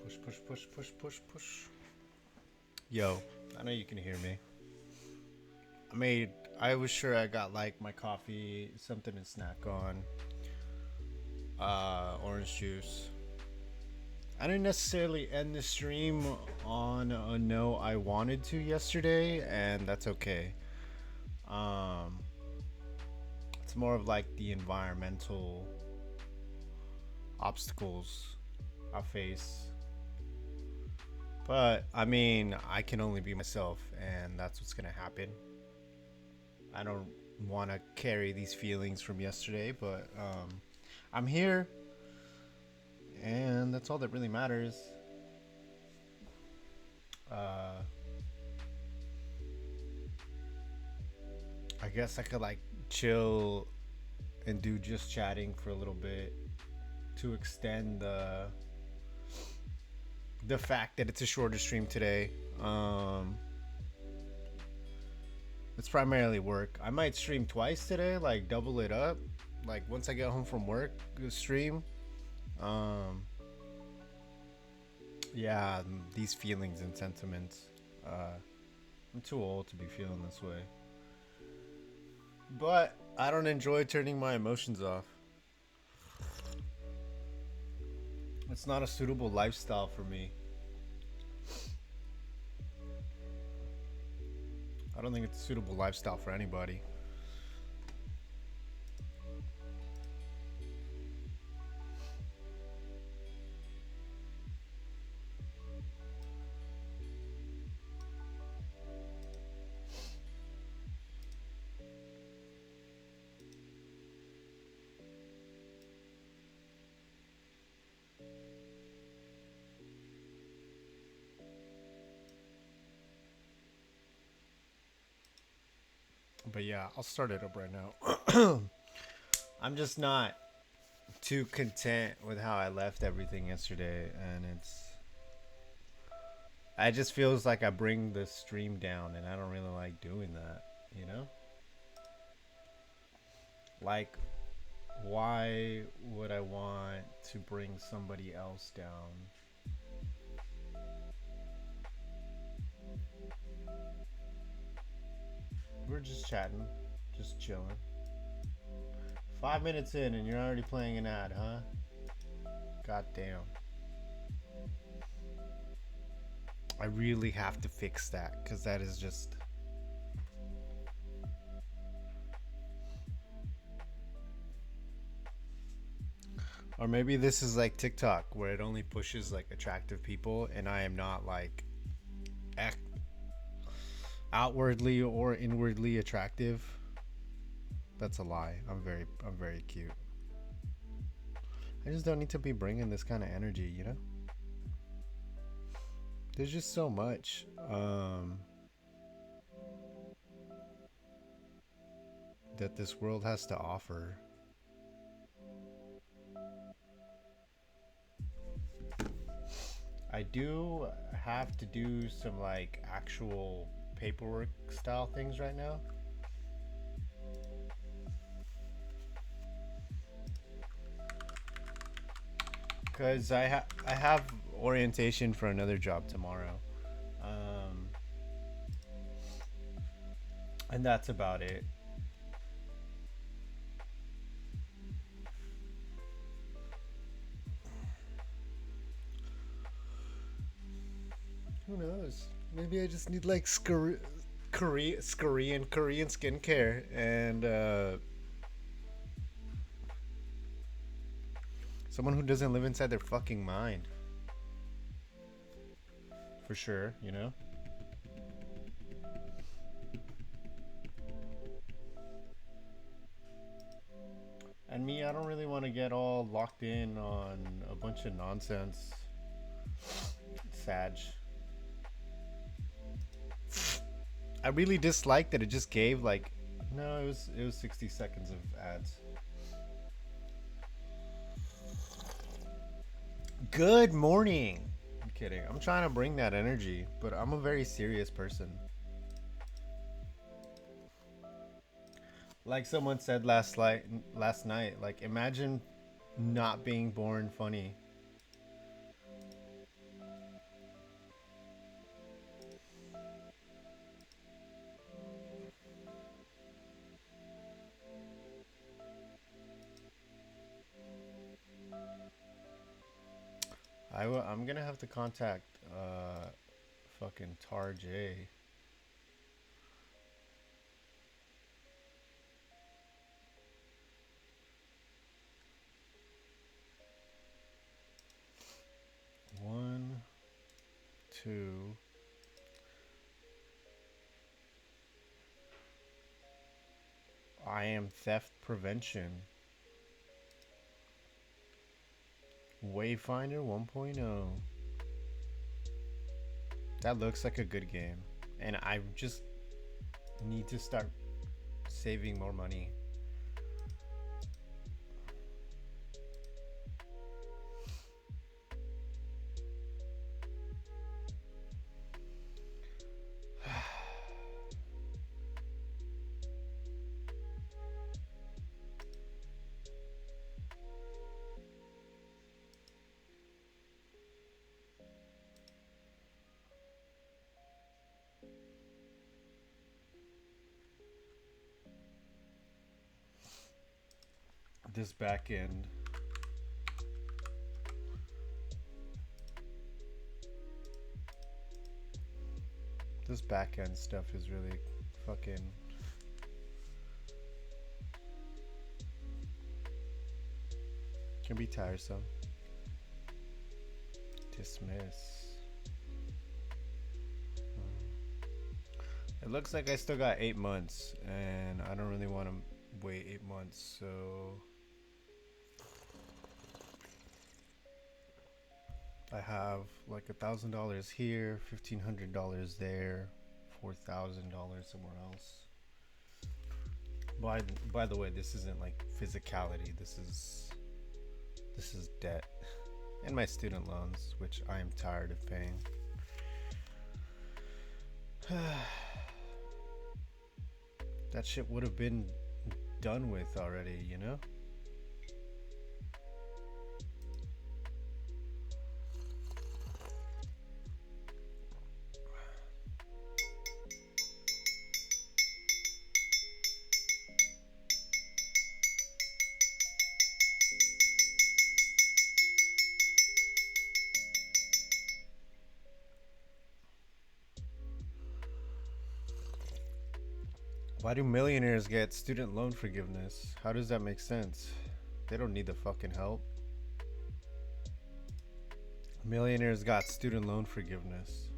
Push, push, push, push, push, push. Yo, I know you can hear me. I made. I was sure I got like my coffee, something to snack on, orange juice. I didn't necessarily end the stream on a note I wanted to yesterday, and that's okay. Um, it's more of like the environmental obstacles I face. But I mean, I can only be myself, and that's what's gonna happen. I don't want to carry these feelings from yesterday, but I'm here, and that's all that really matters. Uh, I guess I could like chill and do just chatting for a little bit to extend the fact that it's a shorter stream today. It's primarily work. I might stream twice today, like double it up. Like once I get home from work, stream. Um, yeah, these feelings and sentiments. I'm too old to be feeling this way. But I don't enjoy turning my emotions off. It's not a suitable lifestyle for me. I don't think it's a suitable lifestyle for anybody. But yeah, I'll start it up right now. I'm just not too content with how I left everything yesterday, and it just feels like I bring the stream down, and I don't really like doing that, you know? Like, why would I want to bring somebody else down? We're just chatting, just chilling. 5 minutes in, and you're already playing an ad, huh? God damn. I really have to fix that, because that is just. Or maybe this is like TikTok, where it only pushes like attractive people, and I am not like outwardly or inwardly attractive. That's a lie. I'm very cute. I just don't need to be bringing this kind of energy, you know? There's just so much that this world has to offer. I do have to do some like actual paperwork style things right now. Cause I have orientation for another job tomorrow, and that's about it. Who knows? Maybe I just need like Korean skincare and someone who doesn't live inside their fucking mind. For sure, you know? And me, I don't really want to get all locked in on a bunch of nonsense. Sadge. I really dislike that it just gave like no, it was 60 seconds of ads. Good morning. I'm kidding. I'm trying to bring that energy, but I'm a very serious person. Like someone said last night, like imagine not being born funny. I'm gonna have to contact fucking Tar J. One, two. I am theft prevention. Wayfinder 1.0. That looks like a good game. And I just need to start saving more money. This back end. This back end stuff is really fucking. Can be tiresome. Dismiss. It looks like I still got 8 months, and I don't really want to wait 8 months, so. I have like $1,000 here, $1,500 there, $4,000 somewhere else. By the way, this isn't like physicality. This is debt, and my student loans, which I am tired of paying. That shit would have been done with already, you know? Why do millionaires get student loan forgiveness? How does that make sense? They don't need the fucking help. Millionaires got student loan forgiveness.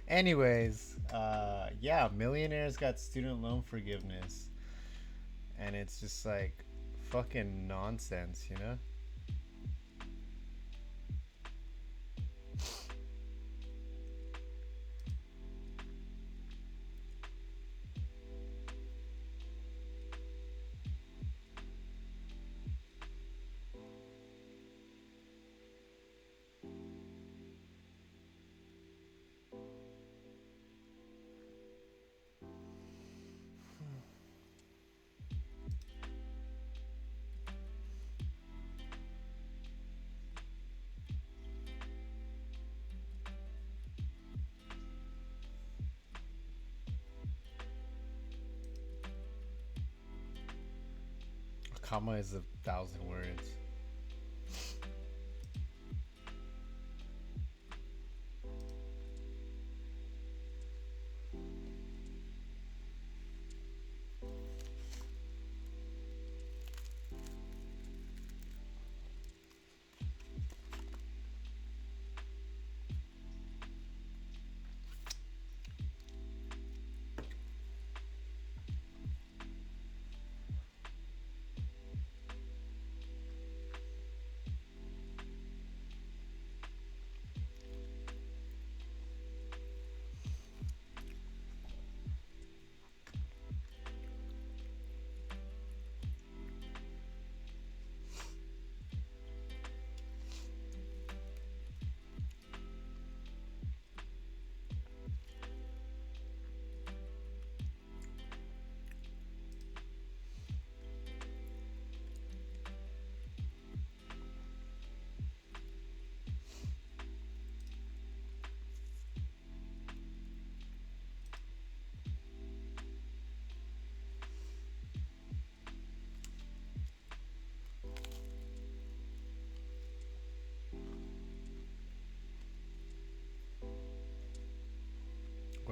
Anyways, yeah, millionaires got student loan forgiveness, and it's just like fucking nonsense, you know? A comma is 1,000 words.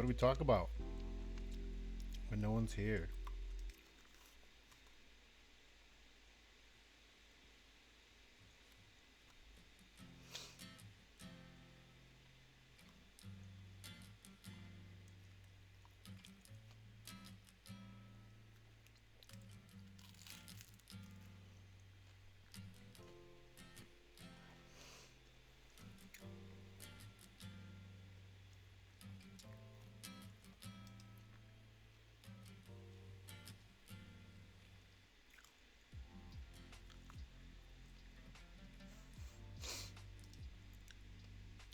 What do we talk about when no one's here?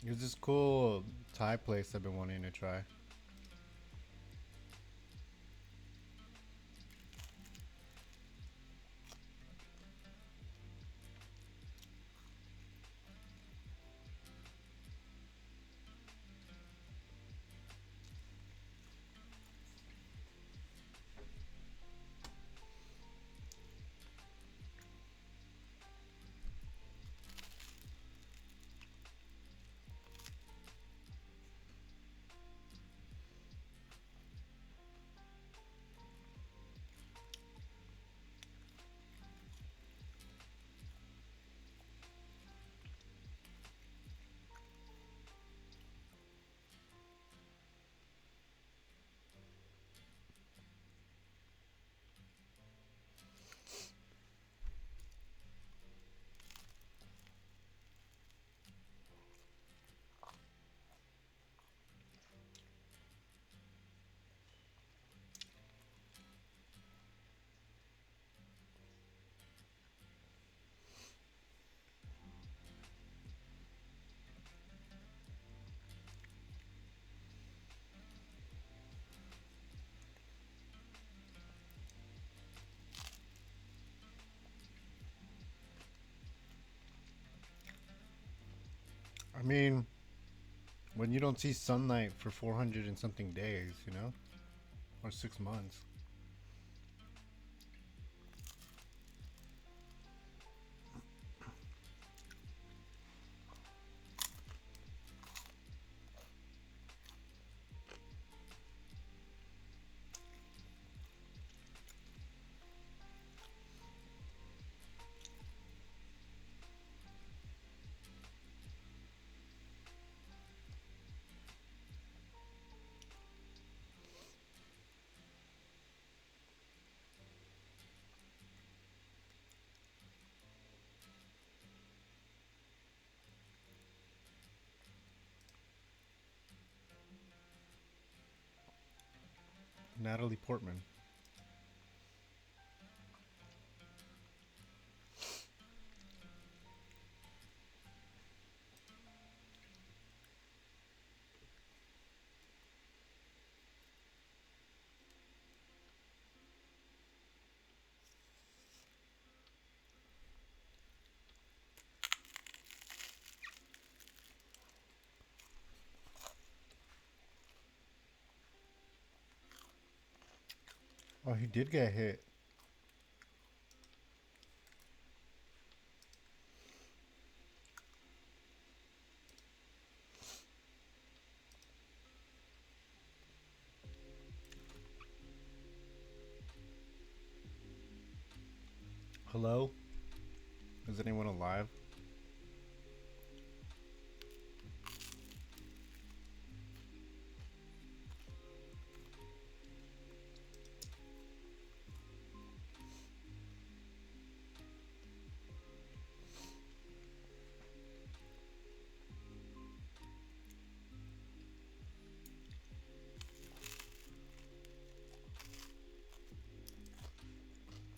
There's this cool Thai place I've been wanting to try. I mean, when you don't see sunlight for 400 and something days, you know? Or 6 months. Natalie Portman. Oh, he did get hit. Hello? Is anyone alive?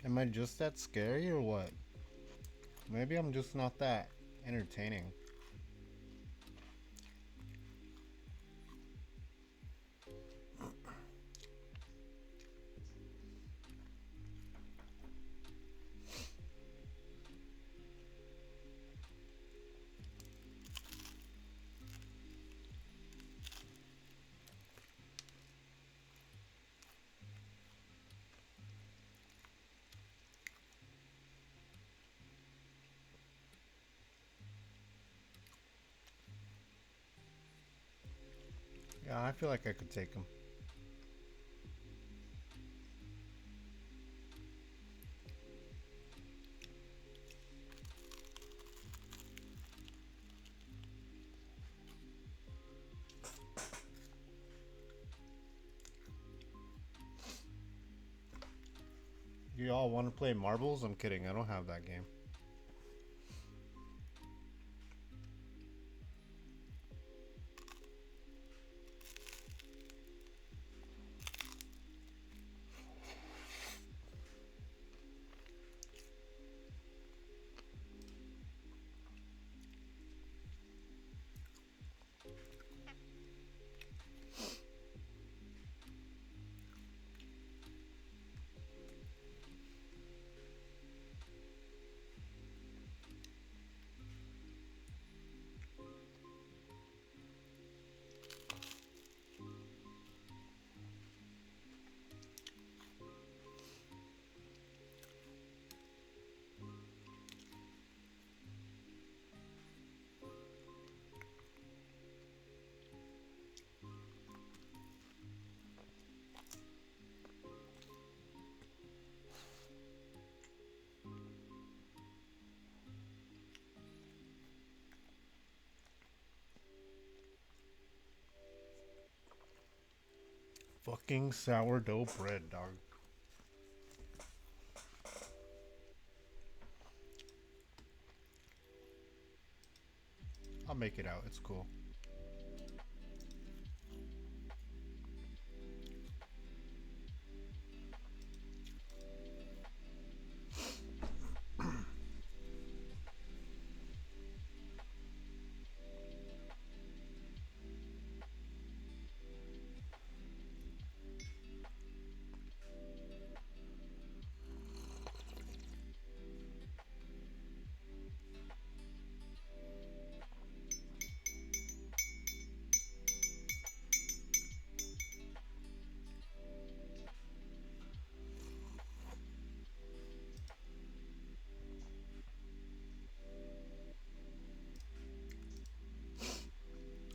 Am I just that scary or what? Maybe I'm just not that entertaining. Yeah, I feel like I could take him. You all want to play marbles? I'm kidding. I don't have that game. Fucking sourdough bread, dog. I'll make it out. It's cool.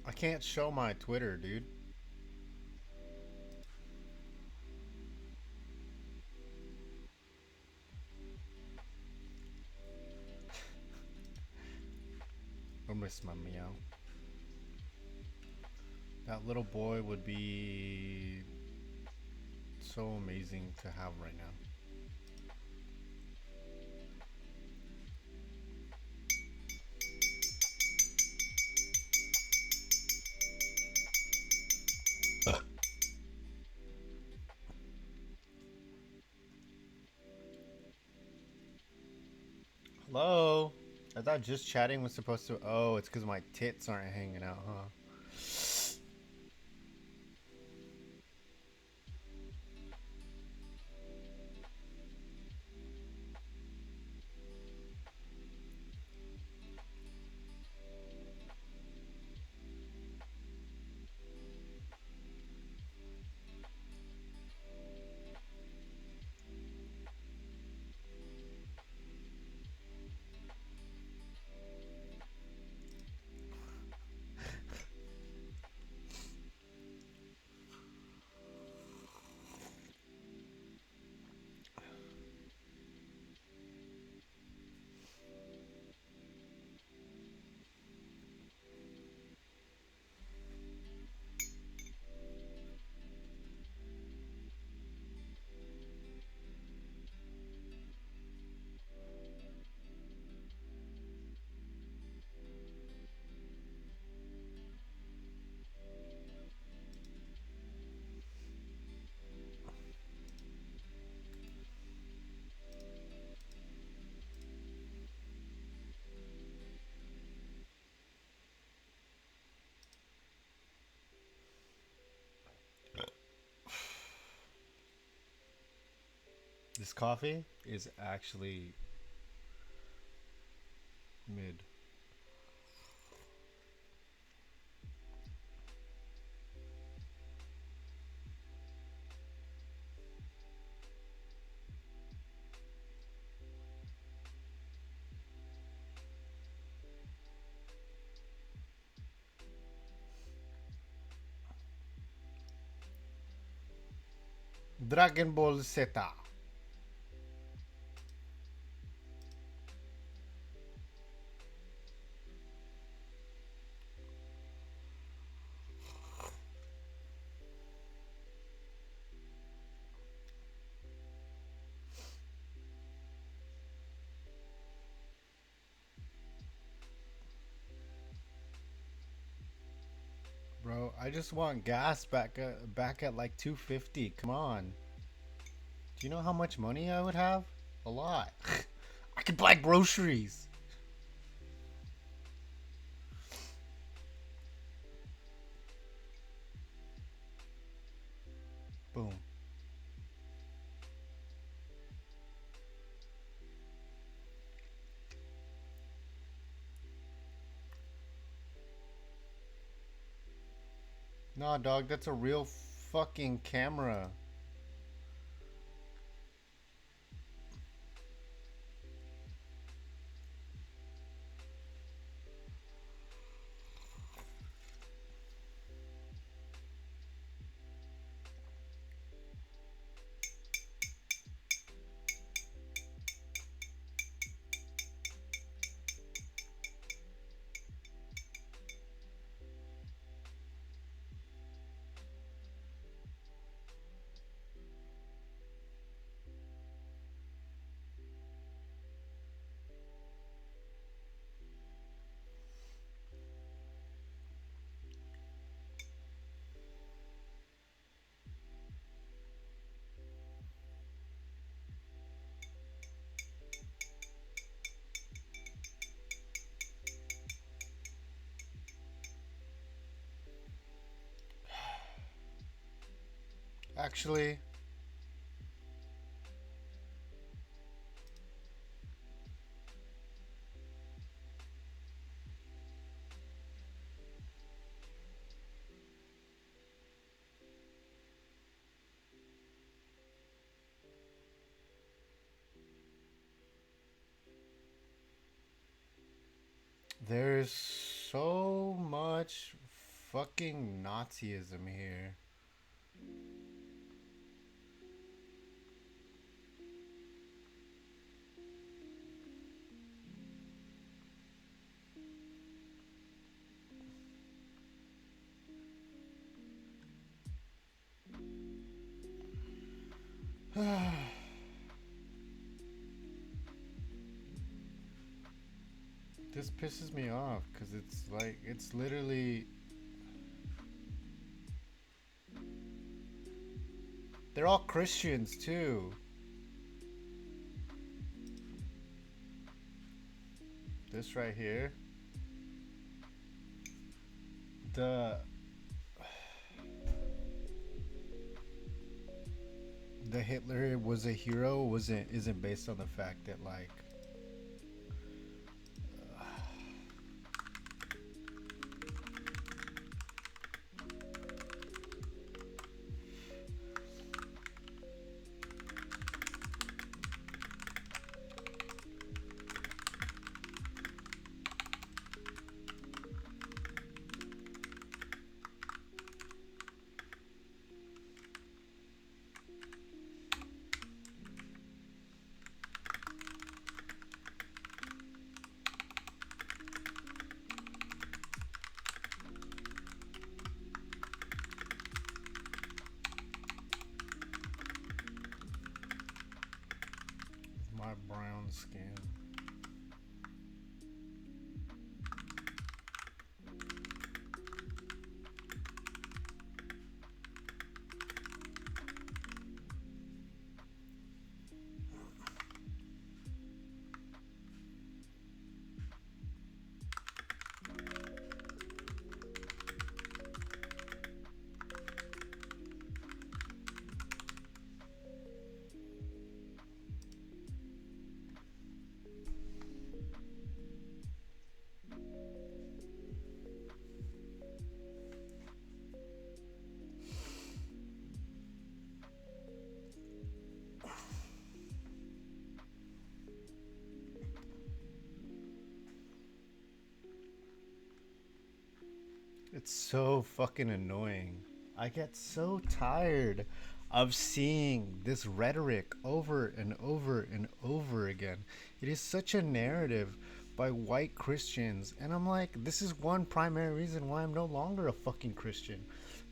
I can't show my Twitter, dude. I miss my meow. That little boy would be so amazing to have right now. Hello? I thought just chatting was supposed to. Oh, it's because my tits aren't hanging out, huh? This coffee is actually mid. Dragon Ball Z. Bro, I just want gas back at like 250. Come on. Do you know how much money I would have? A lot. I could buy groceries. Boom. Nah, dog, that's a real fucking camera. Actually, there's so much fucking Nazism here. This pisses me off because it's like, it's literally. They're all Christians too. This right here. The the Hitler was a hero wasn't isn't based on the fact that like my brown skin. It's so fucking annoying. I get so tired. of seeing this rhetoric over and over and over again. It is such a narrative by white Christians. And I'm like, this is one primary reason why I'm no longer a fucking Christian.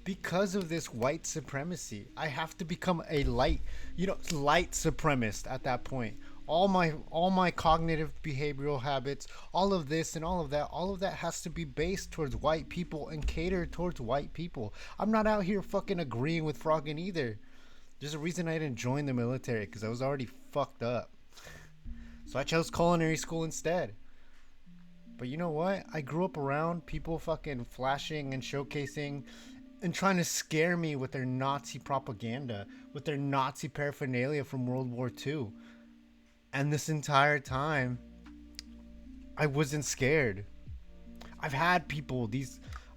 Because of this white supremacy, I have to become a light supremacist at that point. All my cognitive behavioral habits, all of this and all of that has to be based towards white people and catered towards white people. I'm not out here fucking agreeing with Froggen either. There's a reason I didn't join the military, because I was already fucked up. So I chose culinary school instead. But you know what? I grew up around people fucking flashing and showcasing and trying to scare me with their Nazi propaganda, with their Nazi paraphernalia from World War II. And this entire time, I wasn't scared. I've had people,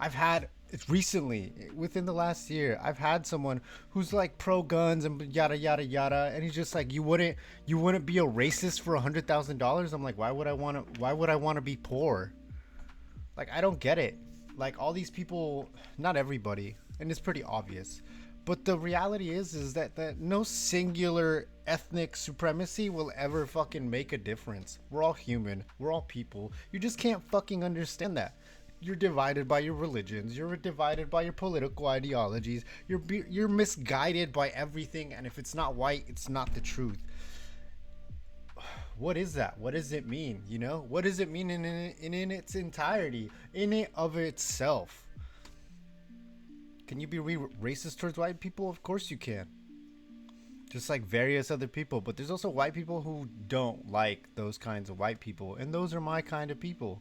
I've had, it's recently, within the last year, I've had someone who's like pro guns and yada yada yada, and he's just like, you wouldn't be a racist for $100,000. I'm like, why would I want to be poor? Like, I don't get it. Like, all these people, not everybody, and it's pretty obvious, but the reality is that no singular ethnic supremacy will ever fucking make a difference. We're all human. We're all people. You just can't fucking understand that. You're divided by your religions. You're divided by your political ideologies. You're misguided by everything, and if it's not white, it's not the truth. What is that? What does it mean? You know, what does it mean in its entirety, in it of itself? Can you be racist towards white people? Of course you can. Just like various other people, but there's also white people who don't like those kinds of white people, and those are my kind of people.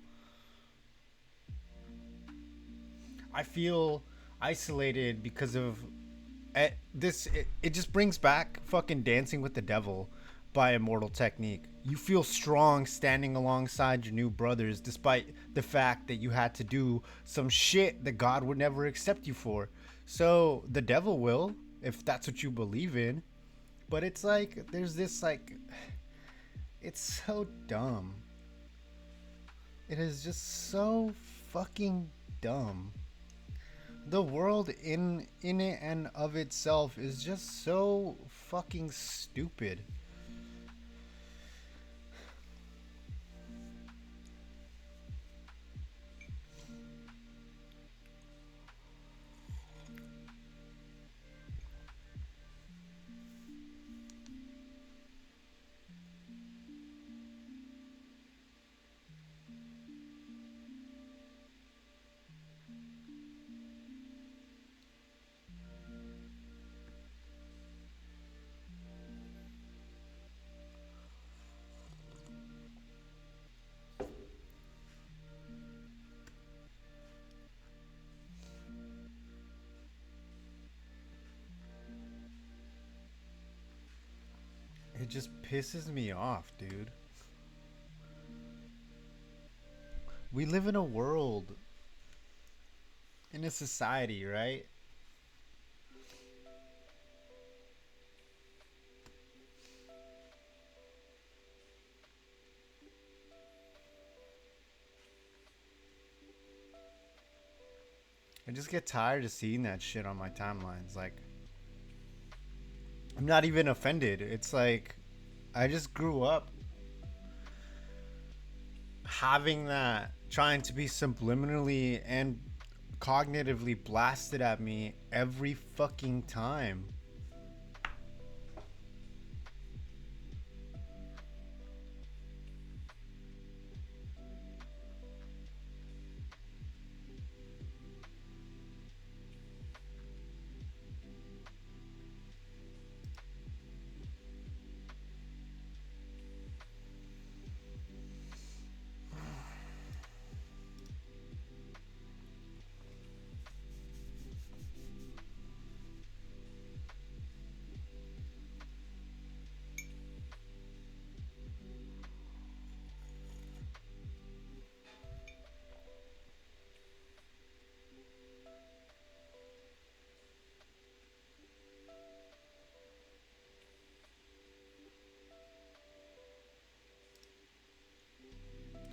I feel isolated because of this. It just brings back fucking Dancing with the Devil by Immortal Technique. You feel strong standing alongside your new brothers, despite the fact that you had to do some shit that God would never accept you for. So the devil will, if that's what you believe in. But it's like, there's this like, it's so dumb. It is just so fucking dumb. The world in it and of itself is just so fucking stupid. It just pisses me off, dude. We live in a world, in a society, right? I just get tired of seeing that shit on my timelines. Like, I'm not even offended. It's like, I just grew up having that, trying to be subliminally and cognitively blasted at me every fucking time.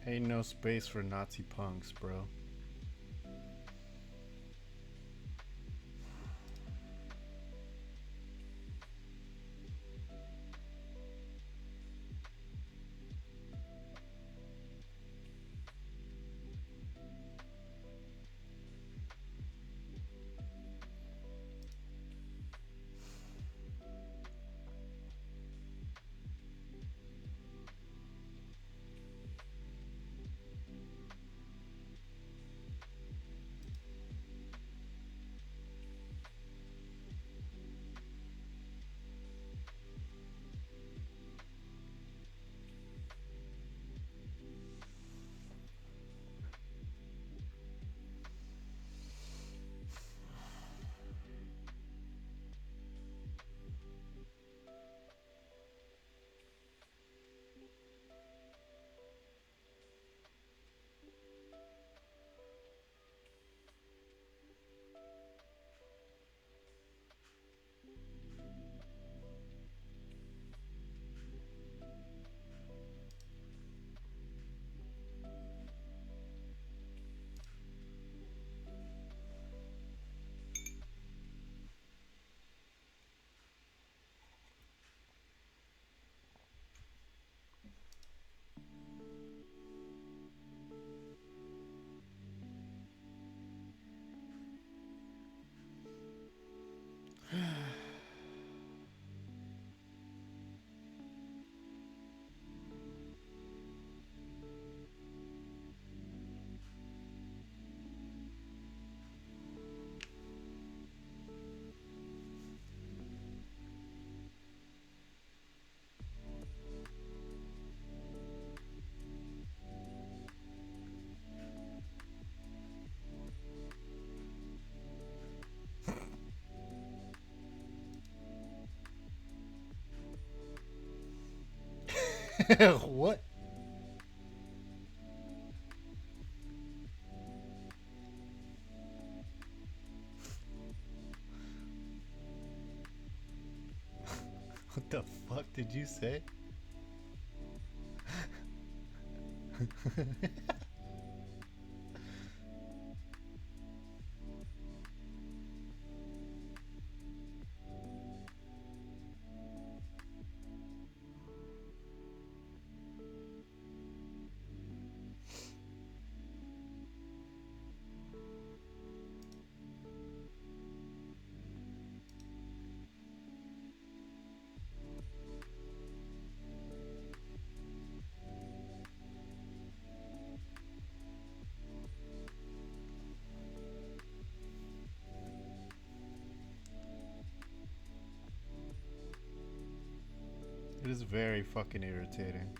Ain't no space for Nazi punks, bro. What? What the fuck did you say? It is very fucking irritating.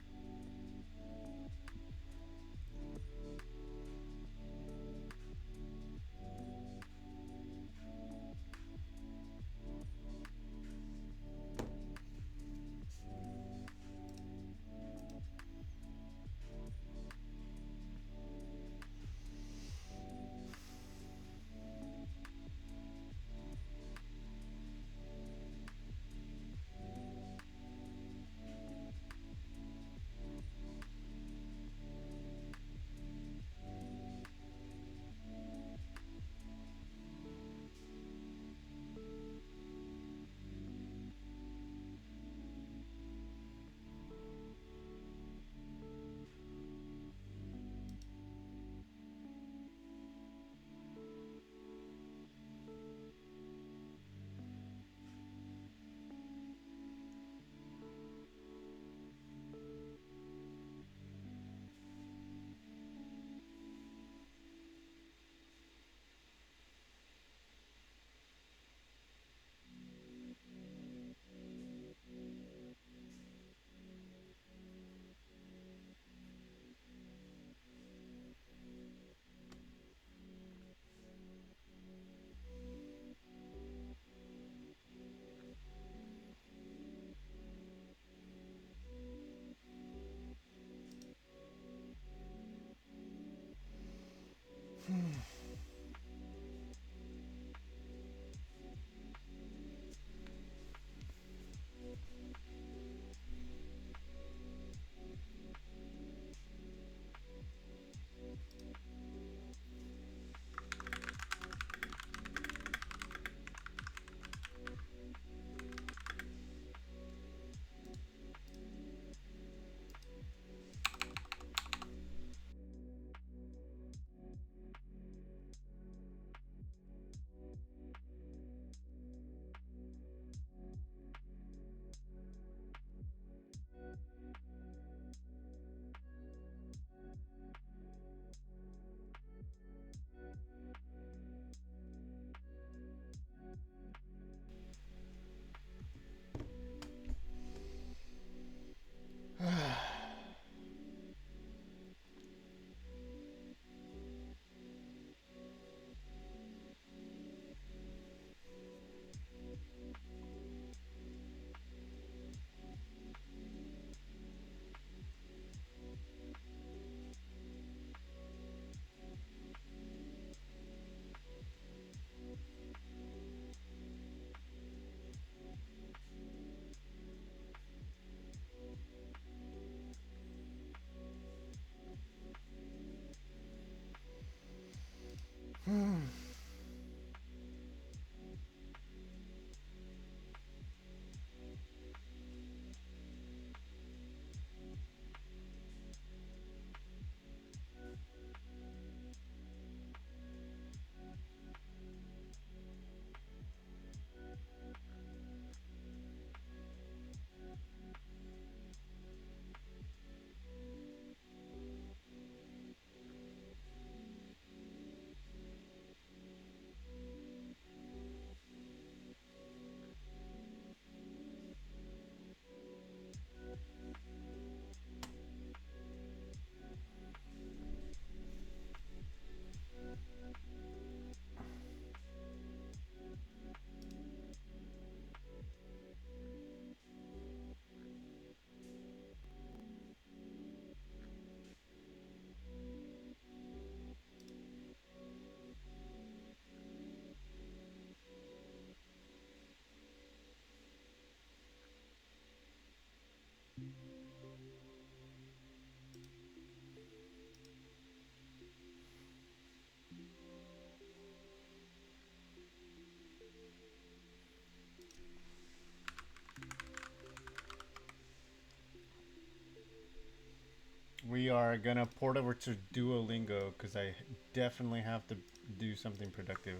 We are gonna port over to Duolingo because I definitely have to do something productive.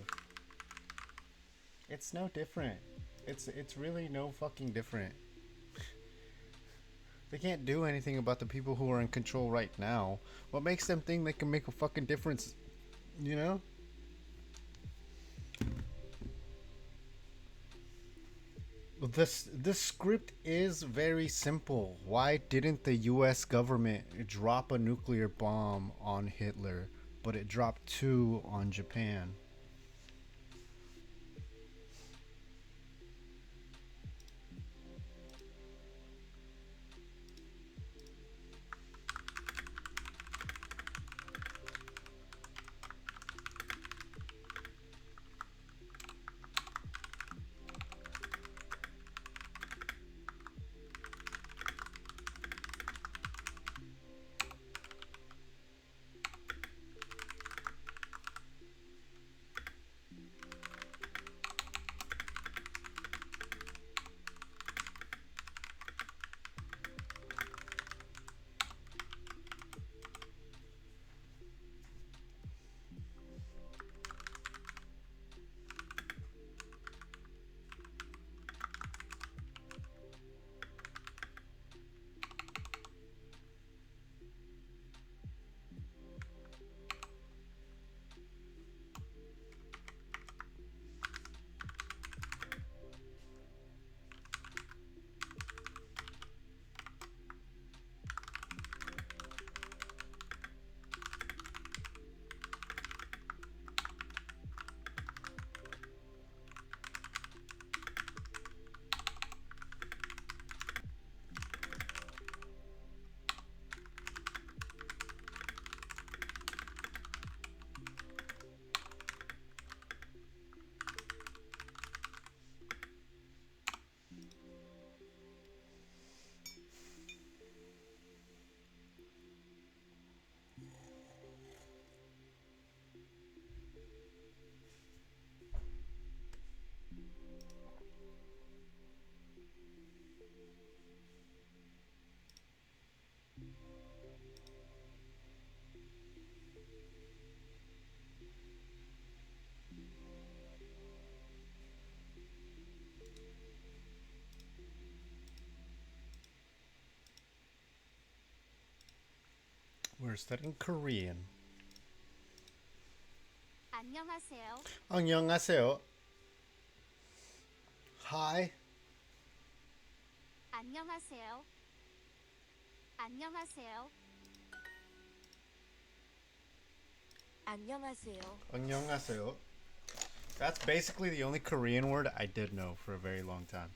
It's no different. It's really no fucking different. They can't do anything about the people who are in control right now. What makes them think they can make a fucking difference? You know? This script is very simple. Why didn't the US government drop a nuclear bomb on Hitler, but it dropped two on Japan? We're studying Korean. 안녕하세요. 안녕하세요. Hi. 안녕하세요. 안녕하세요. 안녕하세요. 안녕하세요. That's basically the only Korean word I did know for a very long time.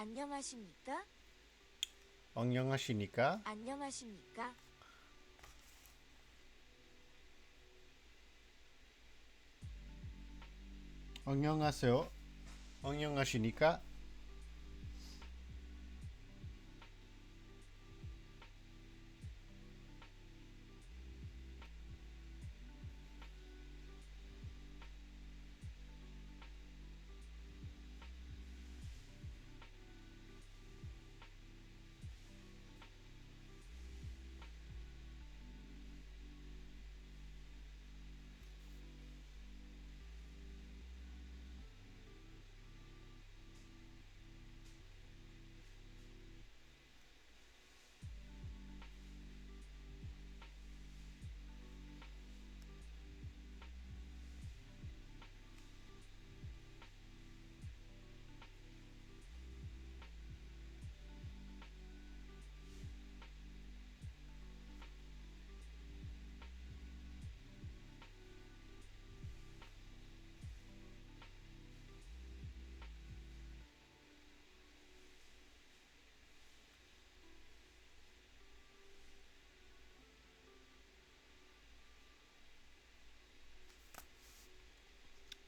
안녕하십니까? 안녕하십니까? 안녕하십니까? 안녕하세요. 안녕하십니까?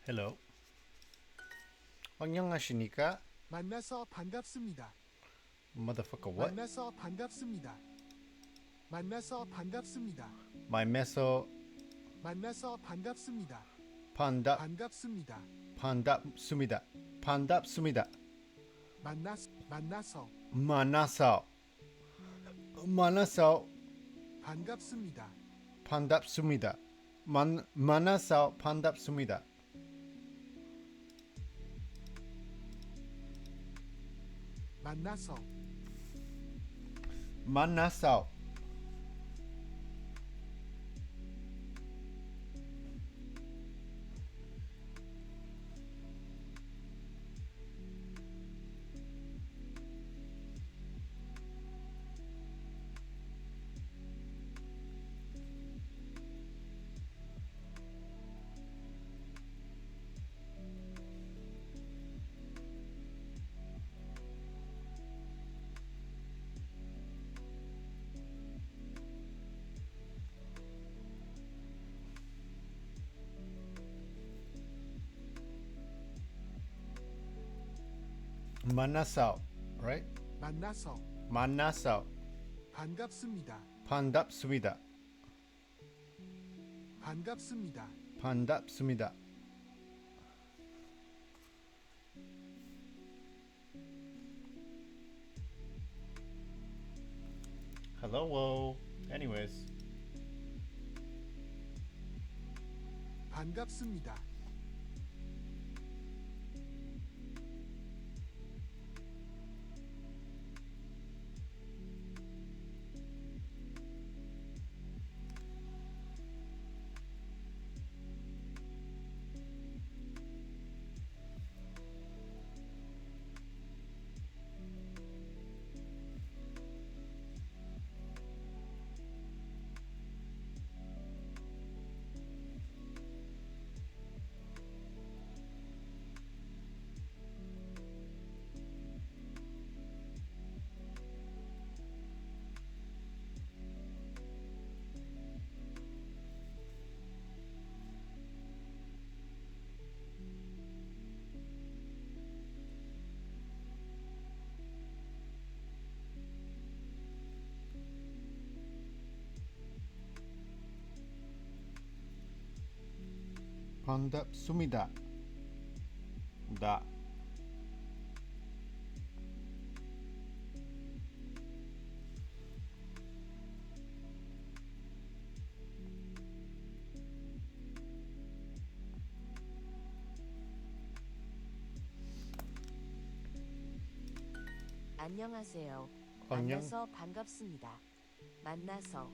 Hello. 안녕하십니까? 만나서 반갑습니다. Motherfucker, what? 만나서 반갑습니다. 만나서 반갑습니다. My meso 만나서 반갑습니다. panda 반갑습니다. 반갑습니다. 반갑습니다. 만나서 만나서 만나서 반갑습니다. 반갑습니다. 만나서 반갑습니다. 만나서 만나서 만나서 right? 만나서 만나서 반갑습니다. 반갑습니다. 반갑습니다. 반갑습니다. Hello. Anyways, 반갑습니다. 반갑습니다. 나 안녕하세요. 안녕. 만나서 반갑습니다. 만나서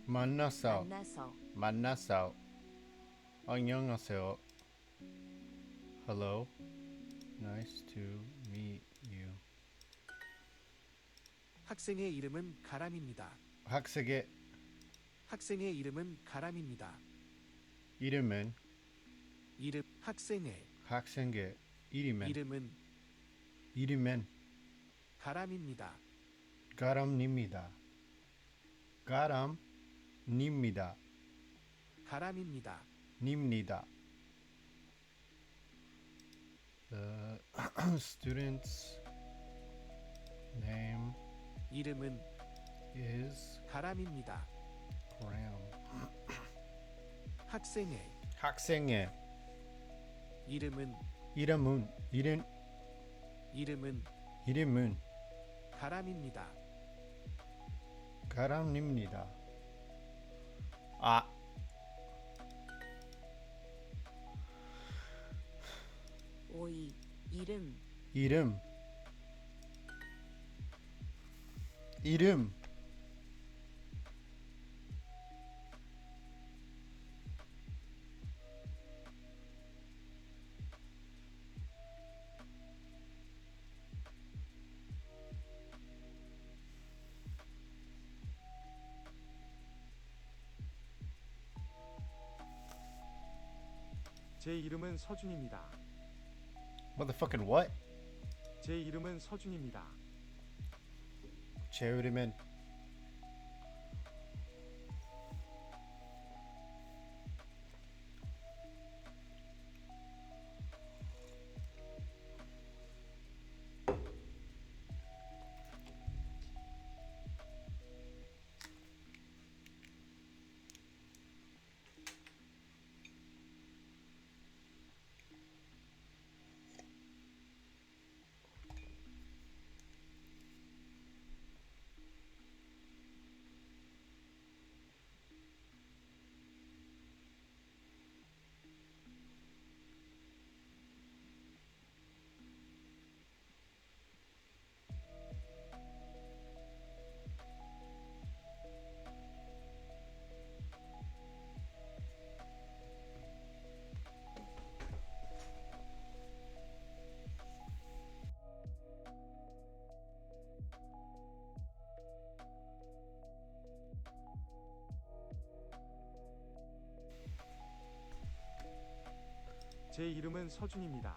만나서 만나서 만나서 안녕하세요. Hello. Nice to meet you. 학생의 이름은 가람입니다. 학생의 학생의 이름은 가람입니다. 이름은 이름 학생의 학생의 이름은 이름은 가람입니다. 가람입니다. 가람입니다. 가람입니다. 닙니다. The student's name 이름은 is 가람입니다. Graham. 학생의 이름은 이름은 이름은 가람입니다. 가람입니다. 아 오이 이름 이름 제 이름은 서준입니다. motherfucking what? 제 이름은 서준입니다. 제 이름은 제 이름은 서준입니다.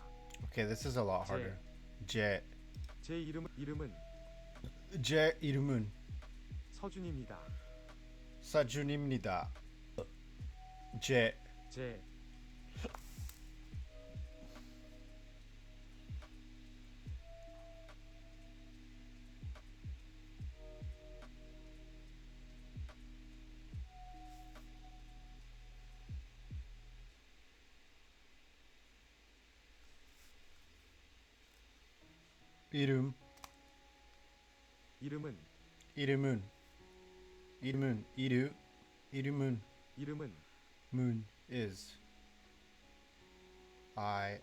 Okay, this is a lot harder. 제 제 이름은 이름은 서준입니다. 사준입니다. 제 제 이름 이름은 이름은 이름은 이름은 moon is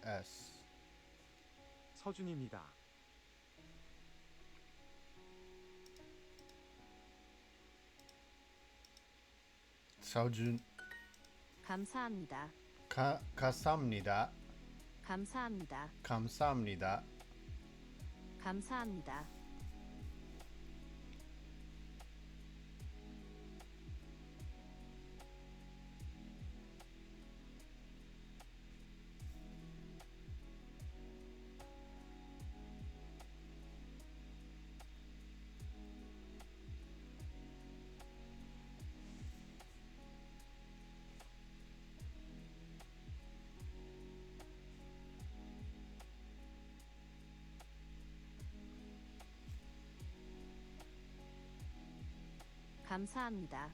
is 서준입니다. 서준 감사합니다. 감사합니다. 감사합니다. 감사합니다. 감사합니다. 감사합니다.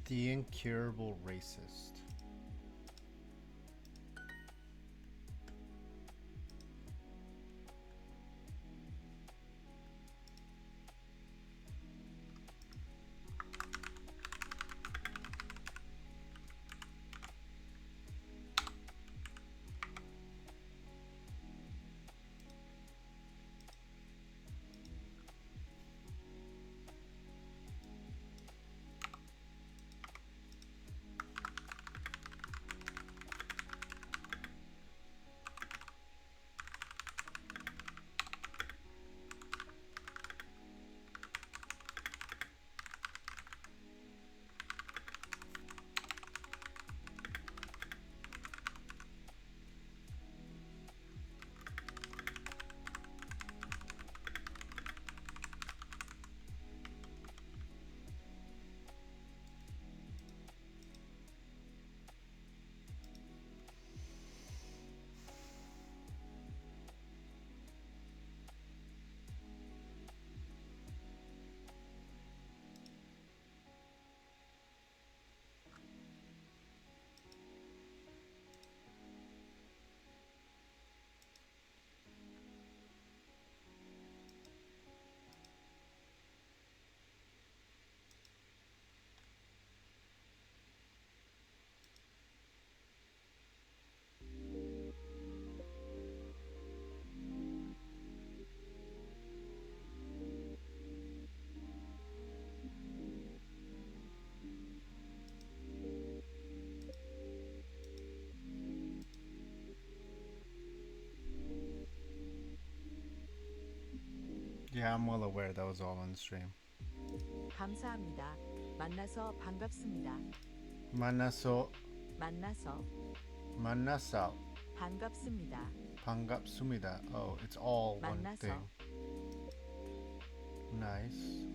The incurable racist. Yeah, I'm well aware that was all on the stream. 감사합니다. 만나서 반갑습니다. 만나서 만나서 만나서 반갑습니다. 반갑습니다. Oh, it's all one 만나서. thing. Nice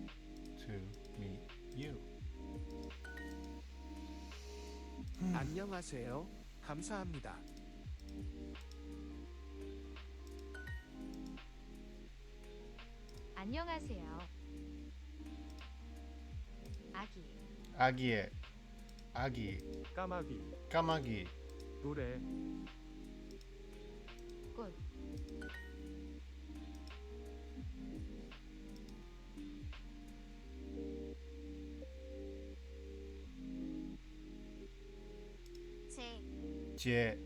to meet you. 안녕하세요. 감사합니다. 안녕하세요. 아기. 아기의 아기 까마귀 까마귀 노래 꽃. 제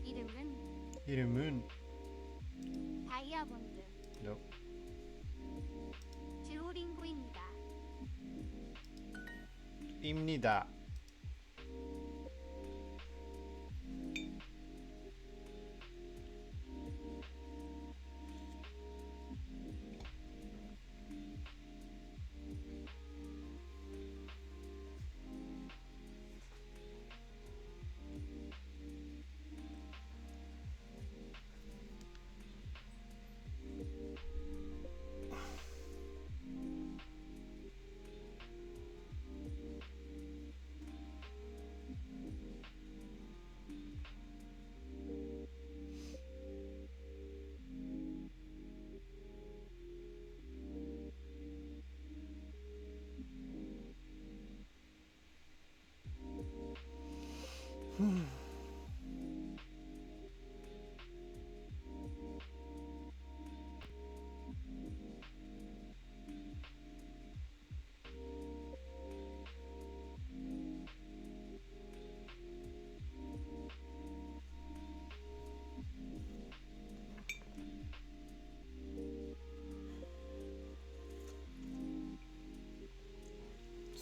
이름은 이름은 다이아몬드. nope. 듀오링고입니다. 입니다.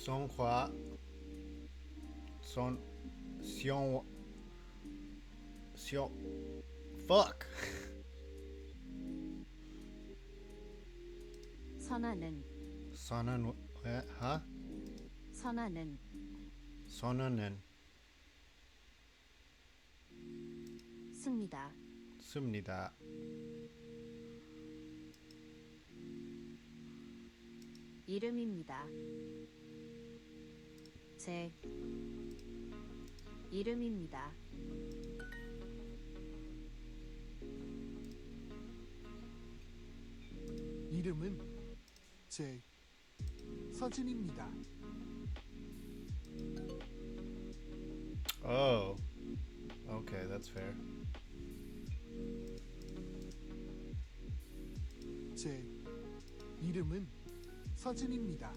성화 선 시ong 시ong fuck 선하는 선언 하 선하는 선언은 씁니다. 씁니다. 이름입니다. 제 이름입니다. 이름은 제 서준입니다. Oh, okay, that's fair. 제 이름은 서준입니다.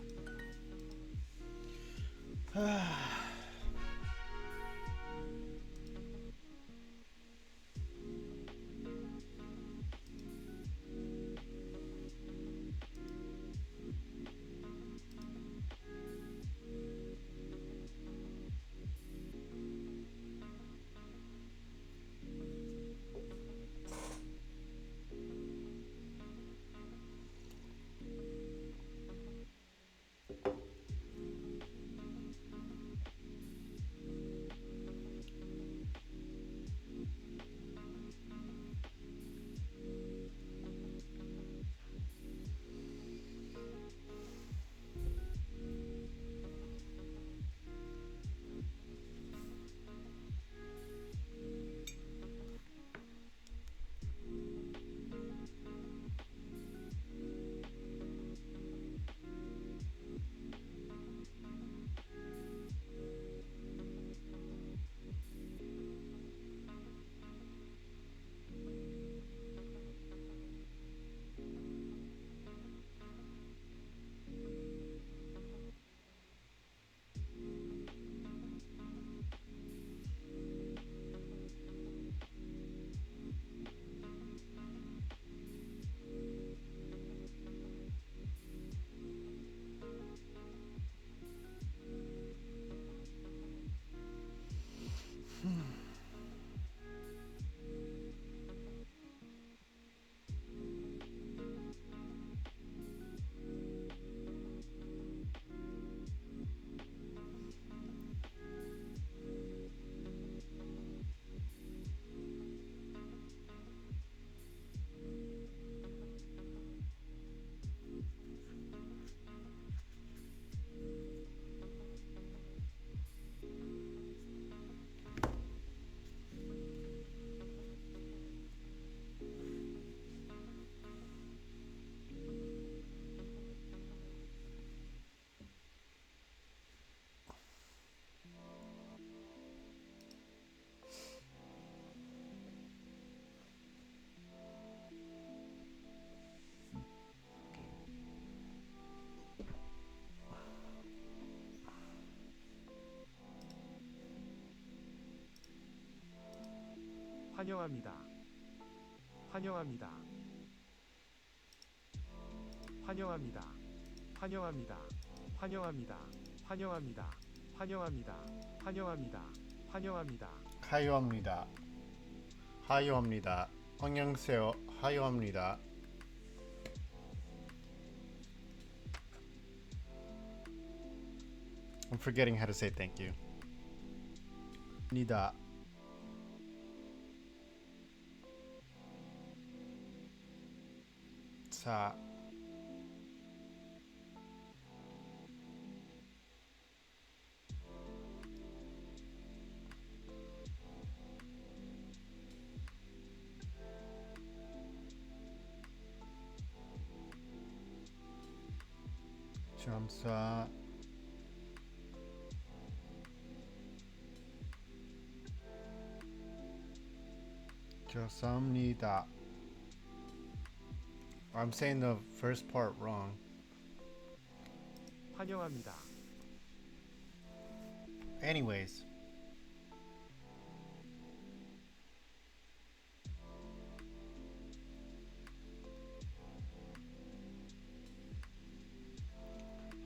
환영합니다. 환영합니다. 환영합니다. 환영합니다. 환영합니다. 환영합니다. 환영합니다. 환영합니다. 환영합니다. 하요합니다. 하요합니다. 안녕하세요. 하요합니다. I'm forgetting how to say thank you. 니다. 자. 점사. 감사합니다. I'm saying the first part wrong. 환영합니다. Anyways.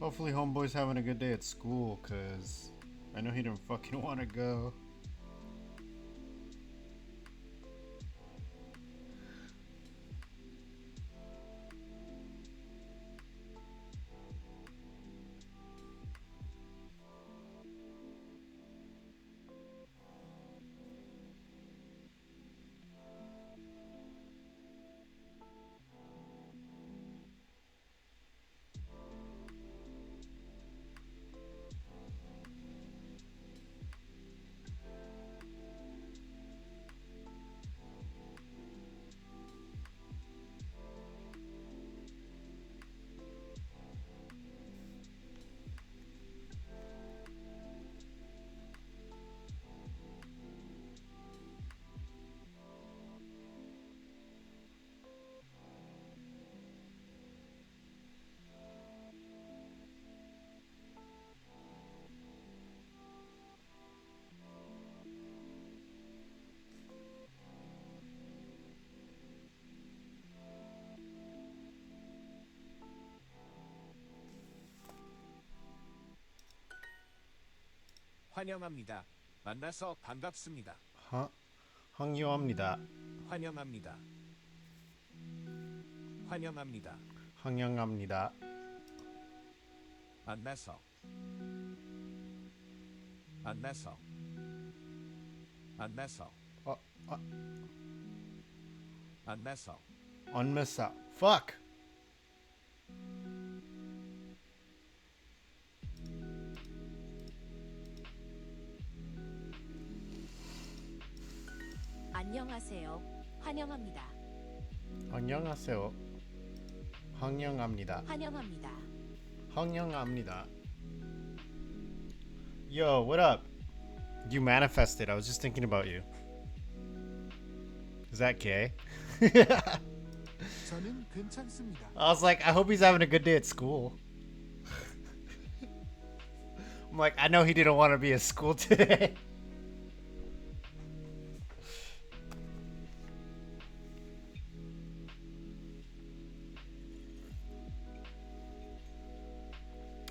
Hopefully homeboy's having a good day at school, cause I know he didn't fucking want to go. 환영합니다. 만나서 반갑습니다. 황요합니다. 환영합니다. 환영합니다. 황영합니다. 만나서 만나서 만나서 만나서 Unmissa. Fuck. 안녕하세요. 환영합니다. 안녕하세요. 황영합니다. 환영합니다. 황영합니다. Yo, what up? You manifested. I was just thinking about you. Is that gay? 저는 괜찮습니다. I was like, I hope he's having a good day at school. I'm like, I know he didn't want to be at school today.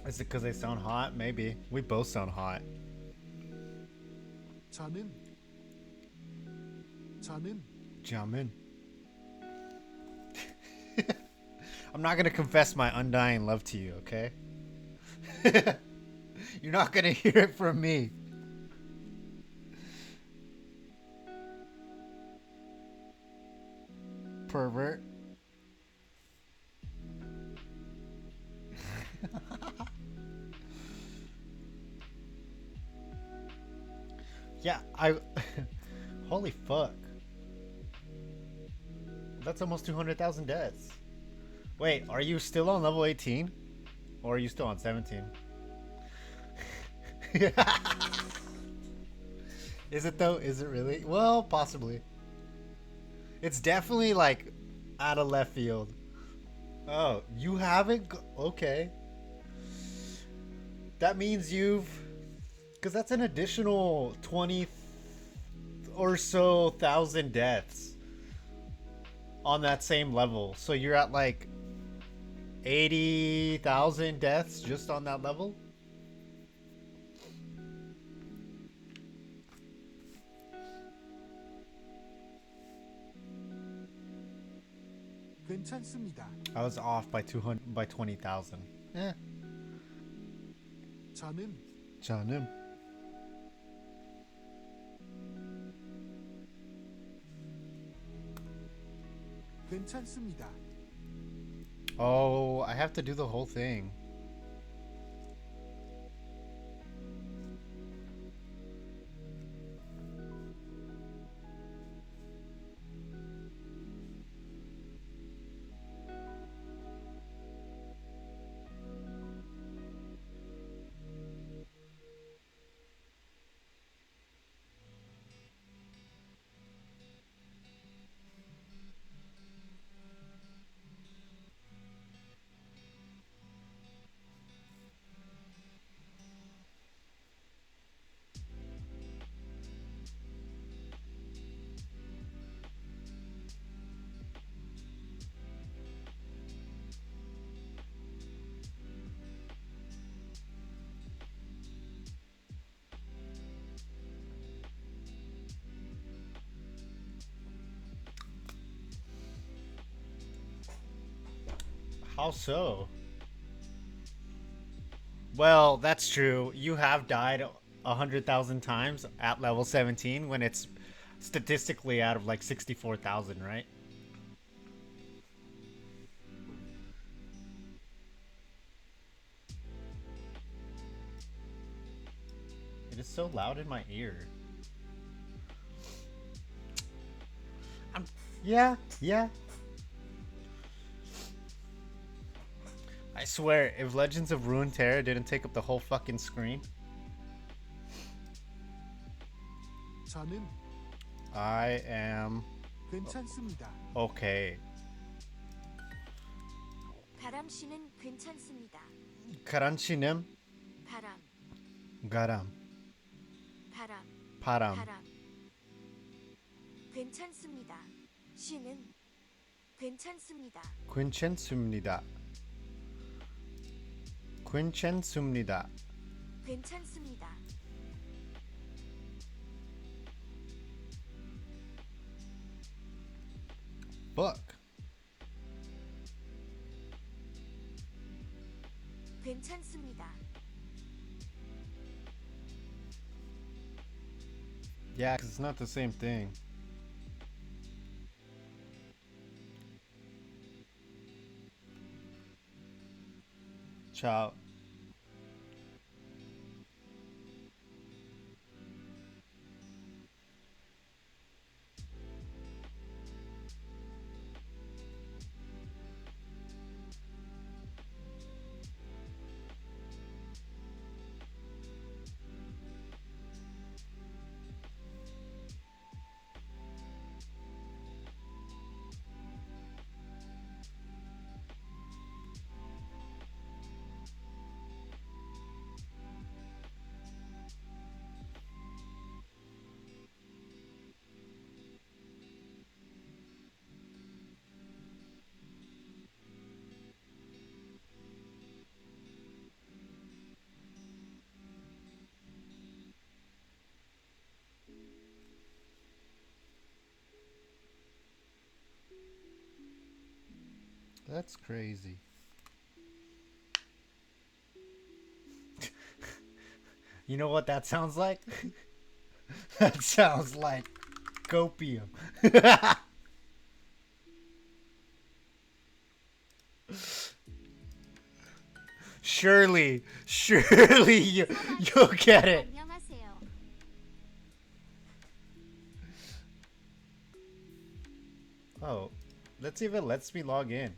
Is it because they sound hot? Maybe. We both sound hot. 저는 Jamin. I'm not gonna confess my undying love to you, okay? You're not gonna hear it from me. Pervert. Yeah, holy fuck. That's almost 200,000 deaths. Wait, are you still on level 18? Or are you still on 17? Is it though? Is it really? Well, possibly. It's definitely like out of left field. Oh, you haven't? Okay. That means you've... Because that's an additional 20... or so thousand deaths on that same level. So you're at like 80,000 deaths just on that level? 괜찮습니다. I was off by 200 by 20,000. Eh. 저는 저는 괜찮습니다. Oh, I have to do the whole thing. How so? Well, that's true. You have died 100,000 times at level 17 when it's statistically out of like 64,000, right? It is so loud in my ear. Yeah. I swear, if Legends of Runeterra didn't take up the whole fucking screen, 저는 I am 괜찮습니다. okay. 바람 씨는 괜찮습니다. Karanchinem 바람, garam 바람, param. 바람. 괜찮습니다. 씨는 괜찮습니다. Quinchensumnida. Quinchensumnida. 괜찮습니다. Fuck. 괜찮습니다. Yeah, 'cause it's not the same thing. Ciao. That's crazy. You know what that sounds like? That sounds like copium. Surely you'll get it. 안녕하세요. Oh, let's see if it lets me log in.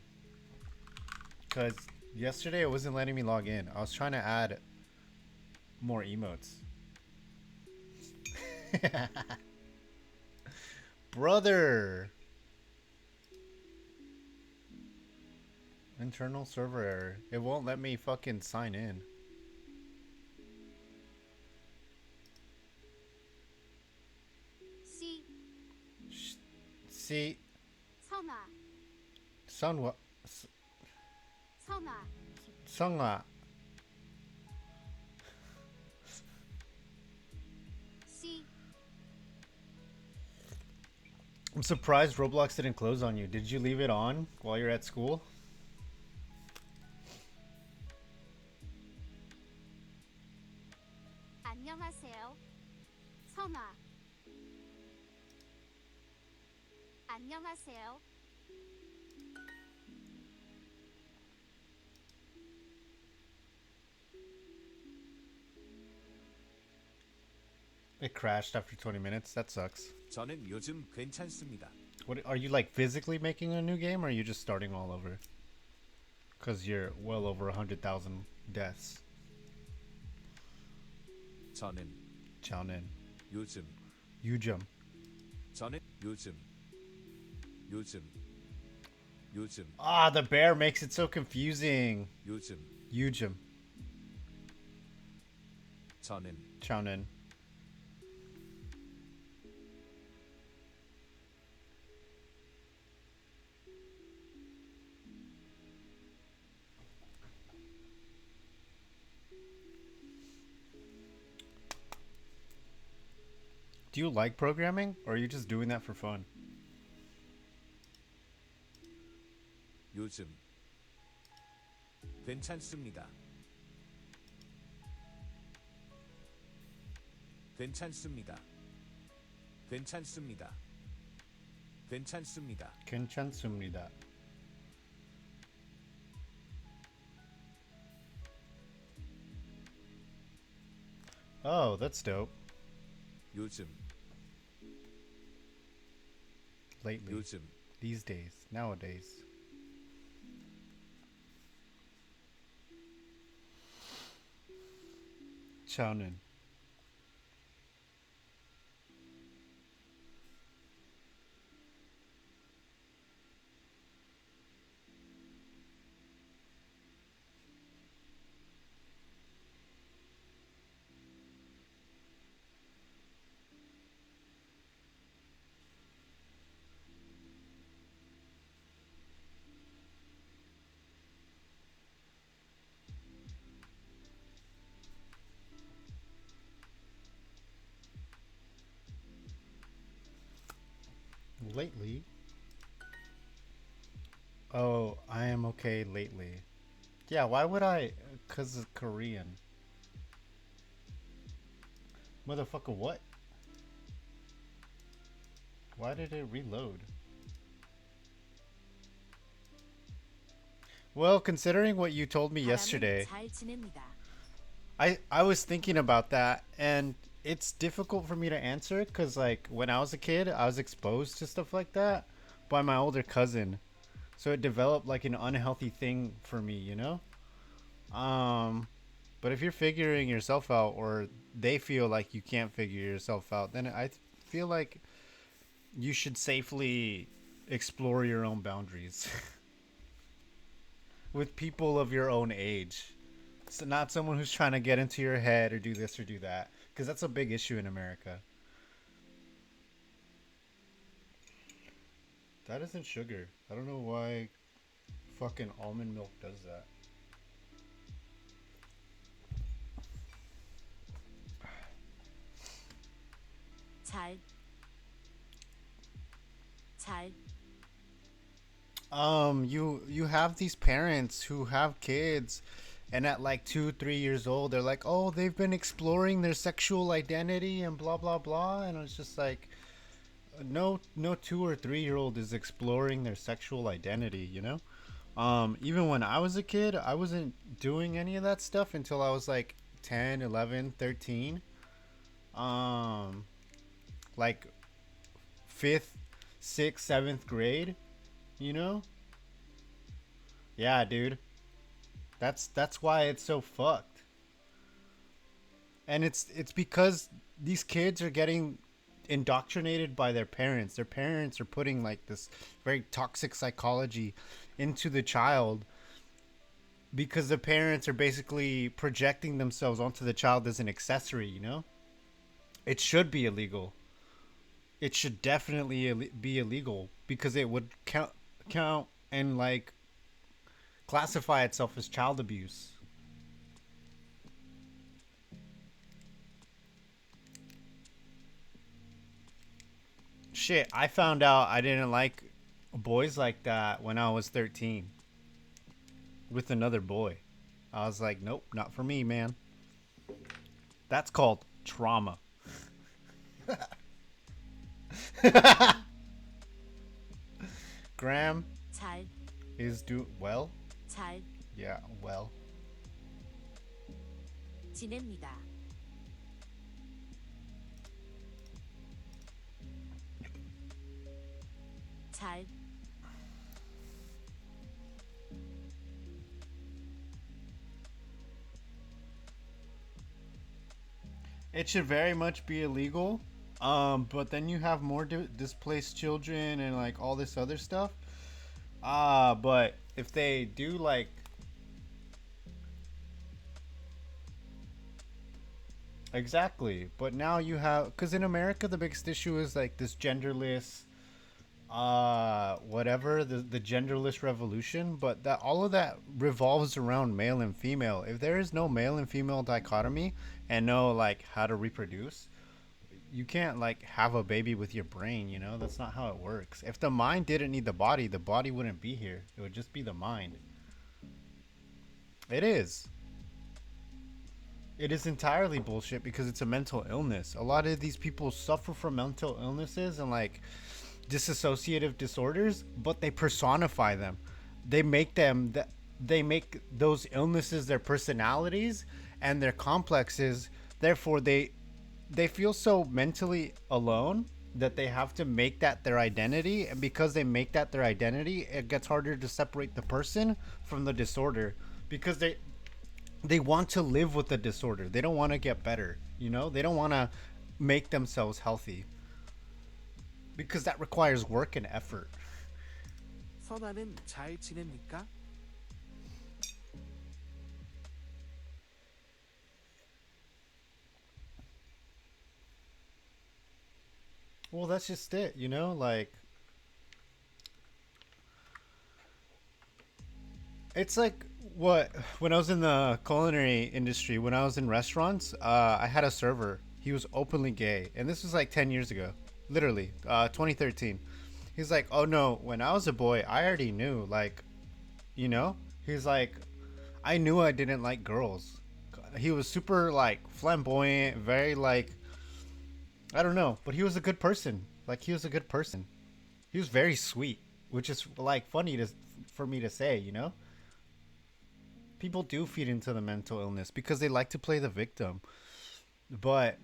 Because yesterday it wasn't letting me log in. I was trying to add more emotes. Brother! Internal server error. It won't let me fucking sign in. C See, 선화, Sunwa, 선화, Sungwa. C, I'm surprised Roblox didn't close on you. Did you leave it on while you're at school? 안녕하세요. 선화, 안녕하세요. It crashed after 20 minutes. That sucks. 저는 요즘 괜찮습니다. What are you like physically making a new game, or are you just starting all over? Because you're well over 100,000 deaths. 저는 Chownin. 요즘 Yujum. 저는 요즘 Ah, the bear makes it so confusing. 요즘 Yujum. 저는 Chownin. Do you like programming, or are you just doing that for fun? 요즘 괜찮습니다. 괜찮습니다. 괜찮습니다. 괜찮습니다. 괜찮습니다. Oh, that's dope. 요즘 Lately. 요즘 These days. Nowadays. Chownin. Lately. Oh, I am okay lately. Yeah, why would I? Because it's Korean. Motherfucker, what? Why did it reload? Well, considering what you told me yesterday, 잘 지냅니다. I was thinking about that, and it's difficult for me to answer because, like, when I was a kid, I was exposed to stuff like that by my older cousin, so it developed like an unhealthy thing for me, you know. But if you're figuring yourself out, or they feel like you can't figure yourself out, then I feel like you should safely explore your own boundaries with people of your own age. So not someone who's trying to get into your head or do this or do that, because that's a big issue in America. That isn't sugar. I don't know why fucking almond milk does that. 잘 You have these parents who have kids, and at like 2-3 years old they're like, oh, they've been exploring their sexual identity and blah blah blah, and it's just like, no 2 or 3 year old is exploring their sexual identity, you know. Even when I was a kid, I wasn't doing any of that stuff until I was like 10, 11, 13. Like 5th, 6th, 7th grade, you know. Yeah, dude. That's why it's so fucked. And it's because these kids are getting indoctrinated by their parents. Their parents are putting like this very toxic psychology into the child, because the parents are basically projecting themselves onto the child as an accessory, you know? It should be illegal. It should definitely be illegal, because it would count and like classify itself as child abuse. Shit, I found out I didn't like boys like that when I was 13 with another boy. I was like, nope, not for me, man. That's called trauma. Graham 잘, is do well. 잘 Yeah, well. 지냅니다. 잘, It should very much be illegal. But then you have more displaced children and like all this other stuff. But if they do like exactly, but now you have because in America the biggest issue is like this genderless whatever the genderless revolution, but that all of that revolves around male and female. If there is no male and female dichotomy and no like how to reproduce, you can't like have a baby with your brain, you know? That's not how it works. If the mind didn't need the body wouldn't be here. It would just be the mind. It is. It is entirely bullshit because it's a mental illness. A lot of these people suffer from mental illnesses and like dissociative disorders, but they personify them. They make them that they make those illnesses their personalities and their complexes. Therefore, they feel so mentally alone that they have to make that their identity, and because they make that their identity, it gets harder to separate the person from the disorder because they want to live with the disorder. They don't want to get better, you know? They don't want to make themselves healthy because that requires work and effort. 선아는 잘 지냅니까? Well, that's just it, you know? Like, it's like what when I was in the culinary industry, when I was in restaurants, I had a server. He was openly gay, and this was like 10 years ago, literally, 2013. He's like, "Oh no, when I was a boy, I already knew, like, you know." He's like, "I knew I didn't like girls." He was super like flamboyant, very like I don't know, but he was a good person. Like he was a good person. He was very sweet, which is like funny to for me to say, you know? People do feed into the mental illness because they like to play the victim. But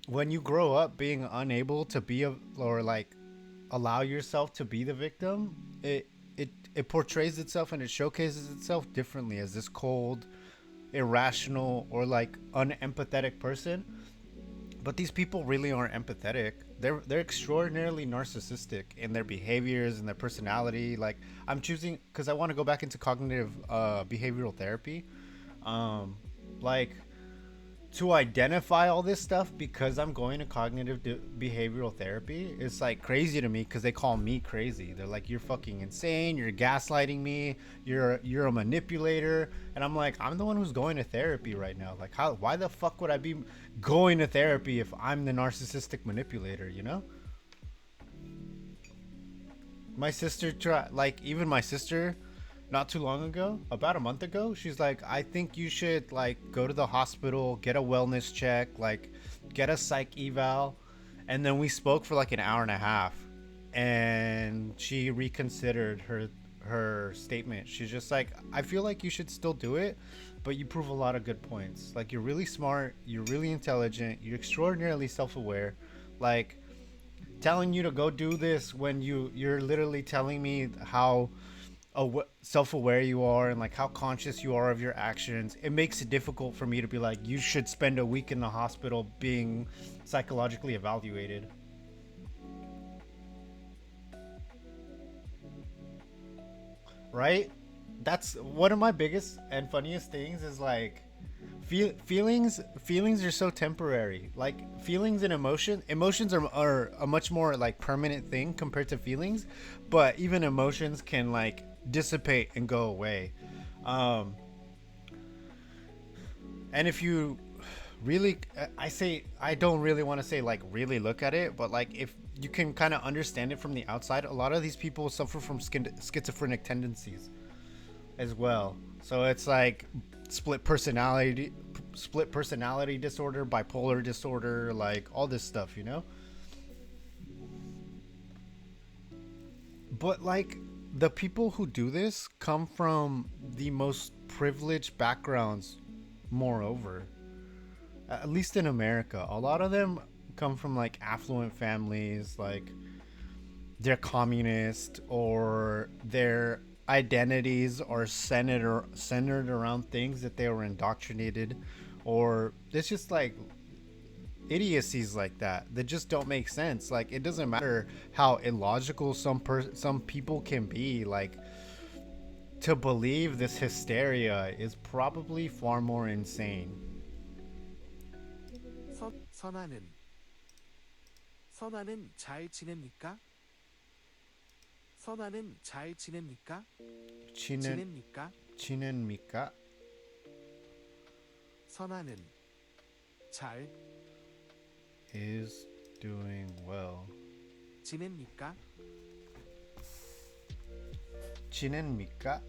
when you grow up being unable to be a or like allow yourself to be the victim, it portrays itself and it showcases itself differently as this cold, irrational, or like unempathetic person. But these people really aren't empathetic. They're extraordinarily narcissistic in their behaviors and their personality. Like I'm choosing because I want to go back into cognitive behavioral therapy. Like to identify all this stuff because I'm going to cognitive behavioral therapy. It's like crazy to me because they call me crazy. They're like, "You're fucking insane. You're gaslighting me. You're a manipulator." And I'm like, I'm the one who's going to therapy right now. Like, how? Why the fuck would I be going to therapy if I'm the narcissistic manipulator? You know? My sister even my sister not too long ago, about a month ago, she's like, "I think you should like go to the hospital, get a wellness check, like get a psych eval." And then we spoke for like an hour and a half and she reconsidered her statement. She's just like, "I feel like you should still do it, but you prove a lot of good points. Like you're really smart, you're really intelligent, you're extraordinarily self-aware. Like telling you to go do this when you're literally telling me how self-aware you are and like how conscious you are of your actions, it makes it difficult for me to be like, you should spend a week in the hospital being psychologically evaluated." Right? That's one of my biggest and funniest things is like Feelings are so temporary. Like feelings and emotions are a much more like permanent thing compared to feelings, but even emotions can like dissipate and go away. um and if you really, I say, I don't really want to say like really look at it, but like if you can kind of understand it from the outside, a lot of these people suffer from schizophrenic tendencies as well. So it's like split personality split personality disorder, bipolar disorder, like all this stuff, you know? But like the people who do this come from the most privileged backgrounds, moreover. At least in America. A lot of them come from like affluent families, like they're communist, or their identities are centered around things that they were indoctrinated, or it's just like idiocies like that just don't make sense. Like it doesn't matter how illogical some people can be, like to believe this hysteria is probably far more insane. 선아는 선아는 잘 지냅니까? 선아는 잘 지냅니까? 치는 지냅니까? 치는미까? 선아는 잘 Is doing well. 지냅니까? 지냅니까?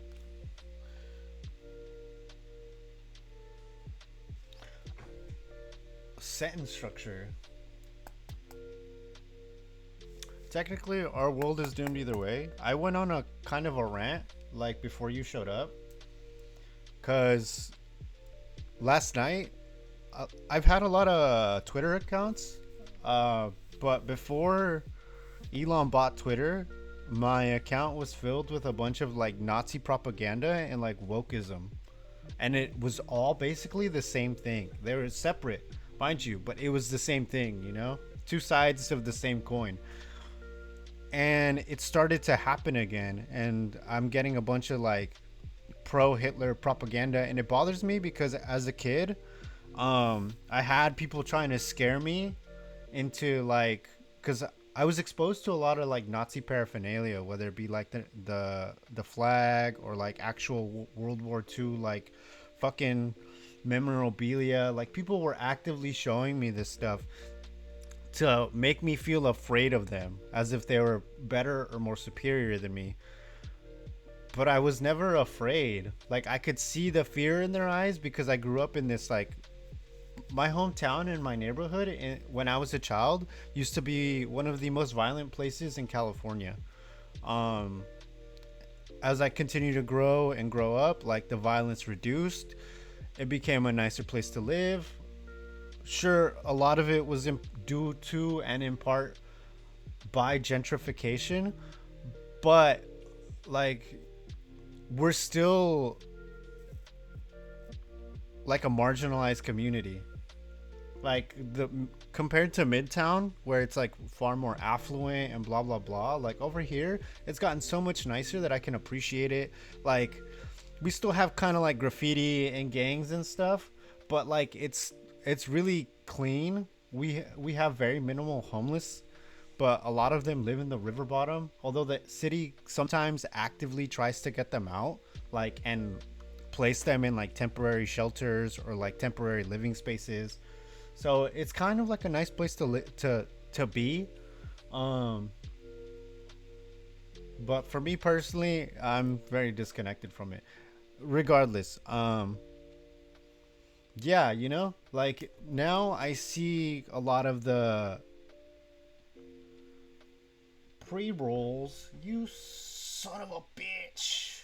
Sentence structure. Technically, our world is doomed either way. I went on a kind of a rant like before you showed up, cause last night I've had a lot of Twitter accounts, but before Elon bought Twitter, my account was filled with a bunch of like Nazi propaganda and like wokeism, and it was all basically the same thing. They were separate, mind you, but it was the same thing, you know, two sides of the same coin. And it started to happen again, and I'm getting a bunch of like pro Hitler propaganda, and it bothers me because as a kid, I had people trying to scare me into like, because I was exposed to a lot of like Nazi paraphernalia, whether it be like the flag or like actual World War II like fucking memorabilia. Like people were actively showing me this stuff to make me feel afraid of them, as if they were better or more superior than me. But I was never afraid. Like I could see the fear in their eyes because I grew up in this like, my hometown and my neighborhood when I was a child used to be one of the most violent places in California. As I continue to grow up, like the violence reduced. It became a nicer place to live. Sure, a lot of it was due to and in part by gentrification, but like we're still like a marginalized community. Like the compared to Midtown, where it's like far more affluent and blah blah blah, like over here it's gotten so much nicer that I can appreciate it. Like we still have kind of like graffiti and gangs and stuff, but like it's really clean. We have very minimal homeless, but a lot of them live in the river bottom, although the city sometimes actively tries to get them out, like, and place them in like temporary shelters or like temporary living spaces. So it's kind of like a nice place to be. But for me personally, I'm very disconnected from it. Regardless, yeah, you know, like now I see a lot of the pre-rolls. You son of a bitch.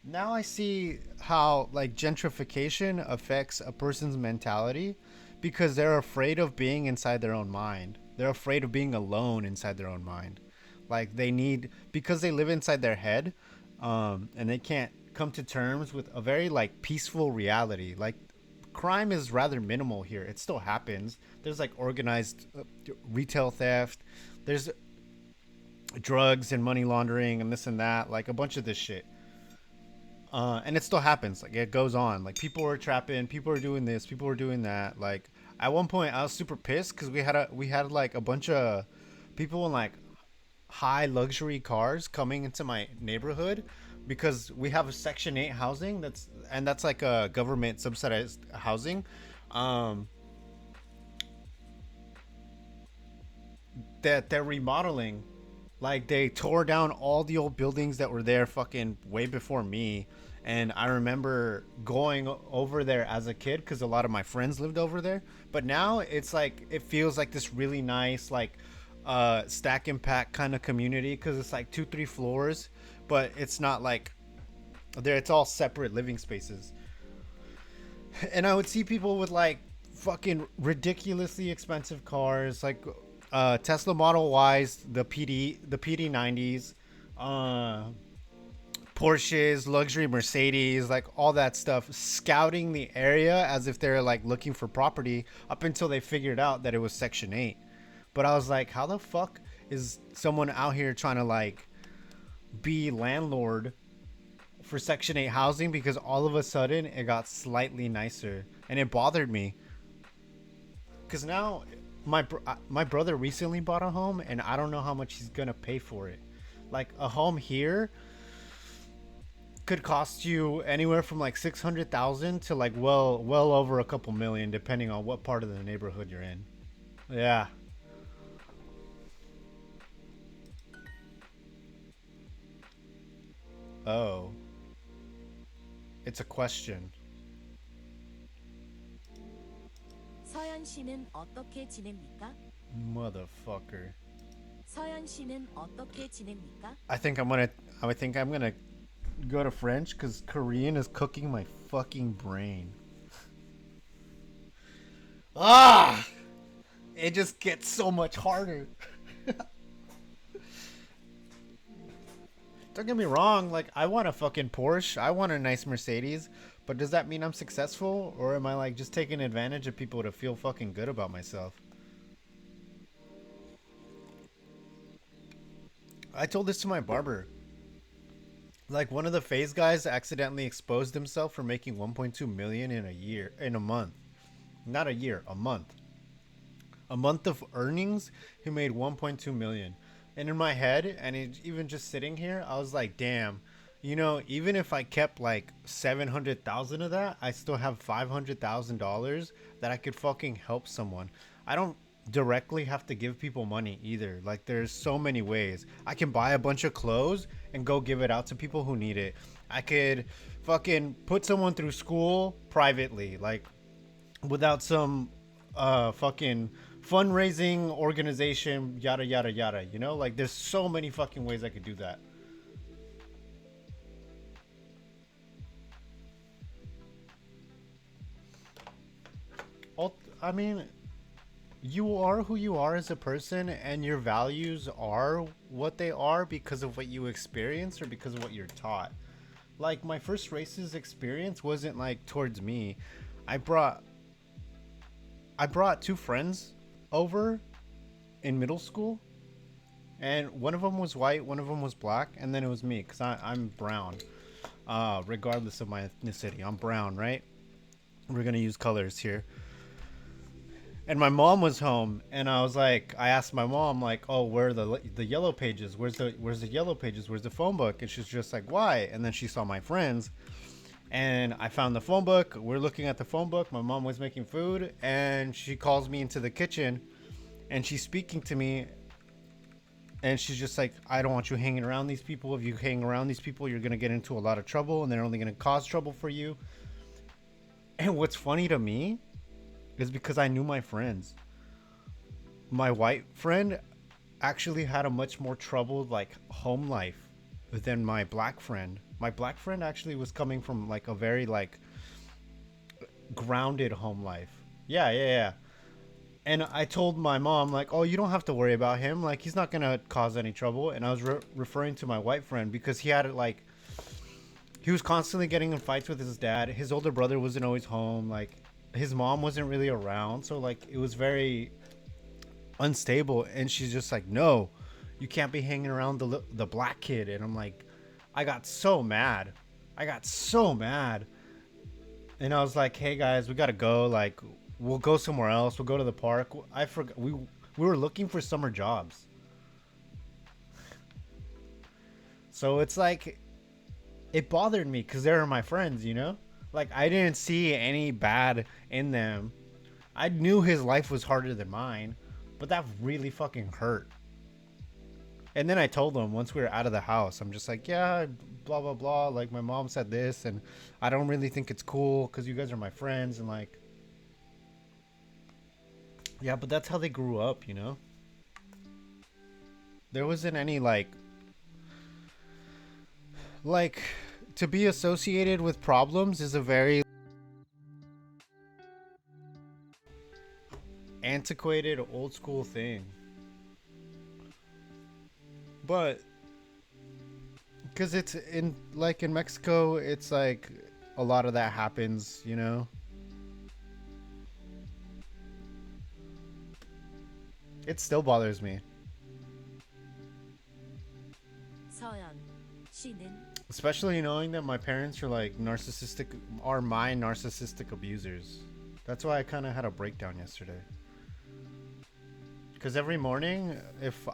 Now I see how like gentrification affects a person's mentality because they're afraid of being inside their own mind. They're afraid of being alone inside their own mind. Like they need, because they live inside their head, and they can't come to terms with a very like peaceful reality. Like crime is rather minimal here. It still happens. There's like organized retail theft. There's drugs and money laundering and this and that, like a bunch of this shit. And it still happens. Like it goes on. Like people were trapping, people were doing this, people were doing that. Like at one point, I was super pissed because we had like a bunch of people in like high luxury cars coming into my neighborhood because we have a Section 8 housing that's like a government subsidized housing. Um, that they're remodeling. Like they tore down all the old buildings that were there fucking way before me. And I remember going over there as a kid because a lot of my friends lived over there. But now it's like it feels like this really nice like stack and pack kind of community because it's like 2-3 floors, but it's not like there. It's all separate living spaces. And I would see people with like fucking ridiculously expensive cars, like Tesla Model Ys, the PD90s, uh, Porsches, luxury Mercedes, like all that stuff, scouting the area as if they're like looking for property up until they figured out that it was Section 8. But I was like, how the fuck is someone out here trying to like be landlord for Section 8 housing because all of a sudden it got slightly nicer, and it bothered me because now my brother recently bought a home and I don't know how much he's gonna pay for it. Like a home here could cost you anywhere from like 600,000 to like well over a couple million depending on what part of the neighborhood you're in. Yeah. Oh. It's a question. 서연 씨는 어떻게 지냅니까? Motherfucker. 서연 씨는 어떻게 지냅니까? I think I'm gonna go to French because Korean is cooking my fucking brain. Ah! It just gets so much harder. Don't get me wrong, like I want a fucking Porsche, I want a nice Mercedes, but does that mean I'm successful, or am I like just taking advantage of people to feel fucking good about myself? I told this to my barber. Like one of the phase guys accidentally exposed himself for making 1.2 million in a month. Not a year, a month. A month of earnings, he made 1.2 million. And in my head, and even just sitting here, I was like, damn, even if I kept like 700,000 of that, I still have $500,000 that I could fucking help someone. I don't directly have to give people money either. Like there's so many ways. I can buy a bunch of clothes and go give it out to people who need it. I could fucking put someone through school privately, like without some fucking fundraising organization, yada yada yada, like there's so many fucking ways I could do that. I mean, you are who you are as a person, and your values are what they are because of what you experience or because of what you're taught. Like my first racist experience wasn't like towards me. I brought two friends over in middle school, and one of them was white, one of them was black, and then it was me because I'm brown. Regardless of my ethnicity, I'm brown, right? We're gonna use colors here. And my mom was home, and I asked my mom, like, oh, where are the yellow pages? Where's the yellow pages? Where's the phone book? And she's just like, why? And then she saw my friends, and I found the phone book. We're looking at the phone book. My mom was making food, and she calls me into the kitchen, and she's speaking to me, and she's just like, I don't want you hanging around these people. If you hang around these people, you're gonna get into a lot of trouble, and they're only gonna cause trouble for you. And what's funny to me is because I knew my friends. My white friend actually had a much more troubled like home life than my black friend. My black friend actually was coming from like a very like grounded home life. Yeah. And I told my mom like, oh, you don't have to worry about him. Like he's not gonna cause any trouble. And I was referring to my white friend because he had like, he was constantly getting in fights with his dad. His older brother wasn't always home. Like his mom wasn't really around, so like it was very unstable. And she's just like, no, you can't be hanging around the black kid. And I'm like, I got so mad I got so mad. And I was like, "Hey guys, we gotta go. Like, we'll go somewhere else. We'll go to the park." I forgot we were looking for summer jobs, so it's like it bothered me because they were my friends, you know. Like I didn't see any bad in them. I knew his life was harder than mine, but that really fucking hurt. And then I told him once we were out of the house, I'm just like, yeah, blah blah blah. Like my mom said this, and I don't really think it's cool because you guys are my friends, and like, yeah, but that's how they grew up, you know. There wasn't any like to be associated with problems is a very antiquated, old school thing. But because it's in like in Mexico, it's like a lot of that happens, you know. It still bothers me, 서연 씨는 especially knowing that my parents are like narcissistic, are my narcissistic abusers. That's why I kind of had a breakdown yesterday. Because every morning, if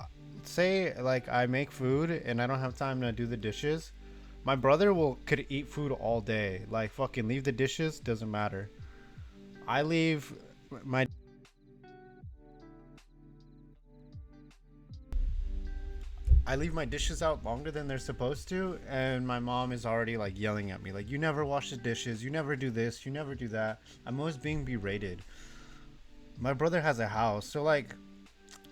say like I make food and I don't have time to do the dishes, my brother will could eat food all day. Like fucking leave the dishes, doesn't matter. I leave my I leave my dishes out longer than they're supposed to, and my mom is already like yelling at me, like, you never wash the dishes, you never do this, you never do that. I'm always being berated. My brother has a house, so like,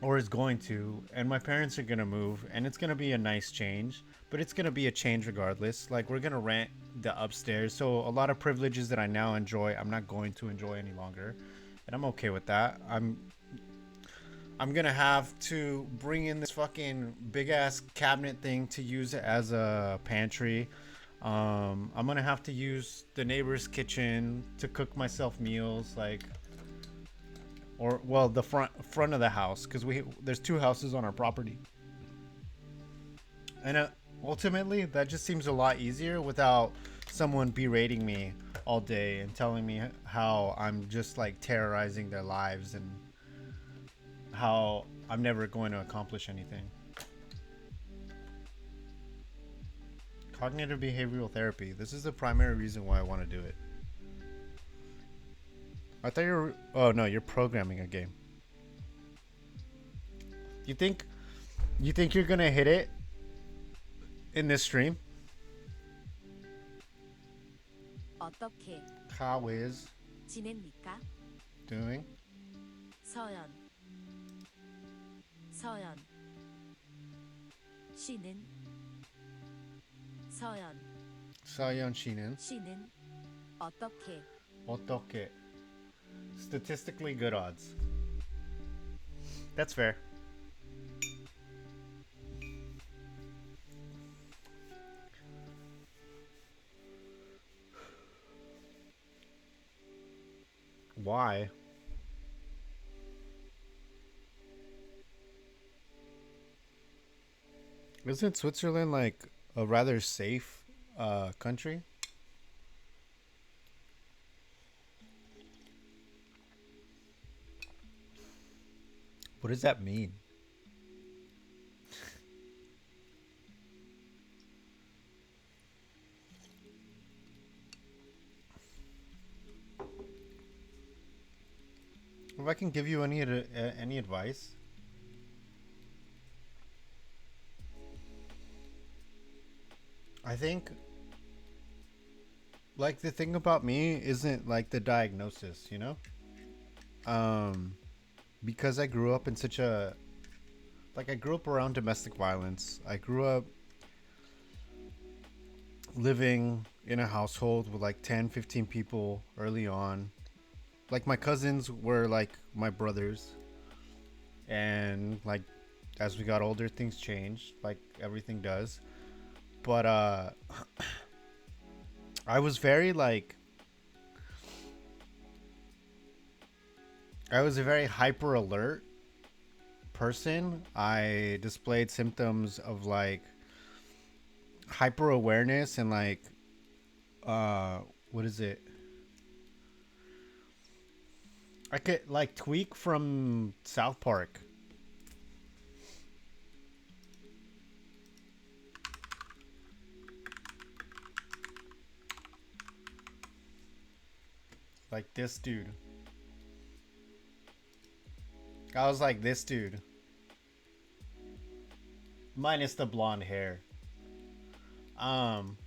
or is going to, and my parents are gonna move, and it's gonna be a nice change, but it's gonna be a change regardless. Like, we're gonna rent the upstairs, so a lot of privileges that I now enjoy, I'm not going to enjoy any longer, and I'm okay with that. I'm gonna have to bring in this fucking big ass cabinet thing to use it as a pantry. I'm gonna have to use the neighbor's kitchen to cook myself meals, like, or well, the front of the house, because there's two houses on our property, and ultimately that just seems a lot easier without someone berating me all day and telling me how I'm just like terrorizing their lives and how I'm never going to accomplish anything. Cognitive behavioral therapy. This is the primary reason why I want to do it. I thought you were. Oh no, you're programming a game. You think you're gonna hit it in this stream? 어떻게 How is 지냅니까? doing? 서연 씨는 Sayon Shinen. 씨는 어떻게 Otoke. Statistically good odds. That's fair. Why? Isn't Switzerland like a rather safe country? What does that mean? If I can give you any advice, I think like the thing about me isn't like the diagnosis, you know? Um because I grew up in such a like I grew up around domestic violence. I grew up living in a household with like 10, 15 people early on. Like my cousins were like my brothers, and like as we got older things changed, like everything does. But I was very like I was a very hyper alert person. I displayed symptoms of like hyper awareness and like what is it? I could like Tweak from South Park. Like this dude. I was like this dude. Minus the blonde hair. Um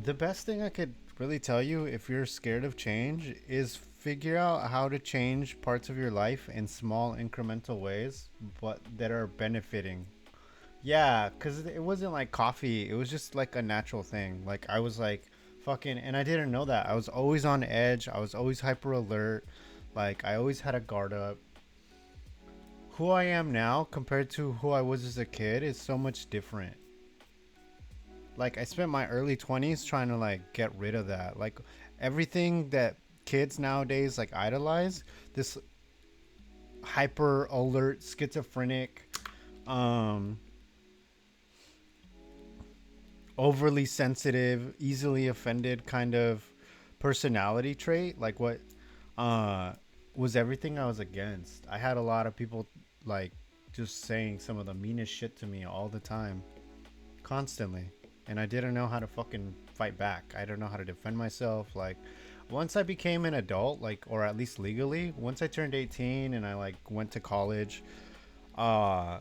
the best thing I could really tell you if you're scared of change is figure out how to change parts of your life in small incremental ways but that are benefiting. Yeah, cuz it wasn't like coffee, it was just like a natural thing. Like I was like fucking and I didn't know that. I was always on edge, I was always hyper alert. Like I always had a guard up. Who I am now compared to who I was as a kid is so much different. Like I spent my early 20s trying to like get rid of that. Like everything that kids nowadays like idolize, this hyper alert schizophrenic um overly sensitive, easily offended kind of personality trait, like what uh was everything I was against. I had a lot of people like just saying some of the meanest shit to me all the time, constantly. And I didn't know how to fucking fight back. I don't know how to defend myself. Like once I became an adult, like or at least legally, once I turned 18 and I like went to college, uh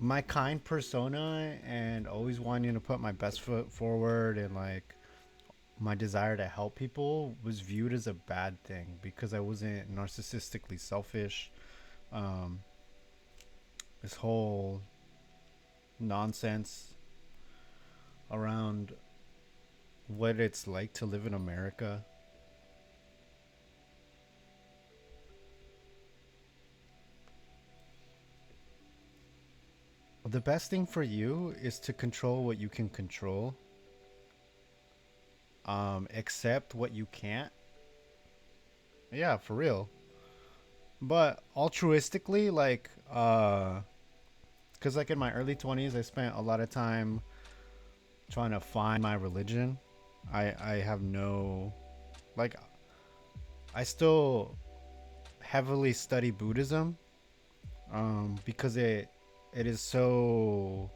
my kind persona and always wanting to put my best foot forward and like my desire to help people was viewed as a bad thing because I wasn't narcissistically selfish. Um, this whole nonsense around what it's like to live in America. The best thing for you is to control what you can control, accept what you can't. Yeah, for real. But altruistically, like, because like in my early 20s, I spent a lot of time trying to find my religion. I have no, like, I still heavily study Buddhism, because it is so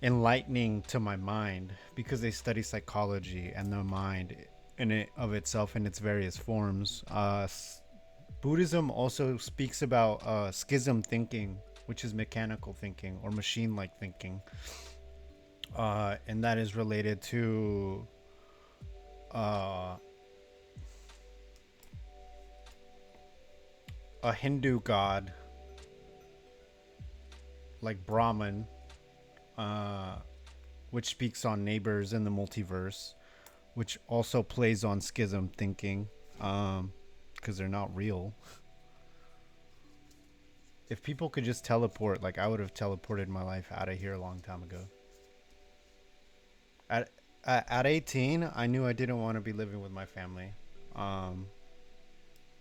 enlightening to my mind because they study psychology and the mind in it of itself in its various forms. Buddhism also speaks about schism thinking, which is mechanical thinking or machine-like thinking, and that is related to uh, a Hindu god like Brahman, uh, which speaks on neighbors in the multiverse, which also plays on schism thinking, because they're not real. If people could just teleport, like I would have teleported my life out of here a long time ago. At 18, I knew I didn't want to be living with my family. Um,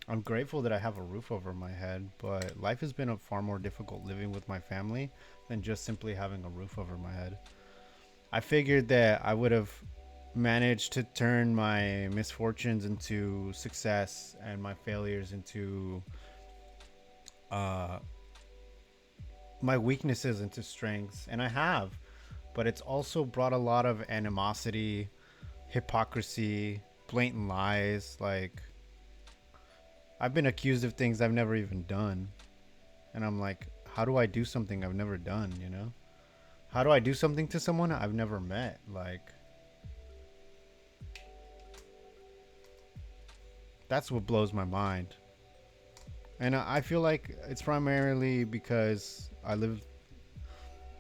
I'm grateful that I have a roof over my head, but life has been a far more difficult living with my family than just simply having a roof over my head. I figured that I would have managed to turn my misfortunes into success and my failures into uh, my weaknesses into strengths, and I have. But it's also brought a lot of animosity, hypocrisy, blatant lies. Like, I've been accused of things I've never even done. And I'm like, how do I do something I've never done, you know? How do I do something to someone I've never met? Like, that's what blows my mind. And I feel like it's primarily because I live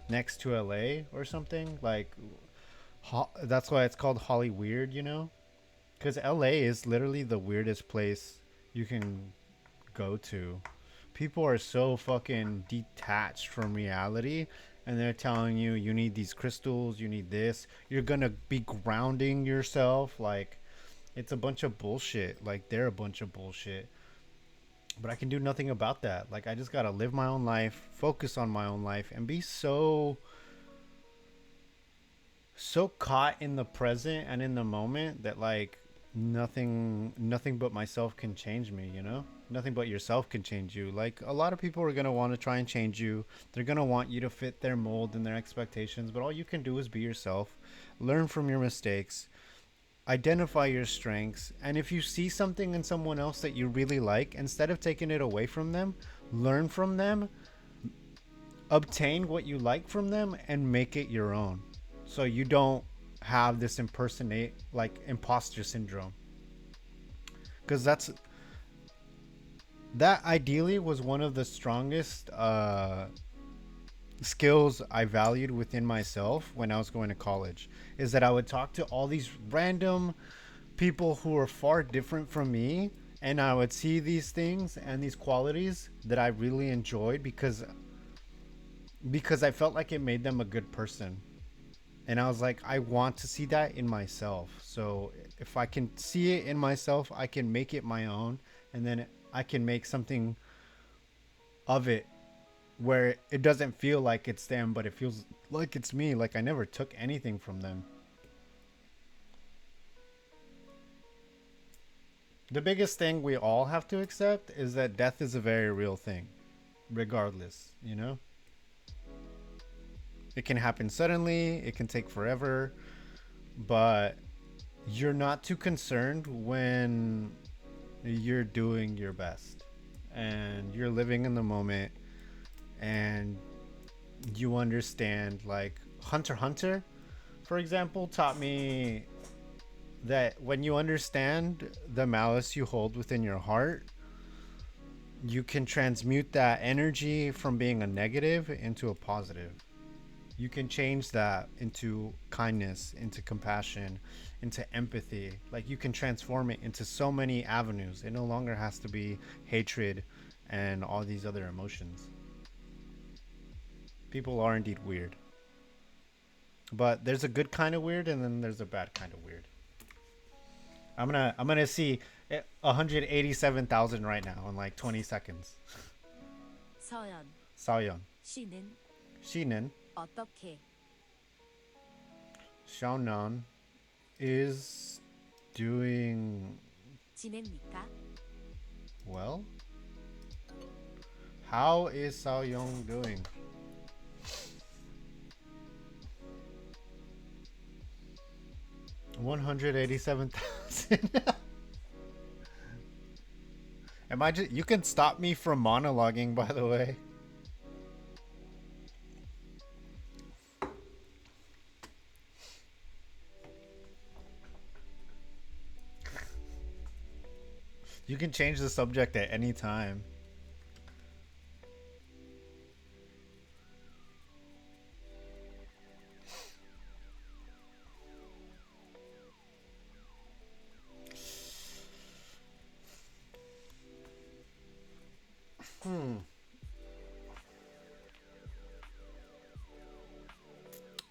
next to LA or something. Like, that's why it's called Holly Weird, you know? Because LA is literally the weirdest place you can go to. People are so fucking detached from reality, and they're telling you you need these crystals, you need this, you're gonna be grounding yourself. Like, it's a bunch of bullshit. Like, they're a bunch of bullshit. But I can do nothing about that. Like, I just gotta live my own life, focus on my own life, and be so caught in the present and in the moment that like nothing but myself can change me, you know? Nothing but yourself can change you. Like, a lot of people are going to want to try and change you. They're going to want you to fit their mold and their expectations, but all you can do is be yourself. Learn from your mistakes. Identify your strengths, and if you see something in someone else that you really like, instead of taking it away from them, learn from them, obtain what you like from them, and make it your own. So you don't have this imposter syndrome. Because that ideally was one of the strongest skills I valued within myself when I was going to college, is that I would talk to all these random people who are far different from me, and I would see these things and these qualities that I really enjoyed because I felt like it made them a good person. And I was like, I want to see that in myself. So if I can see it in myself, I can make it my own, and then I can make something of it where it doesn't feel like it's them, but it feels like it's me. Like I never took anything from them. The biggest thing we all have to accept is that death is a very real thing, regardless, you know? It can happen suddenly, it can take forever, but you're not too concerned when you're doing your best and you're living in the moment, and you understand. Like Hunter x Hunter, for example, taught me that when you understand the malice you hold within your heart, you can transmute that energy from being a negative into a positive. You can change that into kindness, into compassion, into empathy. Like, you can transform it into so many avenues. It no longer has to be hatred and all these other emotions. People are indeed weird. But there's a good kind of weird, and then there's a bad kind of weird. I'm gonna see 187,000 right now in like 20 seconds. 서연 Saoyeon. 씨는 Shinen. 어떻게 Xiaonan is doing 지냅니까? well. How is Saoyeon doing? $187,000. Am I just? You can stop me from monologuing, by the way. You can change the subject at any time.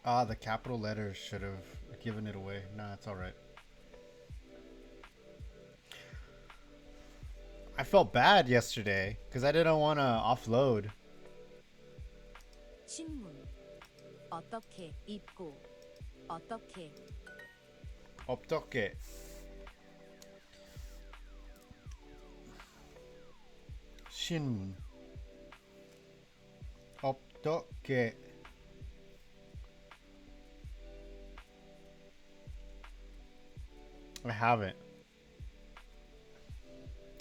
Ah, the capital letters should have given it away. Nah, it's all right. I felt bad yesterday because I didn't want to offload. 신문 어떻게 입고 어떻게 어떻게? 신문. 어떻게? I haven't.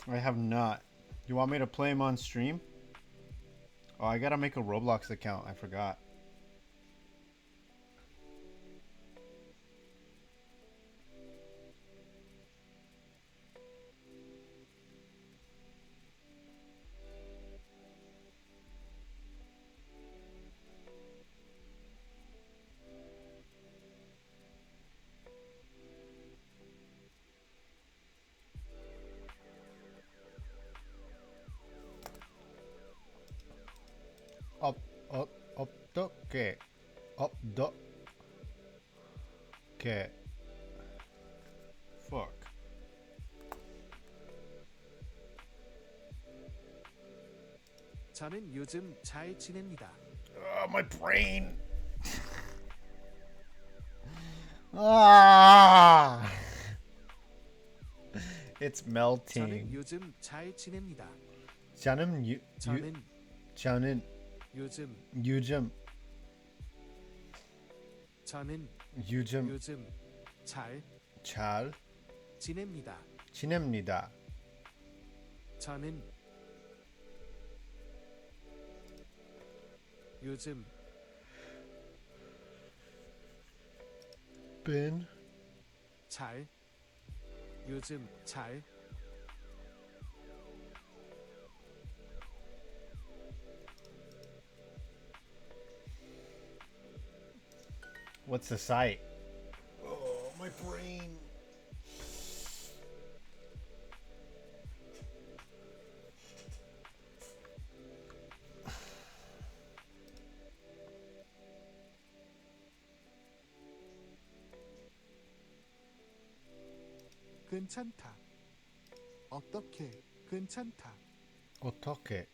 I have not. You want me to play him on stream? Oh, I gotta make a Roblox account. I forgot. 어떻게? 어떻게? Fuck. 저는 요즘 잘 지냅니다. Oh, my brain. Ah. It's 저는 melting. 요즘 잘 지냅니다. 저는 저는 저는 요즘 요즘 저는 요즘 요즘 잘 잘 지냅니다. 지냅니다. 저는 요즘 been 잘 요즘 잘 What's the site? Oh, my brain. 괜찮다. 어떻게 괜찮다. 어떻게?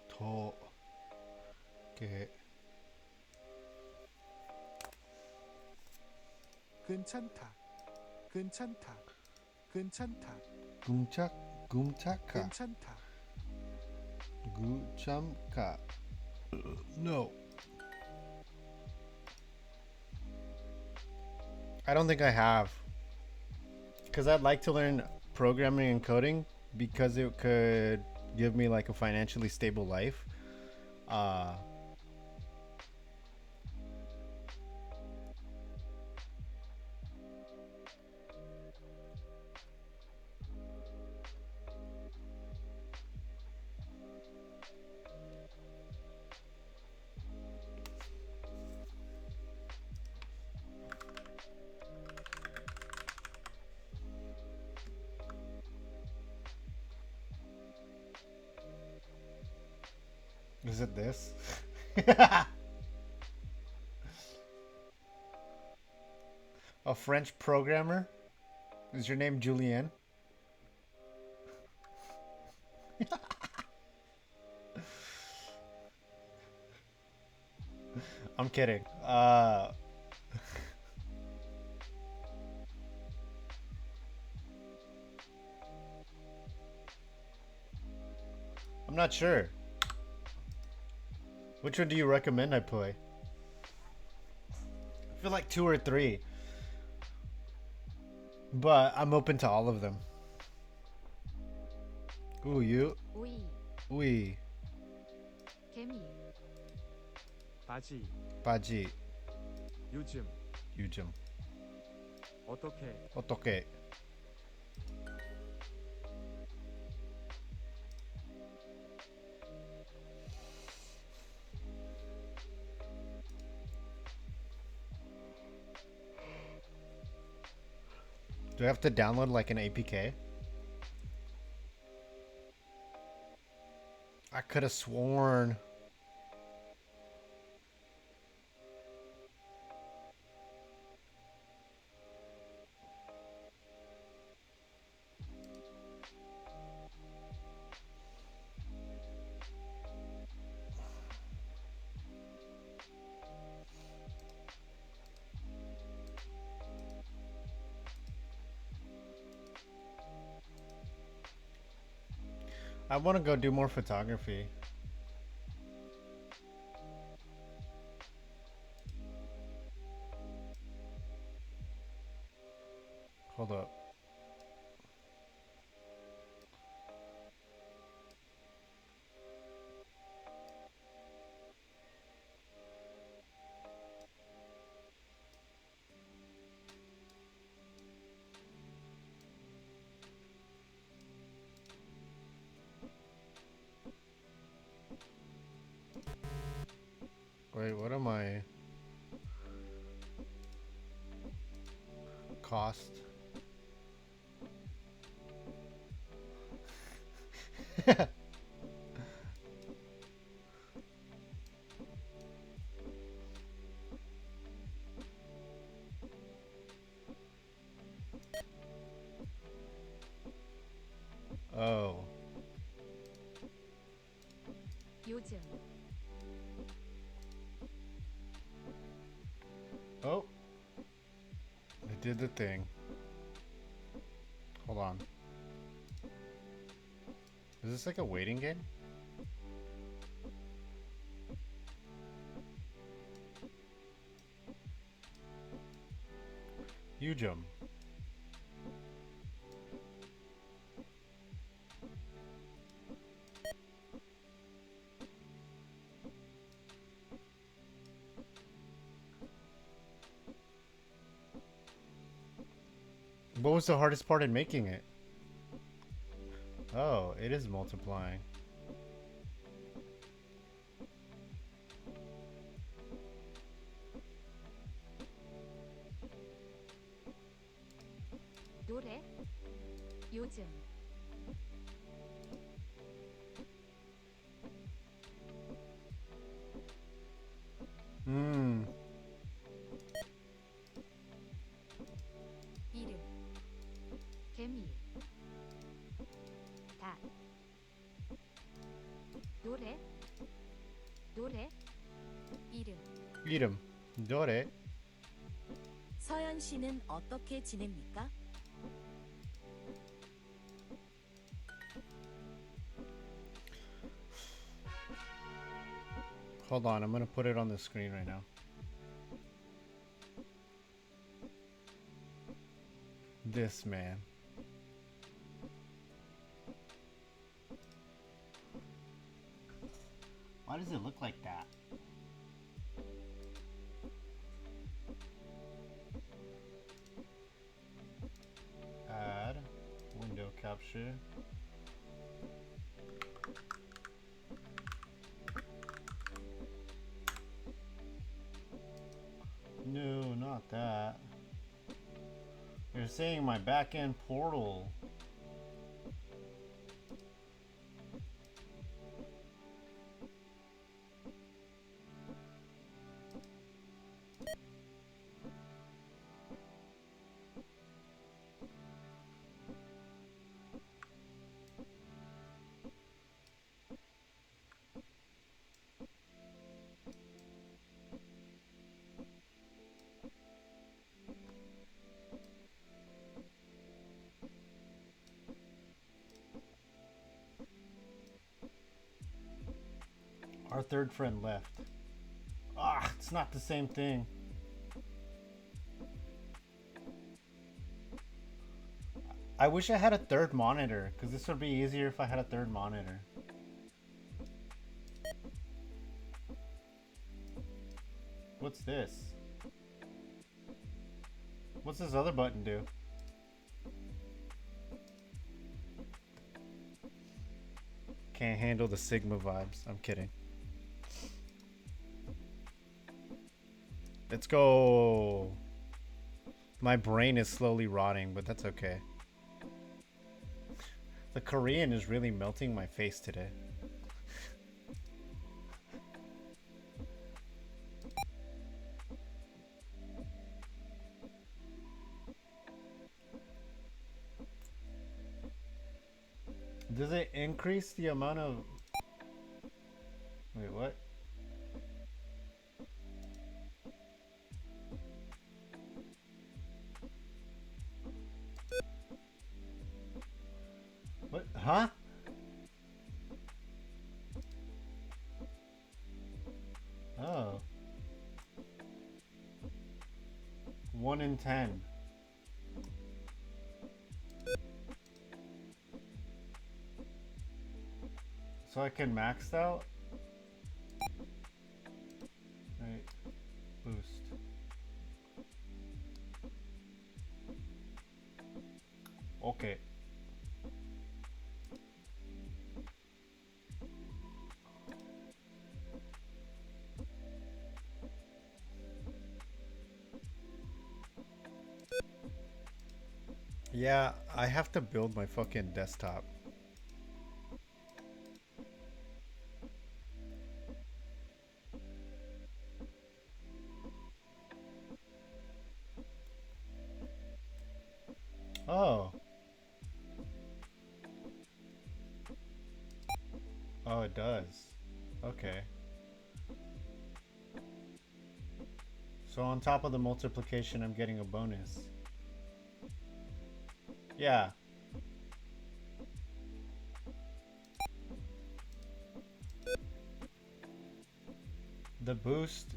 어떻게? 괜찮다. 괜찮다. 괜찮다. 굼착가. 괜찮다. 구참가. No. I don't think I have. Because I'd like to learn programming and coding because it could give me like a financially stable life. Is it this? A French programmer? Is your name Julien? I'm kidding. I'm not sure. Which one do you recommend I play? I feel like 2 or 3. But I'm open to all of them. Ooh, you? 오이, We. 개미, 바지, 바지. 요즘, 요즘. 어떻게, 어떻게? Do I have to download like an APK? I could have sworn. I want to go do more photography. Hold up. Wait, what am I? Cost. It did the thing. Hold on. Is this like a waiting game? You jump. What was the hardest part in making it? Oh, it is multiplying. 노래 요즘 Hmm. 이름 개미 닭 노래 이름 이름. 노래. 서연 씨는 어떻게 지냅니까? Hold on, I'm gonna put it on the screen right now. This man. Why does it look like that? Add window capture. No, not that. You're saying my backend portal. Our third friend left. Ah, it's not the same thing. I wish I had a third monitor, because this would be easier if I had a third monitor. What's this? What's this other button do? Can't handle the Sigma vibes. I'm kidding. Let's go. My brain is slowly rotting, but that's okay. The Korean is really melting my face today. Does it increase the amount of... Wait, what? What? Huh? Oh. 1 in 10. So I can max out? Right. Boost. Okay. Yeah, I have to build my fucking desktop. Oh. Oh, it does. Okay. So on top of the multiplication, I'm getting a bonus. Yeah. The boost.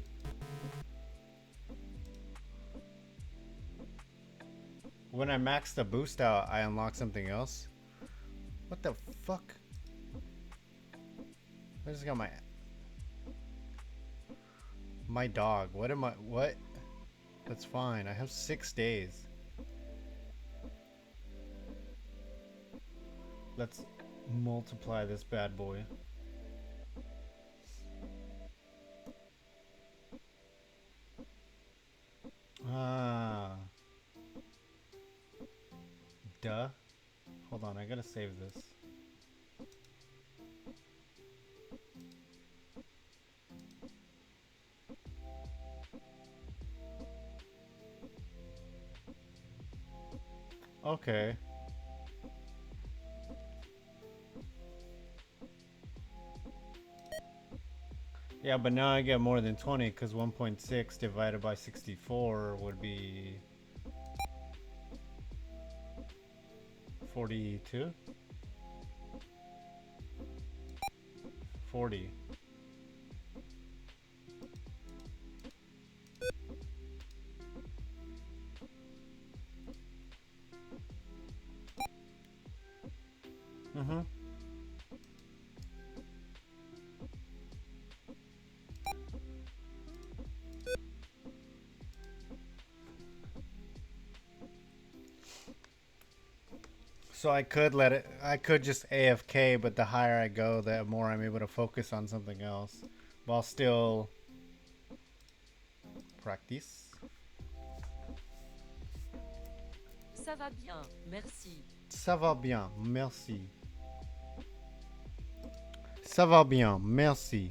When I max the boost out, I unlock something else. What the fuck? I just got my dog. What am I? What? That's fine. I have 6 days. Let's multiply this bad boy. Ah. Duh. Hold on, I gotta save this. Okay. Yeah, but now I get more than 20 because 1.6 divided by 64 would be 42? 40. Mm-hmm. So I could just AFK, but the higher I go, the more I'm able to focus on something else while still practice. Ça va bien, merci. Ça va bien, merci. Ça va bien, merci.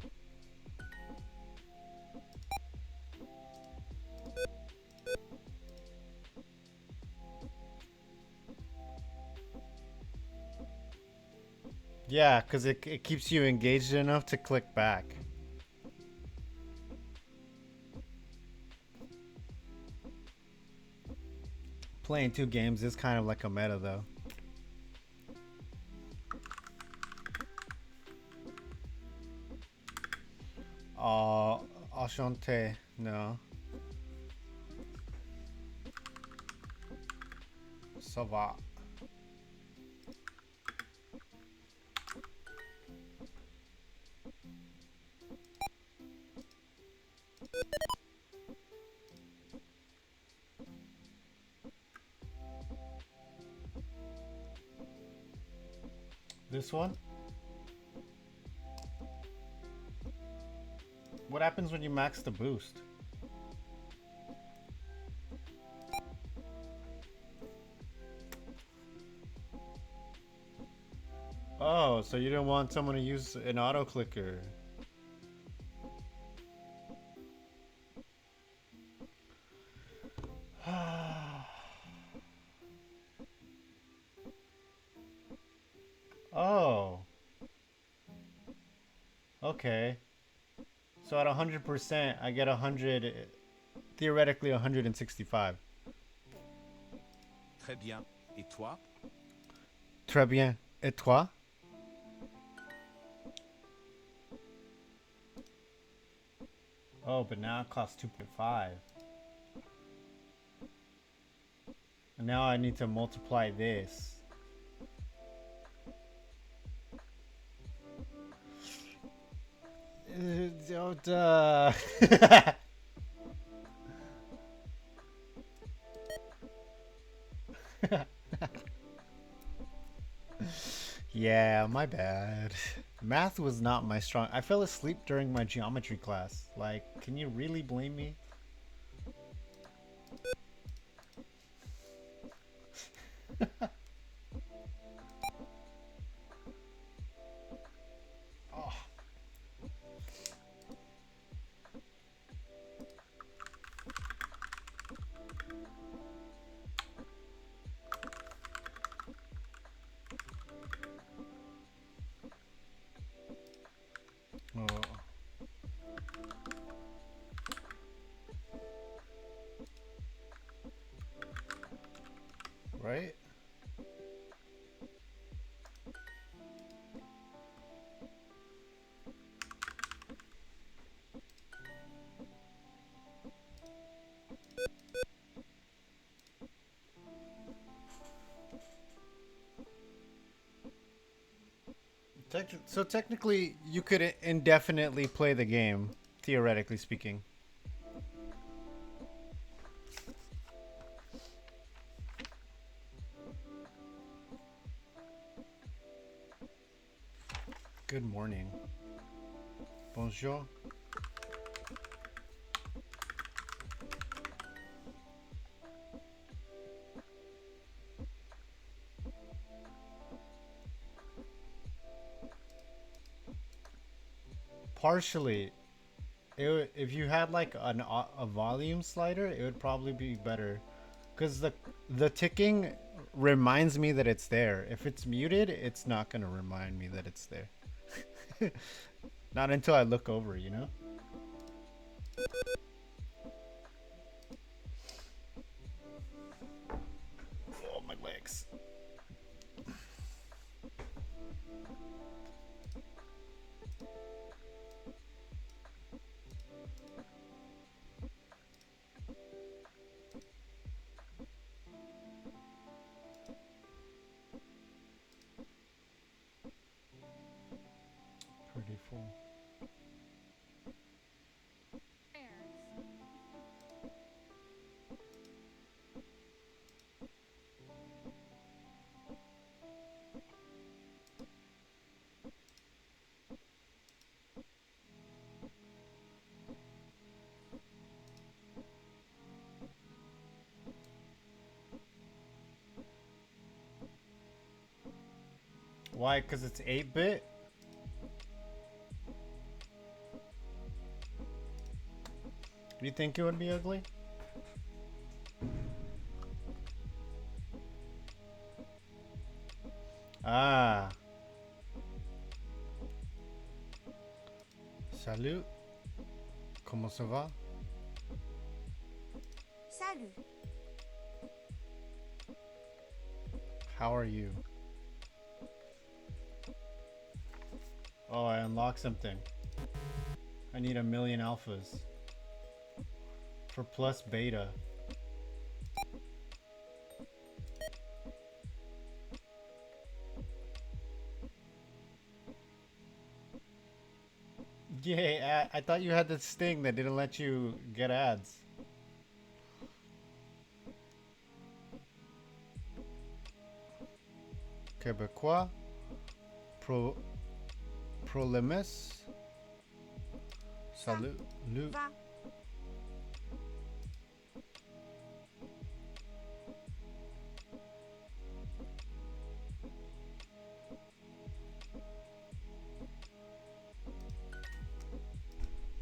Yeah, because it keeps you engaged enough to click back. Playing 2 games is kind of like a meta, though. Enchanté. No. Ça va. This one? What happens when you max the boost? Oh, so you don't want someone to use an auto clicker. Oh. Okay. So at 100%, I get 100, theoretically 165. Très bien. Et toi? Très bien. Et toi? Oh, but now it costs 2.5. And now I need to multiply this. Duh. Yeah, my bad. Math was not my strong. I fell asleep during my geometry class. Like, can you really blame me? Oh. Oh. Right? So technically, you could indefinitely play the game, theoretically speaking. Good morning. Bonjour. Partially, if you had like a volume slider, it would probably be better, because the ticking reminds me that it's there. If it's muted, it's not gonna remind me that it's there. Not until I look over, you know? Oh, my legs. Pretty full. Why? Because it's 8-bit? Do you think it would be ugly? Ah. Salut. Comment ça va? Salut. How are you? Oh, I unlocked something. I need 1,000,000 alphas. For plus beta. Yay, I thought you had this thing that didn't let you get ads. Québécois. Problemes. Salut. Va.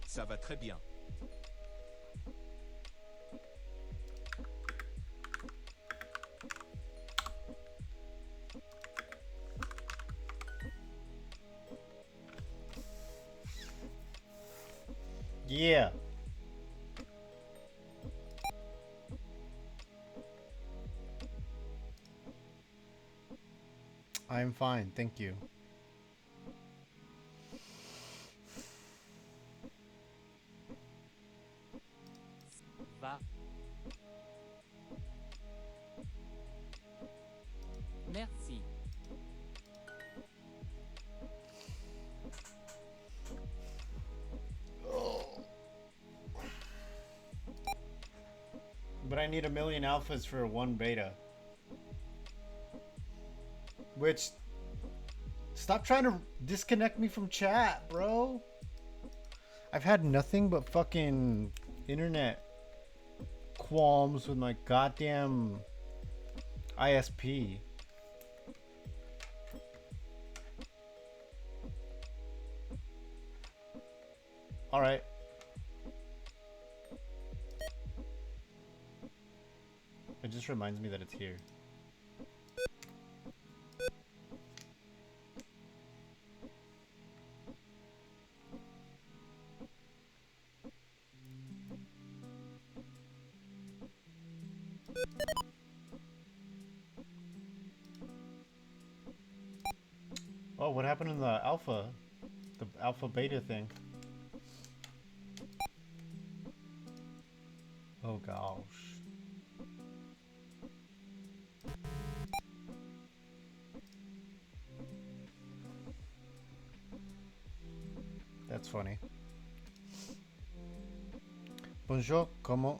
Ça va très bien. Yeah. I'm fine, thank you. Va. Merci. But I need 1,000,000 alphas for one beta. Which... Stop trying to disconnect me from chat, bro. I've had nothing but fucking internet qualms with my goddamn ISP. Alright. It just reminds me that it's here. Oh, what happened in the alpha? The alpha beta thing. Oh gosh. funny. Bonjour, comment?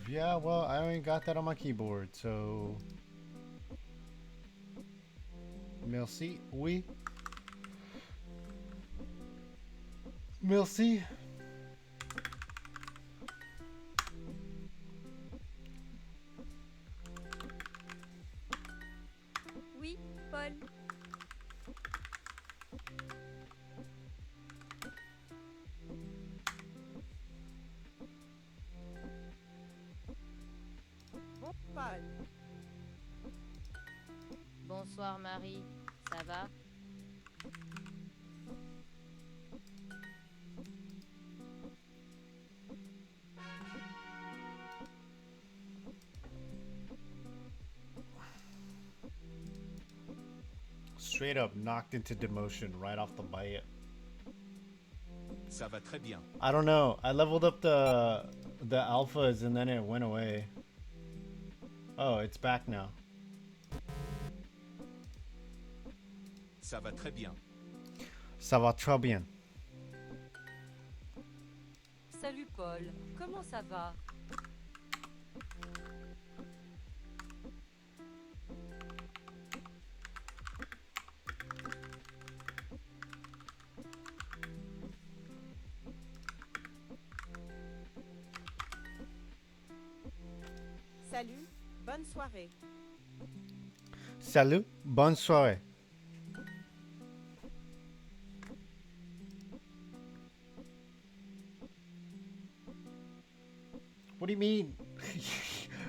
Yeah, well, I only got that on my keyboard, so. Merci, oui. Merci. Oui, Paul. Bon, Paul. Bonsoir Marie, ça va? Straight up knocked into demotion right off the bat. Ça va très bien. I don't know. I leveled up the alphas and then it went away. Oh, it's back now. Ça va très bien. Ça va très bien. Salut Paul, comment ça va? Salut, bonne soirée. Salut, bonne soirée. What do you mean?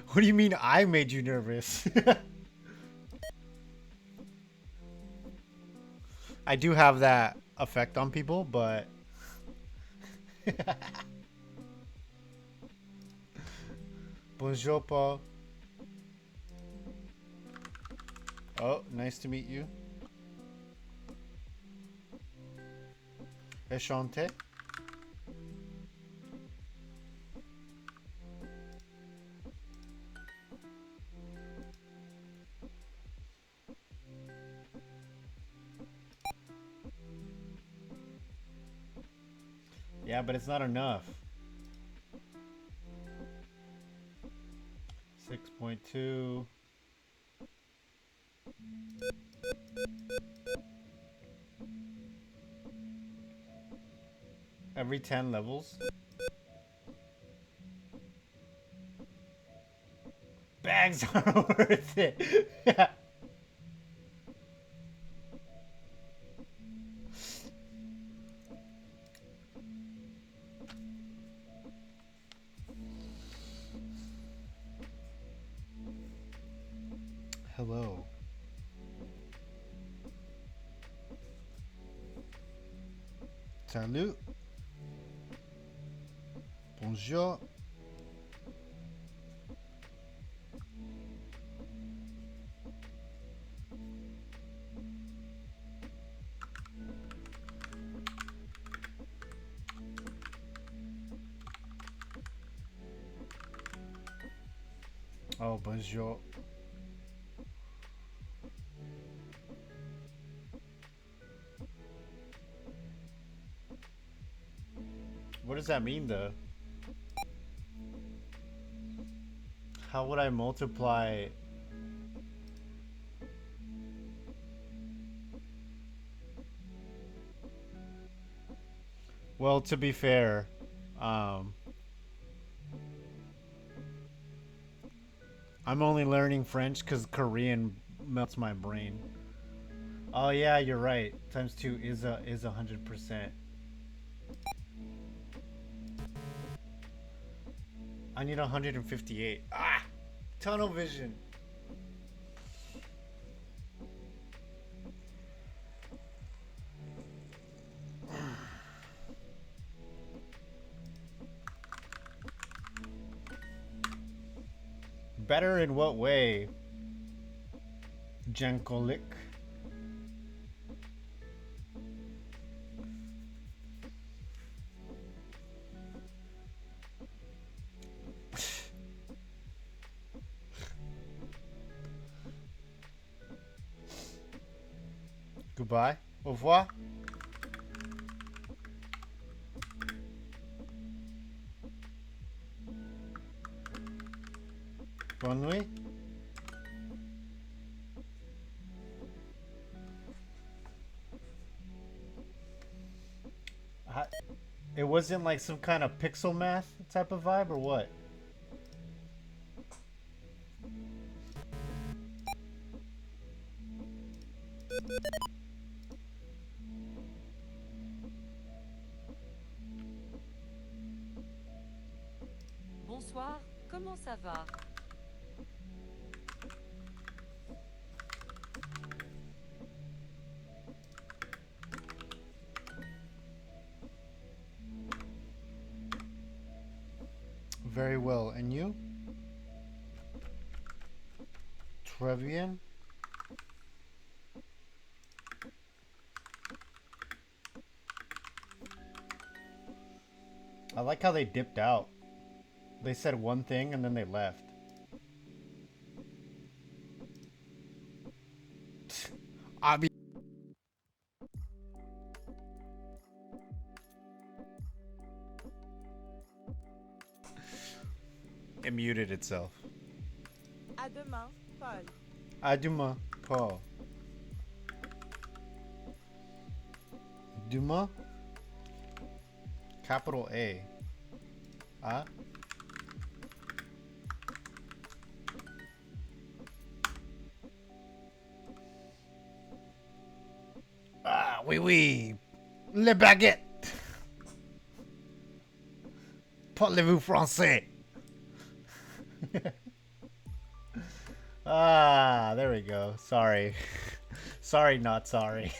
What do you mean I made you nervous? I do have that effect on people, but bonjour, Paul. Oh, nice to meet you. Enchanté. Yeah, but it's not enough. 6.2. Every 10 levels. Bags aren't worth it. Hello. Salut. Bonjour. Oh, bonjour. What does that mean, though? How would I multiply? Well, to be fair, I'm only learning French because Korean melts my brain. Oh yeah, you're right. Times 2 is 100%. I need 158. Ah! Tunnel vision. Better in what way? Jankolik. Goodbye. Au revoir. Bonne nuit. It wasn't like some kind of pixel math type of vibe or what? Bonsoir, comment ça va? Very well. And you? Très bien. I like how they dipped out. They said one thing and then they left. Abi. It muted itself. À demain, Paul. À demain, Paul. Demain? Capital A. Ah? Ah, oui, oui. Le baguette. Parlez-vous français? Ah, there we go. Sorry. Sorry, not sorry.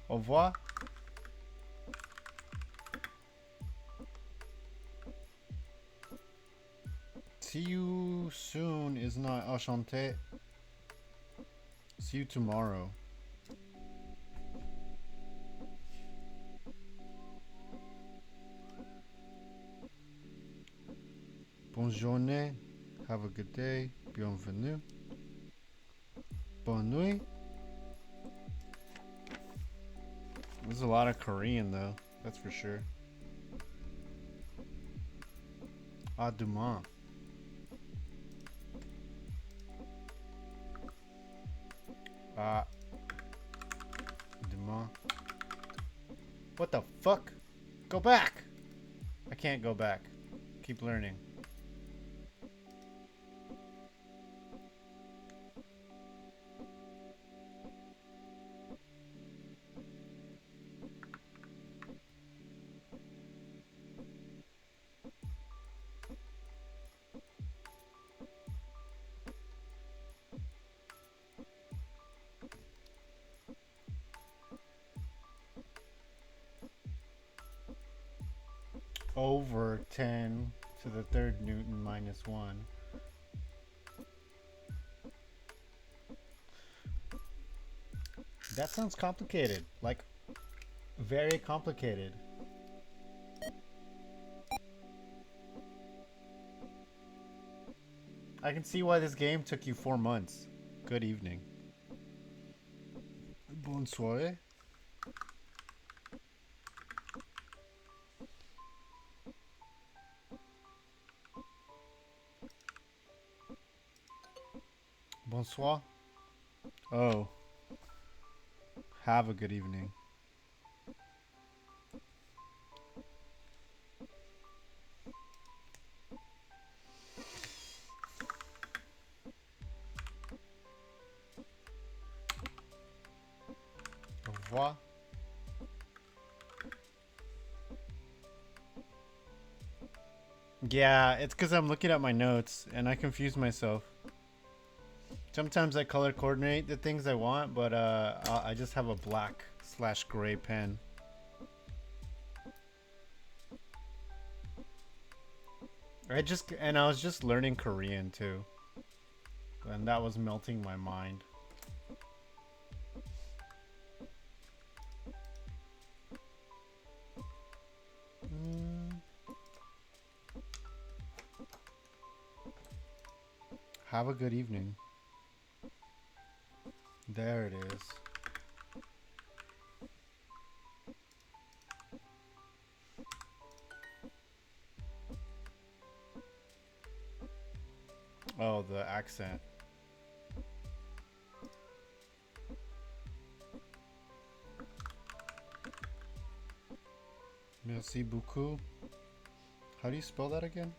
Au revoir. See you soon is not enchanté. See you tomorrow. Bonne journée. Have a good day. Bienvenue. Bonne nuit. There's a lot of Korean though, that's for sure. À demain. À demain. What the fuck? Go back! I can't go back. Keep learning. Over 10 to the third Newton minus 1. That sounds complicated. Like, very complicated. I can see why this game took you 4 months. Good evening. Bonne soirée. Bonsoir. Oh. Have a good evening. Au revoir. Yeah, it's because I'm looking at my notes and I confuse myself. Sometimes I color coordinate the things I want, but I just have a black/gray pen. I was just learning Korean too. And that was melting my mind. Have a good evening. There it is. Oh, the accent. Merci beaucoup. How do you spell that again?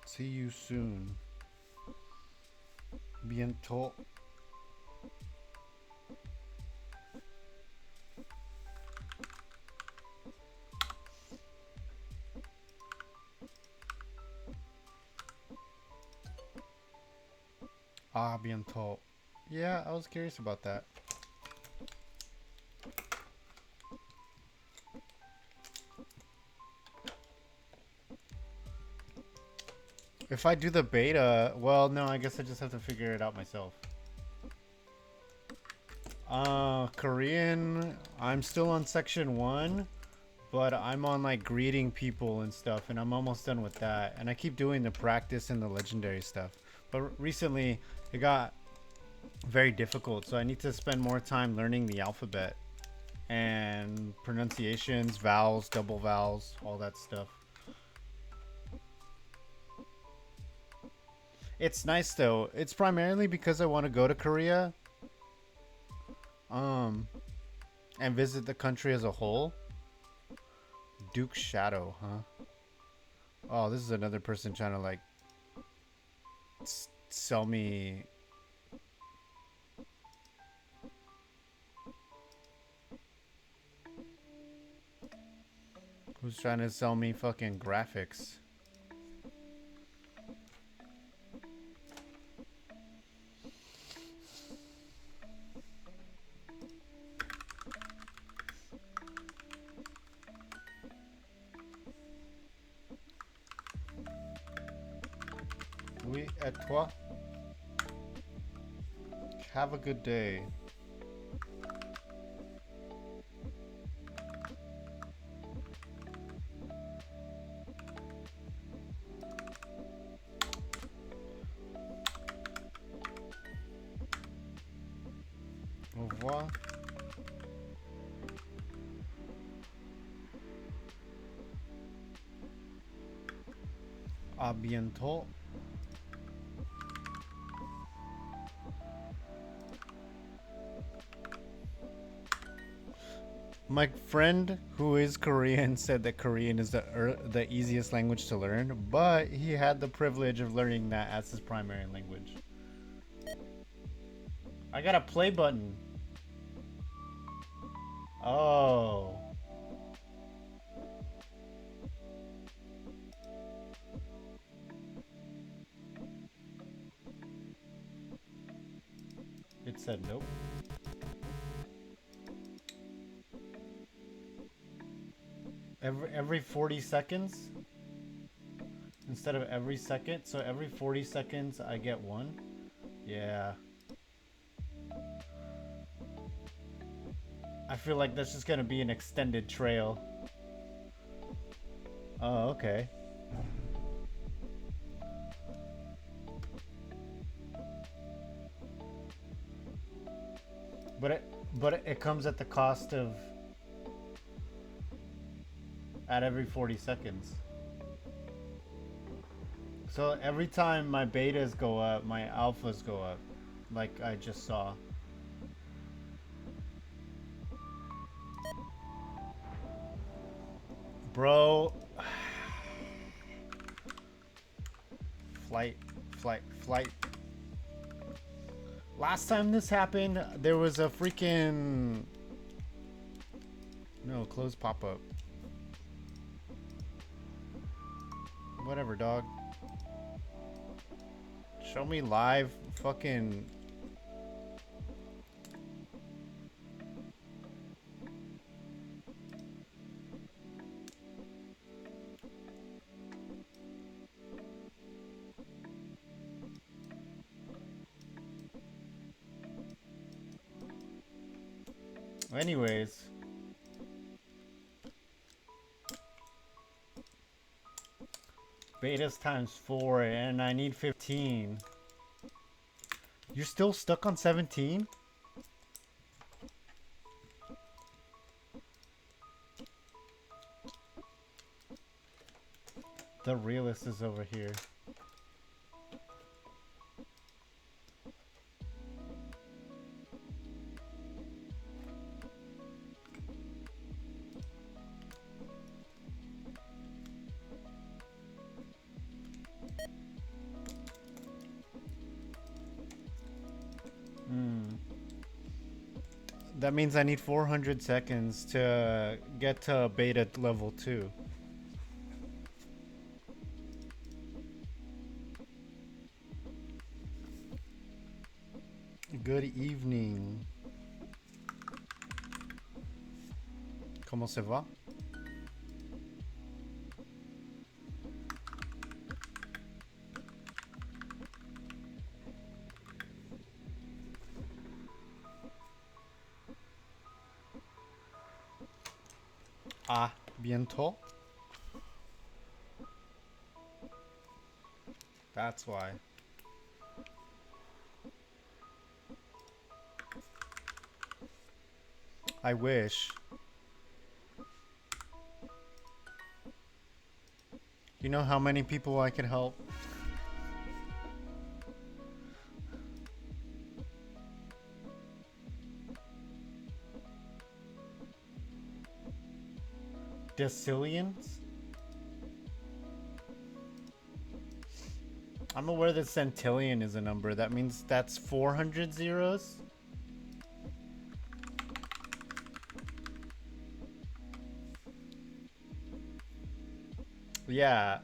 See you soon. Bientôt. Ah, bientôt. Yeah, I was curious about that. If I do the beta, well, no, I guess I just have to figure it out myself. Korean, I'm still on section 1, but I'm on like greeting people and stuff, and I'm almost done with that. And I keep doing the practice and the legendary stuff. But recently, it got very difficult, so I need to spend more time learning the alphabet and pronunciations, vowels, double vowels, all that stuff. It's nice though. It's primarily because I want to go to Korea and visit the country as a whole. Duke's Shadow, huh? Oh, this is another person trying to like sell me. Who's trying to sell me fucking graphics? Oui, et toi? Have a good day. Au revoir. À bientôt. My friend who is Korean said that Korean is the easiest language to learn, but he had the privilege of learning that as his primary language. I got a play button. Oh. It said nope. Every 40 seconds instead of every second, so every 40 seconds I get one. Yeah. I feel like that's just gonna be an extended trail. Oh, okay. But it comes at the cost of at every 40 seconds. So every time my betas go up, my alphas go up, like I just saw. Bro. Flight. Last time this happened, there was a freaking... No, close pop-up. Whatever, dog. Show me live fucking... Anyways. Betas times 4 and I need 15. You're still stuck on 17? The realist is over here. That means I need 400 seconds to get to beta level 2. Good evening. Comment ça va? Ah, bientôt? That's why. I wish. You know how many people I could help? Decillions? I'm aware that centillion is a number. That means that's 400 zeros? Yeah.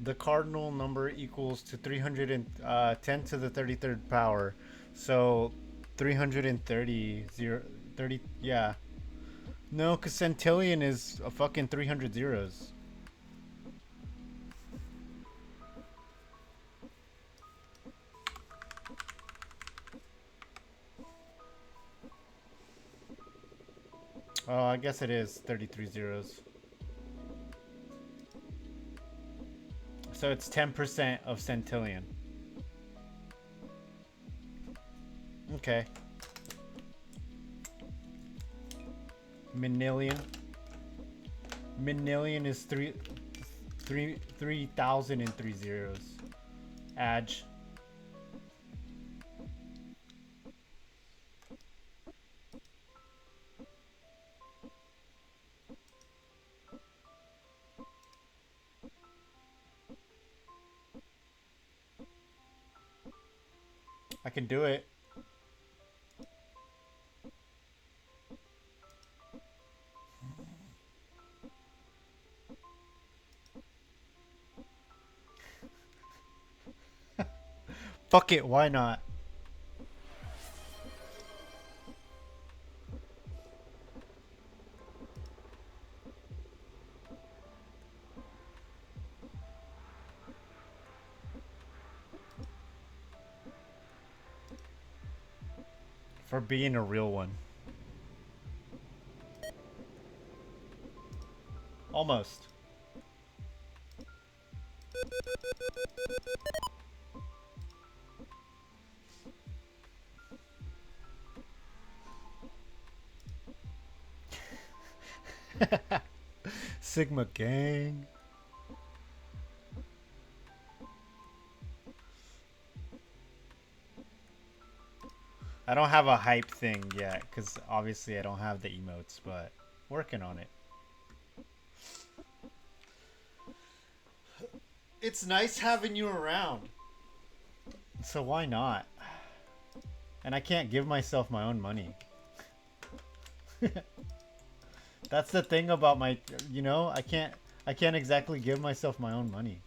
The cardinal number equals to 310 to the 33rd power. So 330, 30, yeah. No, because centillion is a fucking 300 zeros. Oh, I guess it is 33 zeros. So it's 10% of centillion. Okay. Minillion. Minillion is 3,003 zeros. Adge. I can do it. Fuck it, why not? For being a real one. Almost. Sigma gang. I don't have a hype thing yet, because obviously I don't have the emotes, but working on it. It's nice having you around. So why not? And I can't give myself my own money. That's the thing about my, you know, I can't exactly give myself my own money.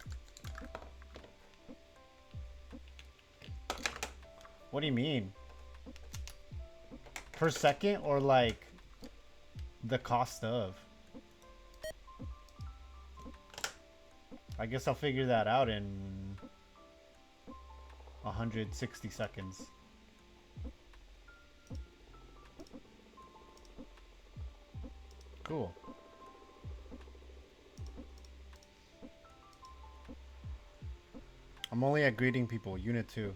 What do you mean? Per second or like the cost of? I guess I'll figure that out in 160 seconds. Cool. I'm only at greeting people, unit 2.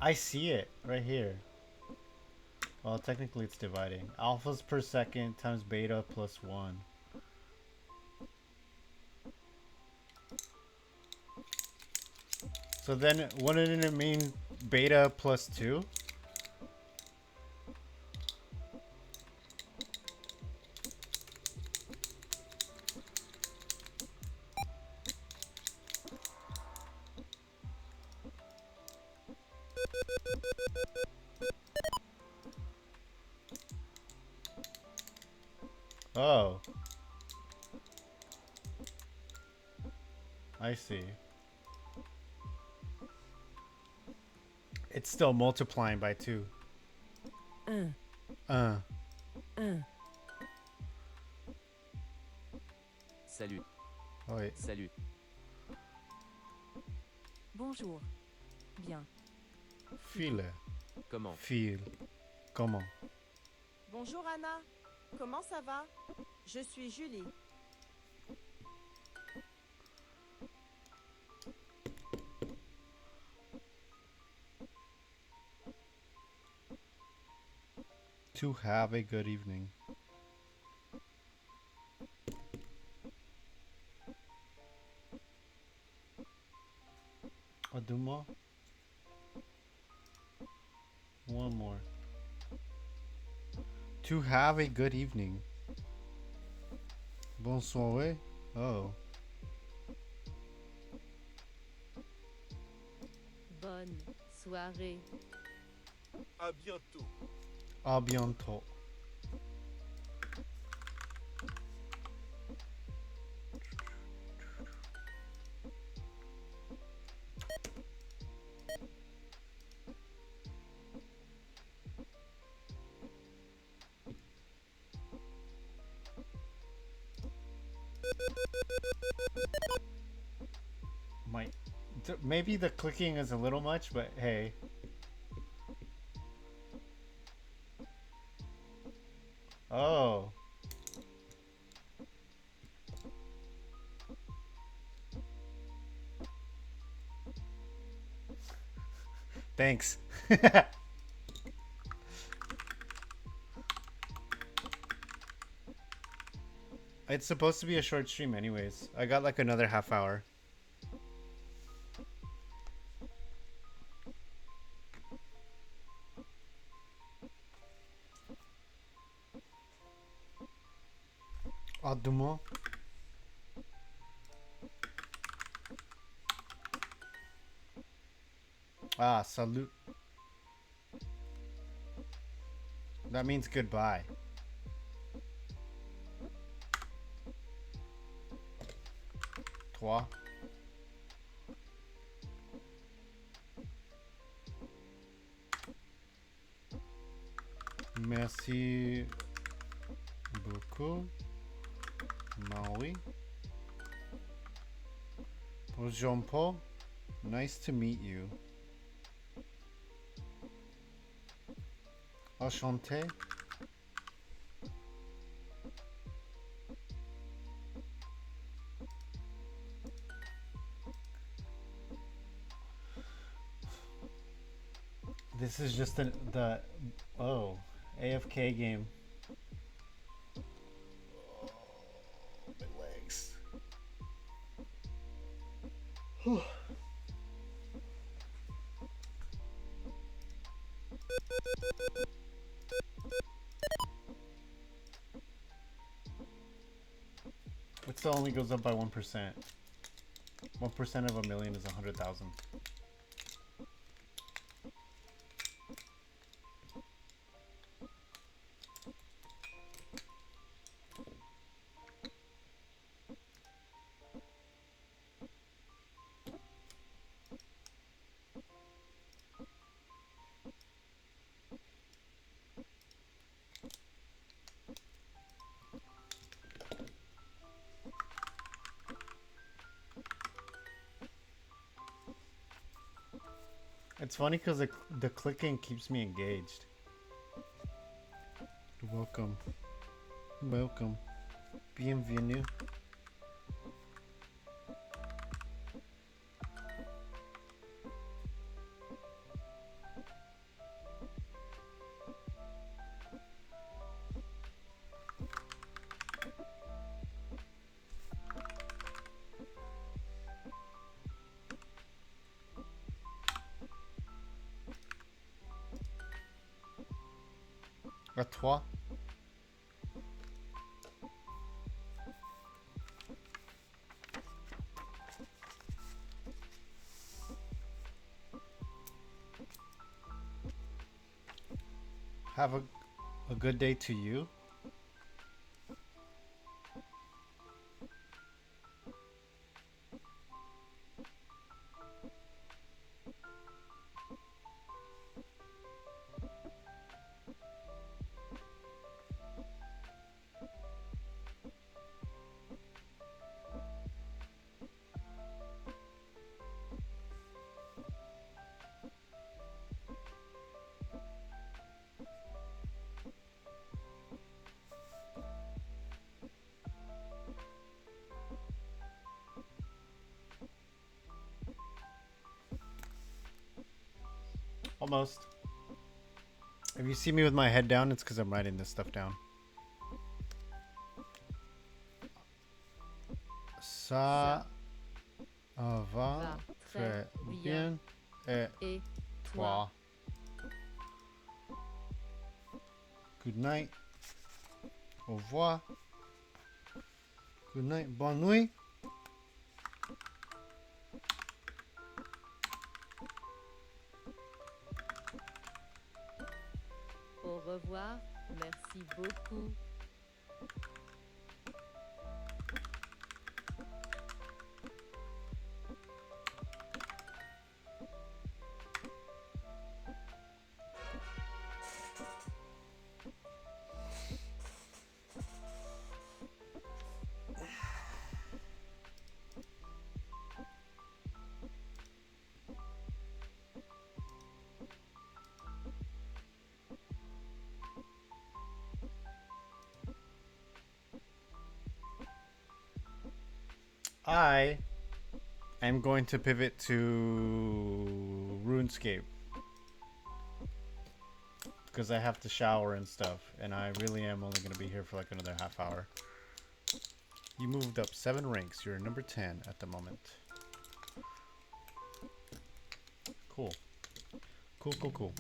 I see it right here. Well, technically it's dividing. Alphas per second times beta plus 1. So then wouldn't it mean beta plus 2? Oh. I see. It's still multiplying by 2. Salut. Oh wait. Salut. Bonjour. Bien. File. Comment? File. Comment? Bonjour Anna. Comment ça va? Je suis Julie. To have a good evening. Do more? One more. To have a good evening. Bonsoir. Oh. Bonne soirée. À bientôt. A bientôt. Maybe the clicking is a little much, but hey. Oh. Thanks. It's supposed to be a short stream anyways. I got like another half hour. À demain. Ah, salut. That means goodbye. Toi. Merci beaucoup. Maui. Jean-Paul. Nice to meet you. Enchanté. This is just the AFK game. Oh, my legs. It still only goes up by 1%. 1% of a million is 100,000. It's funny because the clicking keeps me engaged. Welcome. Welcome. Bienvenue. À toi. Have a good day to you. Almost. If you see me with my head down, it's because I'm writing this stuff down. Ça va très bien. Et Et toi. Good night. Au revoir. Good night. Bonne nuit. au revoir. Merci beaucoup. I am going to pivot to RuneScape because I have to shower and stuff, and I really am only going to be here for like another half hour. You moved up 7 ranks. You're number 10 at the moment. Cool. Cool, cool, cool.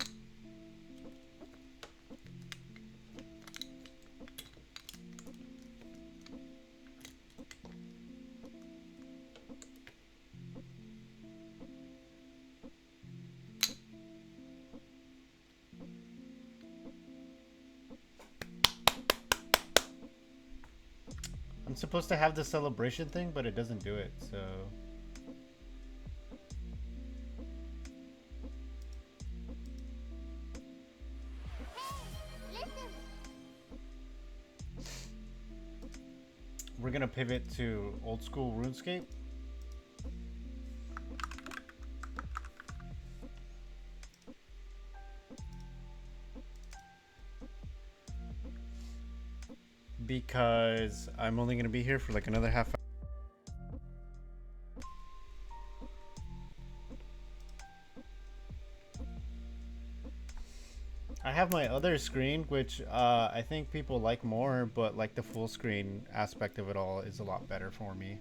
I'm supposed to have the celebration thing, but it doesn't do it, so... We're gonna pivot to old school RuneScape. Because I'm only gonna be here for like another half hour. I have my other screen, which I think people like more, but like the full screen aspect of it all is a lot better for me.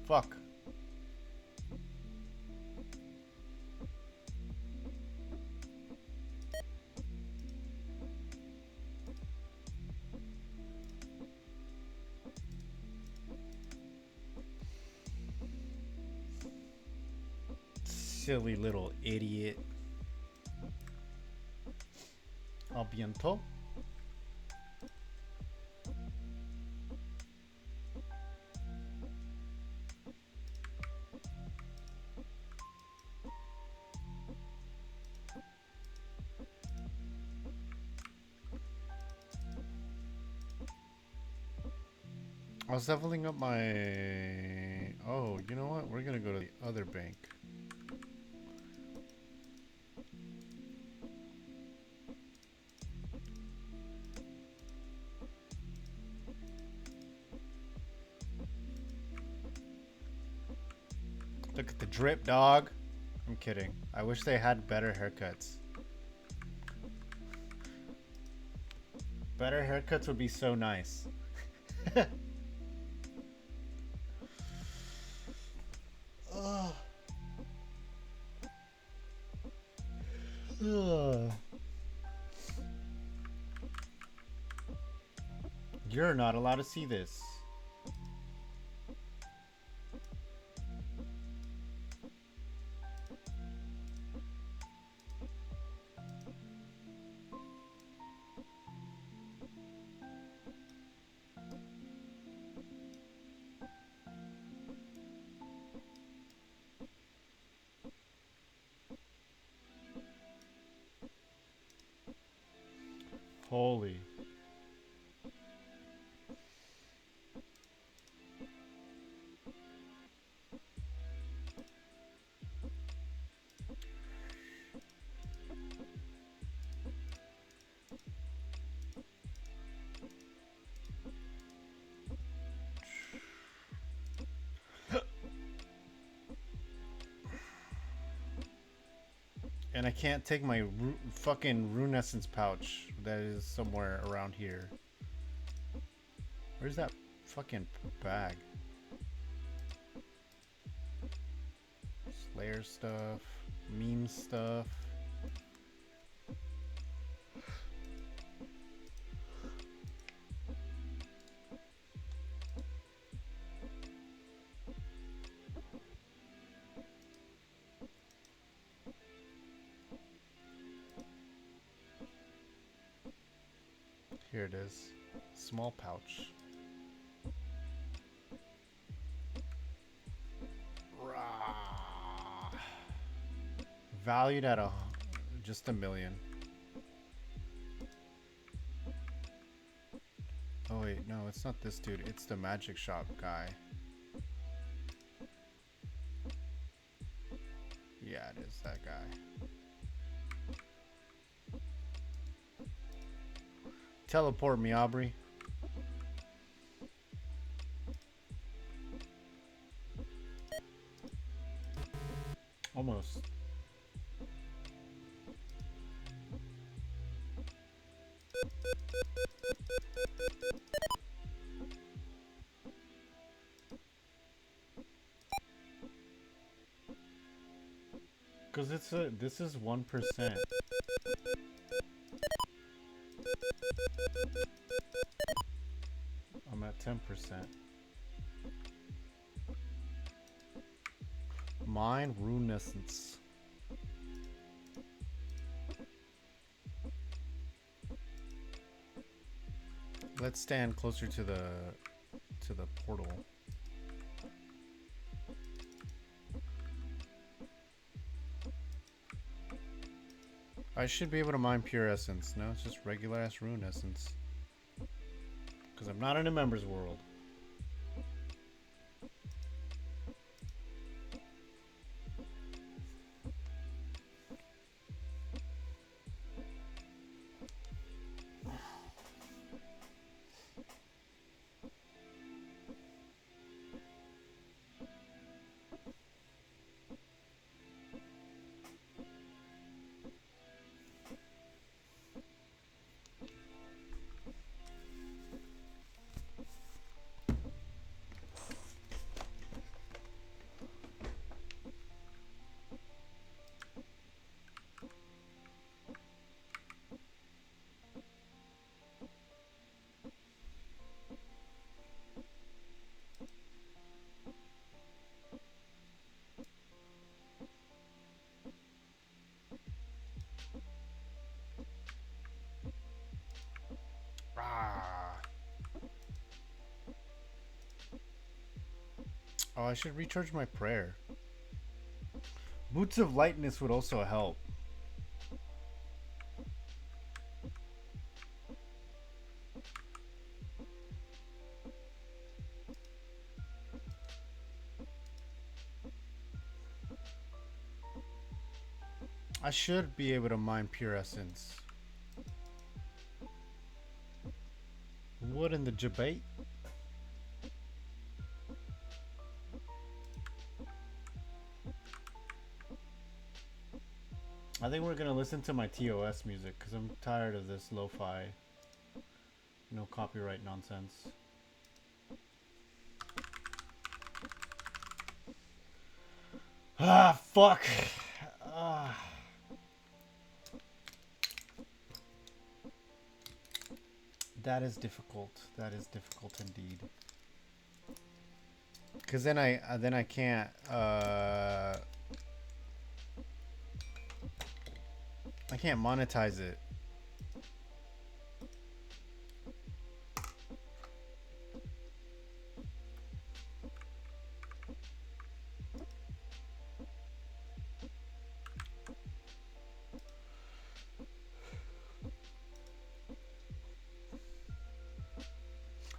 Fuck. Silly little idiot. A bientôt. I was leveling up my... Oh, you know what? We're gonna go to the other bank. Look at the drip, dog. I'm kidding. I wish they had better haircuts. Better haircuts would be so nice. Ugh. Ugh. You're not allowed to see this. Holy. And I can't take my fucking Runescence pouch that is somewhere around here. Where's that fucking bag? Slayer stuff, meme stuff. Here it is. Small pouch. Rah. Valued at just $1 million. Oh wait, no, it's not this dude. It's the magic shop guy. Yeah, it is that guy. Teleport me, Aubrey. Almost. Cause this is 1%. I'm at 10%. Mine Runescence. Let's stand closer to the portal. I should be able to mine pure essence. No, it's just regular ass rune essence. Because I'm not in a members world. Oh, I should recharge my prayer. Boots of Lightness would also help. I should be able to mine pure essence. Wood in the debate. think we're gonna listen to my TOS music because I'm tired of this lo-fi, no copyright nonsense. Ah, fuck. Ah. That is difficult. That is difficult indeed. Cause then I can't I can't monetize it.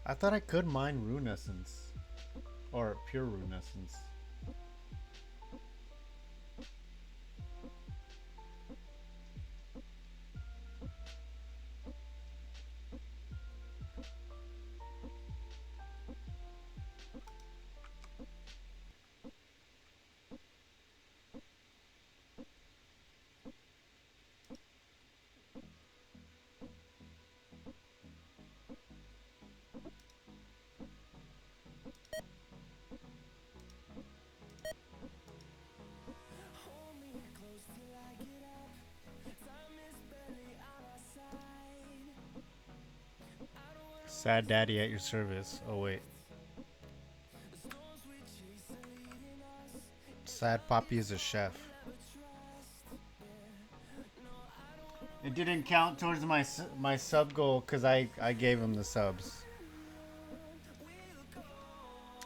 I thought I could mine rune essence or pure rune essence. Sad daddy at your service. Oh wait. Sad Poppy is a chef. It didn't count towards my sub goal because I gave him the subs.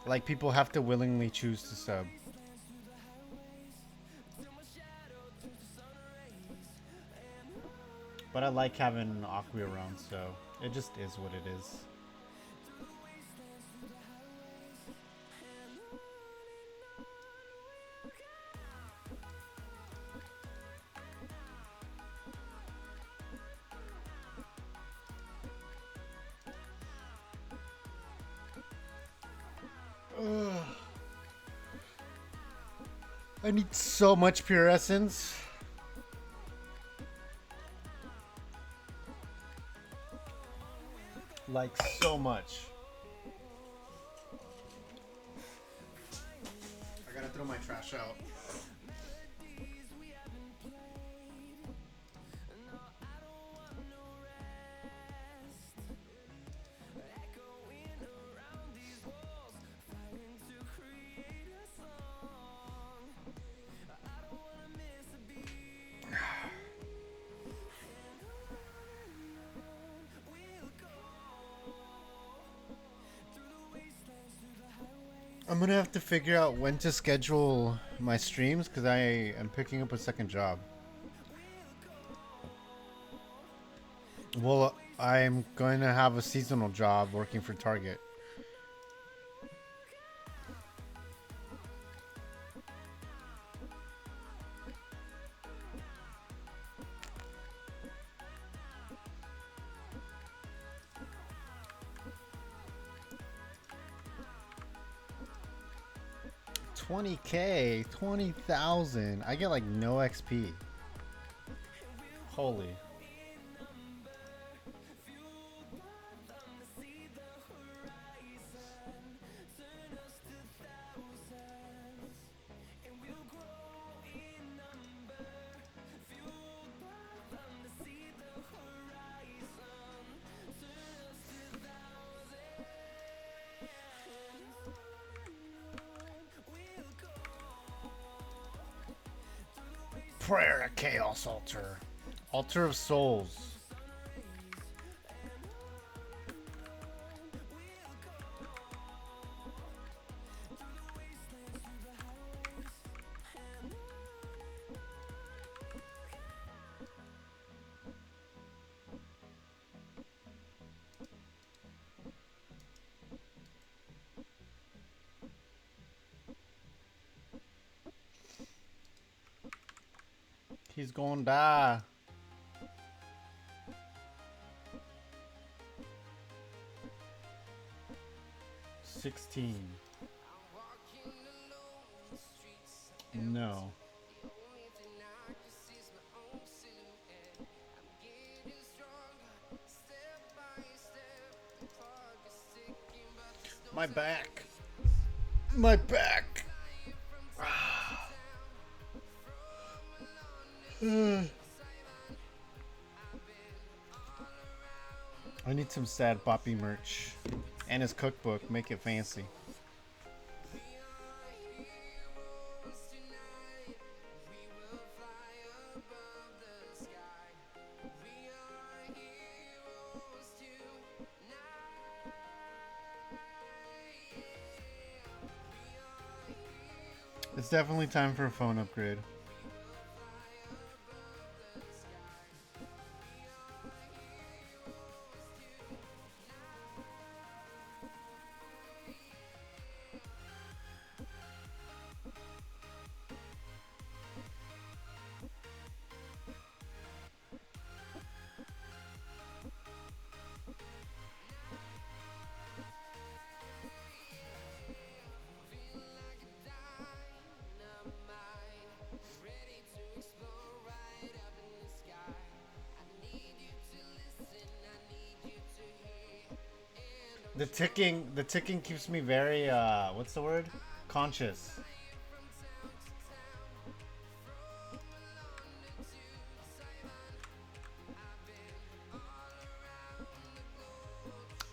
Like, people have to willingly choose to sub. But I like having Aqua around, so it just is what it is. Ugh. I need so much pure essence. Like, so much. I gotta throw my trash out. I'm gonna have to figure out when to schedule my streams because I am picking up a second job. Well, I'm going to have a seasonal job working for Target. $20K, 20,000. I get like no XP. Holy. Prayer to Chaos Altar. Altar of Souls. He's gonna die. $16. No. My back. My back. I need some Sad Poppy merch. And his cookbook. Make it fancy. It's definitely time for a phone upgrade. The ticking keeps me very what's the word? Conscious.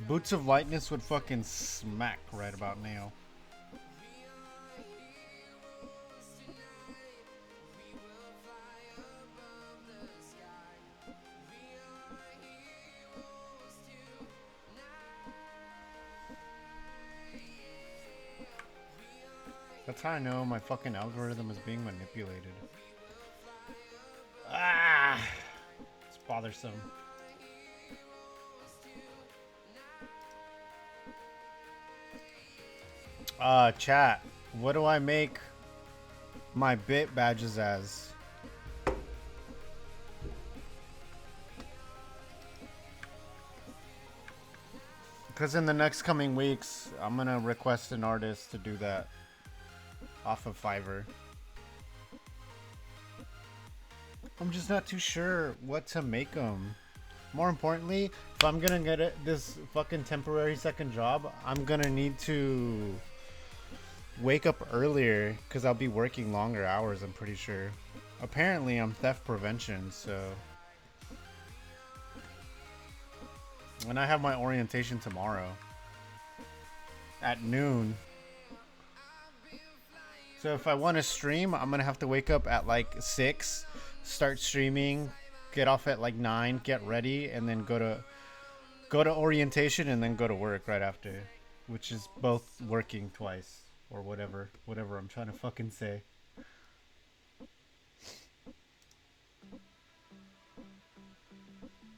Boots of Lightness would fucking smack right about now. That's how I know my fucking algorithm is being manipulated. Ah! It's bothersome. Chat. What do I make my bit badges as? Because in the next coming weeks, I'm gonna request an artist to do that off of Fiverr. I'm just not too sure what to make them. More importantly, if I'm gonna get this fucking temporary second job, I'm gonna need to wake up earlier because I'll be working longer hours, I'm pretty sure. Apparently, I'm theft prevention, so. And I have my orientation tomorrow at noon. So if I want to stream, I'm going to have to wake up at like 6, start streaming, get off at like 9, get ready, and then go to orientation and then go to work right after, which is both working twice or whatever I'm trying to fucking say.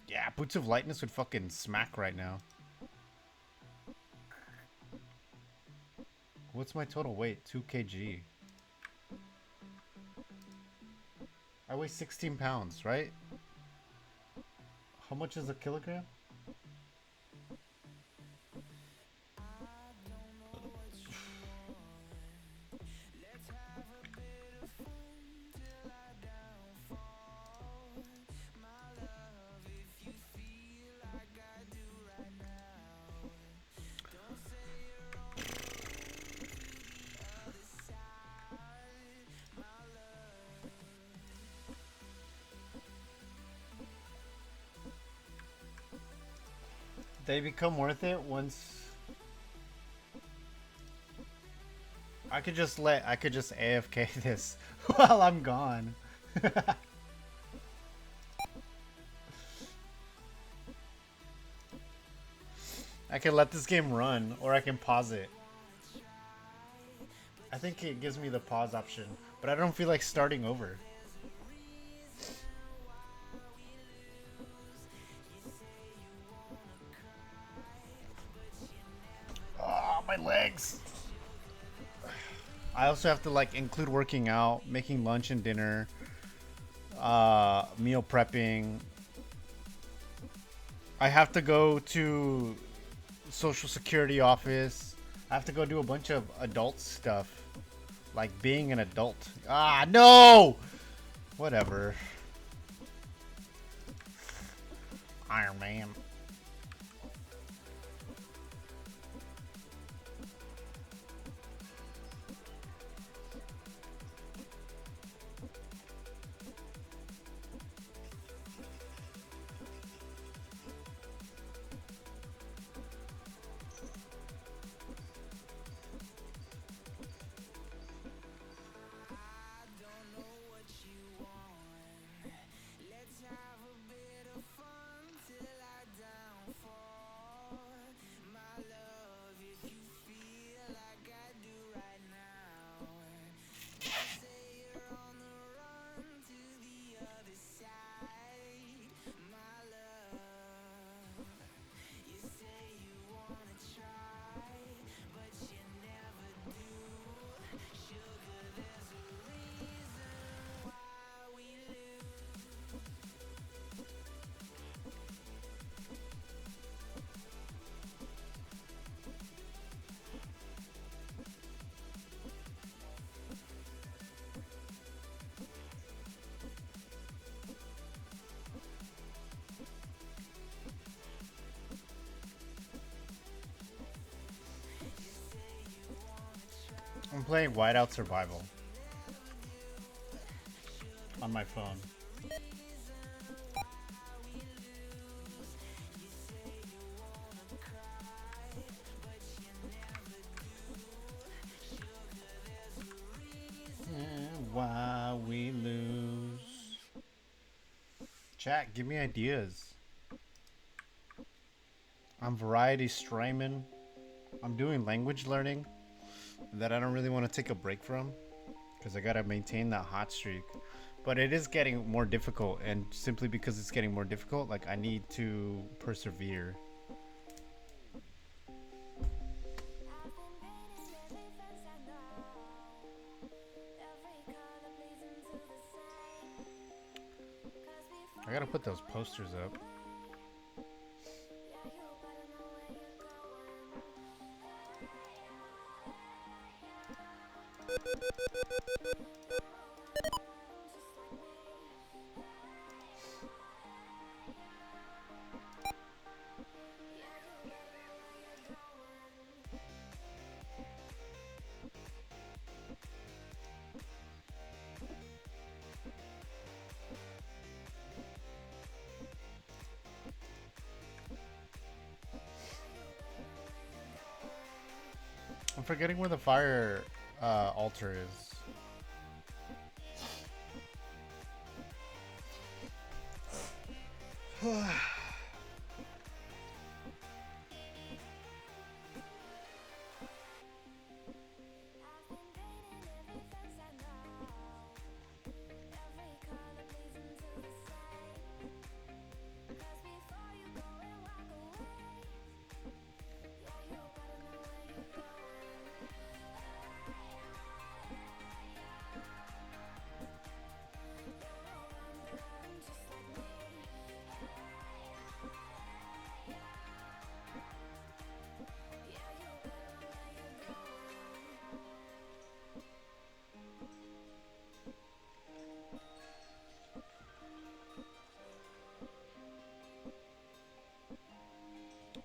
Yeah, Boots of Lightness would fucking smack right now. What's my total weight? 2 kg. I weigh 16 pounds, right? How much is a kilogram? They become worth it once I could just AFK this while I'm gone. I can let this game run or I can pause it. I think it gives me the pause option, but I don't feel like starting over. Oh, my legs. I also have to like include working out, making lunch and dinner, meal prepping. I have to go to Social Security office. I have to go do a bunch of adult stuff, like being an adult. Ah, no! Whatever. Iron Man. playing Whiteout Survival on my phone. And why we lose. Chat, give me ideas. I'm variety streaming. I'm doing language learning that I don't really want to take a break from because I gotta maintain that hot streak. But it is getting more difficult, and simply because it's getting more difficult, like I need to persevere. I gotta put those posters up. I'm forgetting where the fire altar is.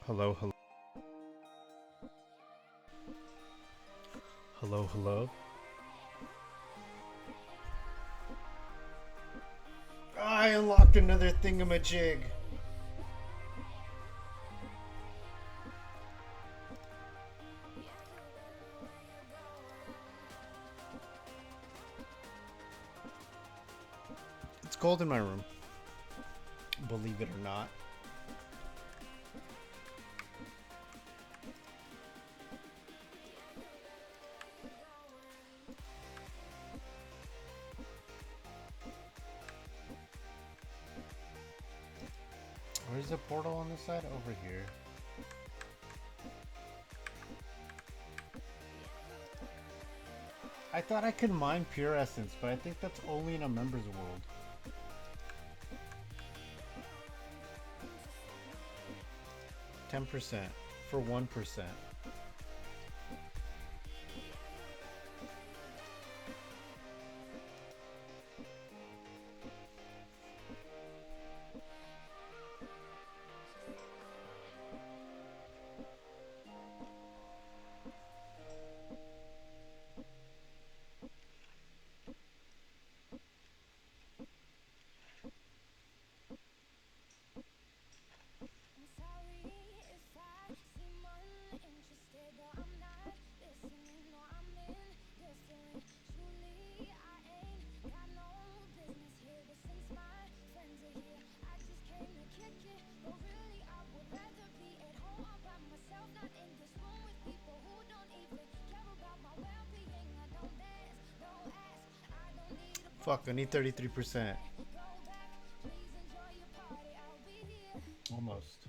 Hello, hello. Hello, hello. I unlocked another thingamajig. It's cold in my room. Believe it or not. Where's the portal on this side? Over here. I thought I could mine pure essence, but I think that's only in a members world. %, for 1%. Fuck, I need 33%. Almost.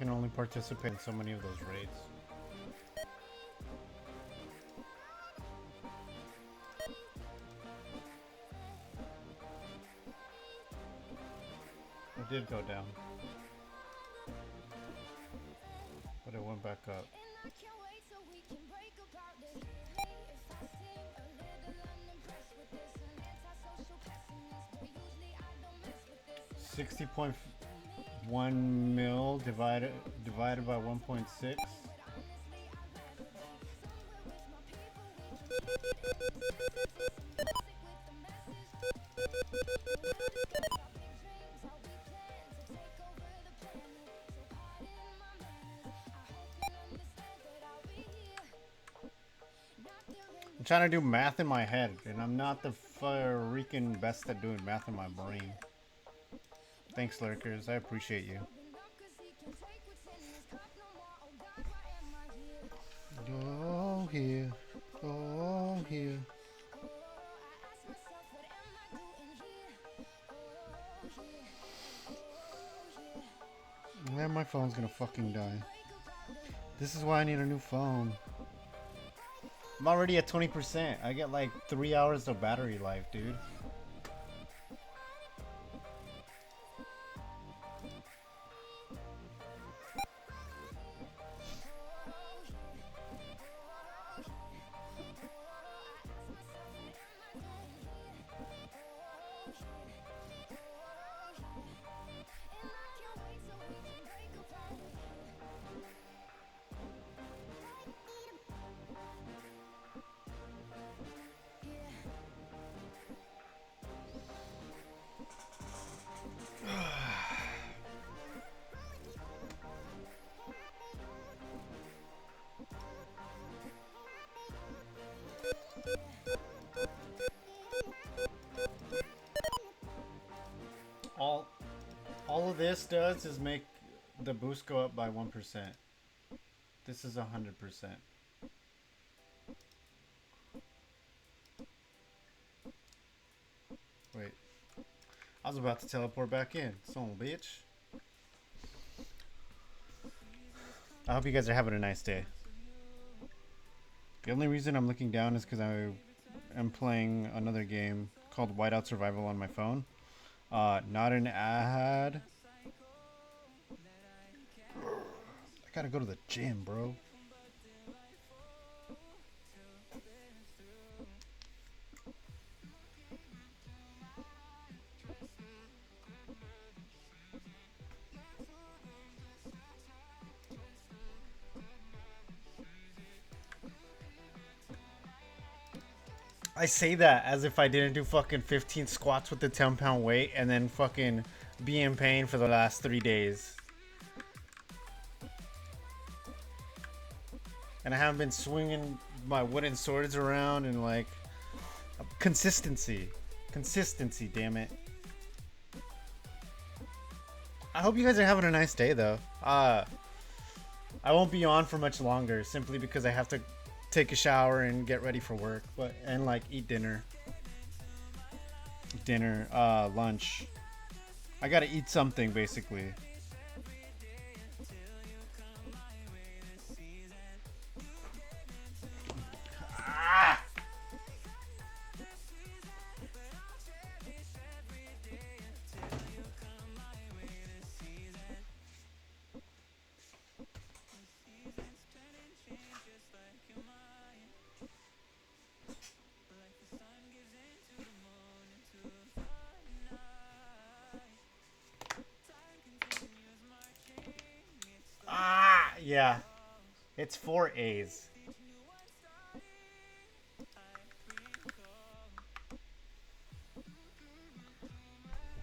can only participate in so many of those raids. It did go down, but it went back up. 60.1 mil divided by 1.6. I'm trying to do math in my head, and I'm not the freaking best at doing math in my brain. Thanks, lurkers. I appreciate you. Oh, here. Oh, here. Man, my phone's gonna fucking die. This is why I need a new phone. I'm already at 20%. I get like 3 hours of battery life, dude. All of this does is make the boost go up by 1%. This is 100%. Wait. I was about to teleport back in. Son of a bitch. I hope you guys are having a nice day. The only reason I'm looking down is because I am playing another game called Whiteout Survival on my phone. Not an ad. I gotta go to the gym, bro. I say that as if I didn't do fucking 15 squats with the 10-pound weight and then fucking be in pain for the last 3 days. And I haven't been swinging my wooden swords around and like consistency. Consistency, damn it. I hope you guys are having a nice day though. I won't be on for much longer simply because I have to take a shower and get ready for work, and like eat dinner, lunch. I gotta eat something basically. Yeah, it's 4 A's.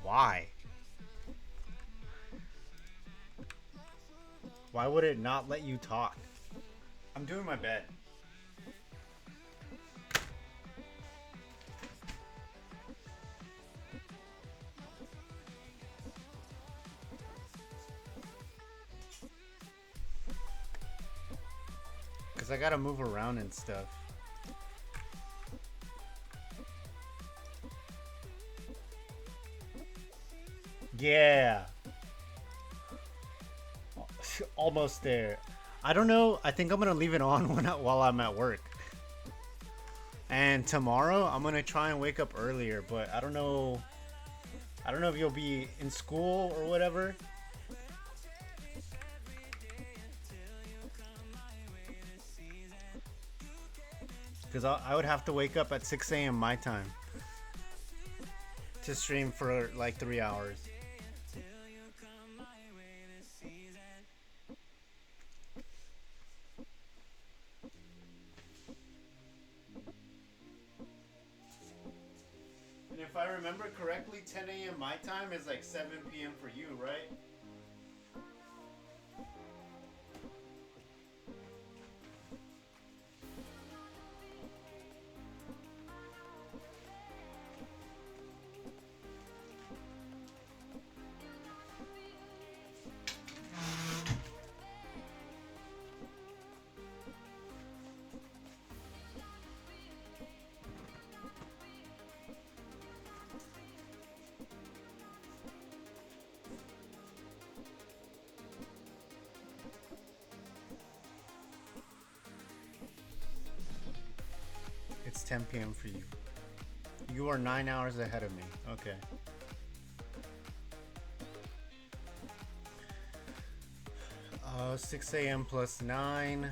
Why? Why would it not let you talk? I'm doing my bed. Because I gotta move around and stuff. Yeah. Almost there. I don't know. I think I'm gonna leave it on while I'm at work. And tomorrow I'm gonna try and wake up earlier, but I don't know. I don't know if you'll be in school or whatever. Because I would have to wake up at 6 a.m. my time to stream for like 3 hours. And if I remember correctly, 10 a.m. my time is like 7 p.m. for you, right? It's 10 p.m. for you. You are 9 hours ahead of me. Okay. Oh, 6 a.m. plus 9.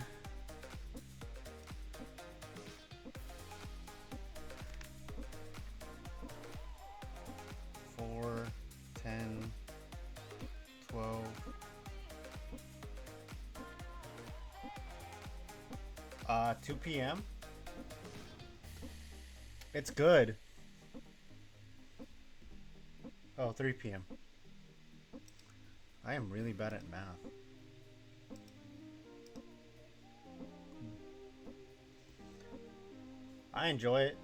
4, 10, 12. 2 p.m. It's good. Oh, 3 p.m. I am really bad at math. I enjoy it.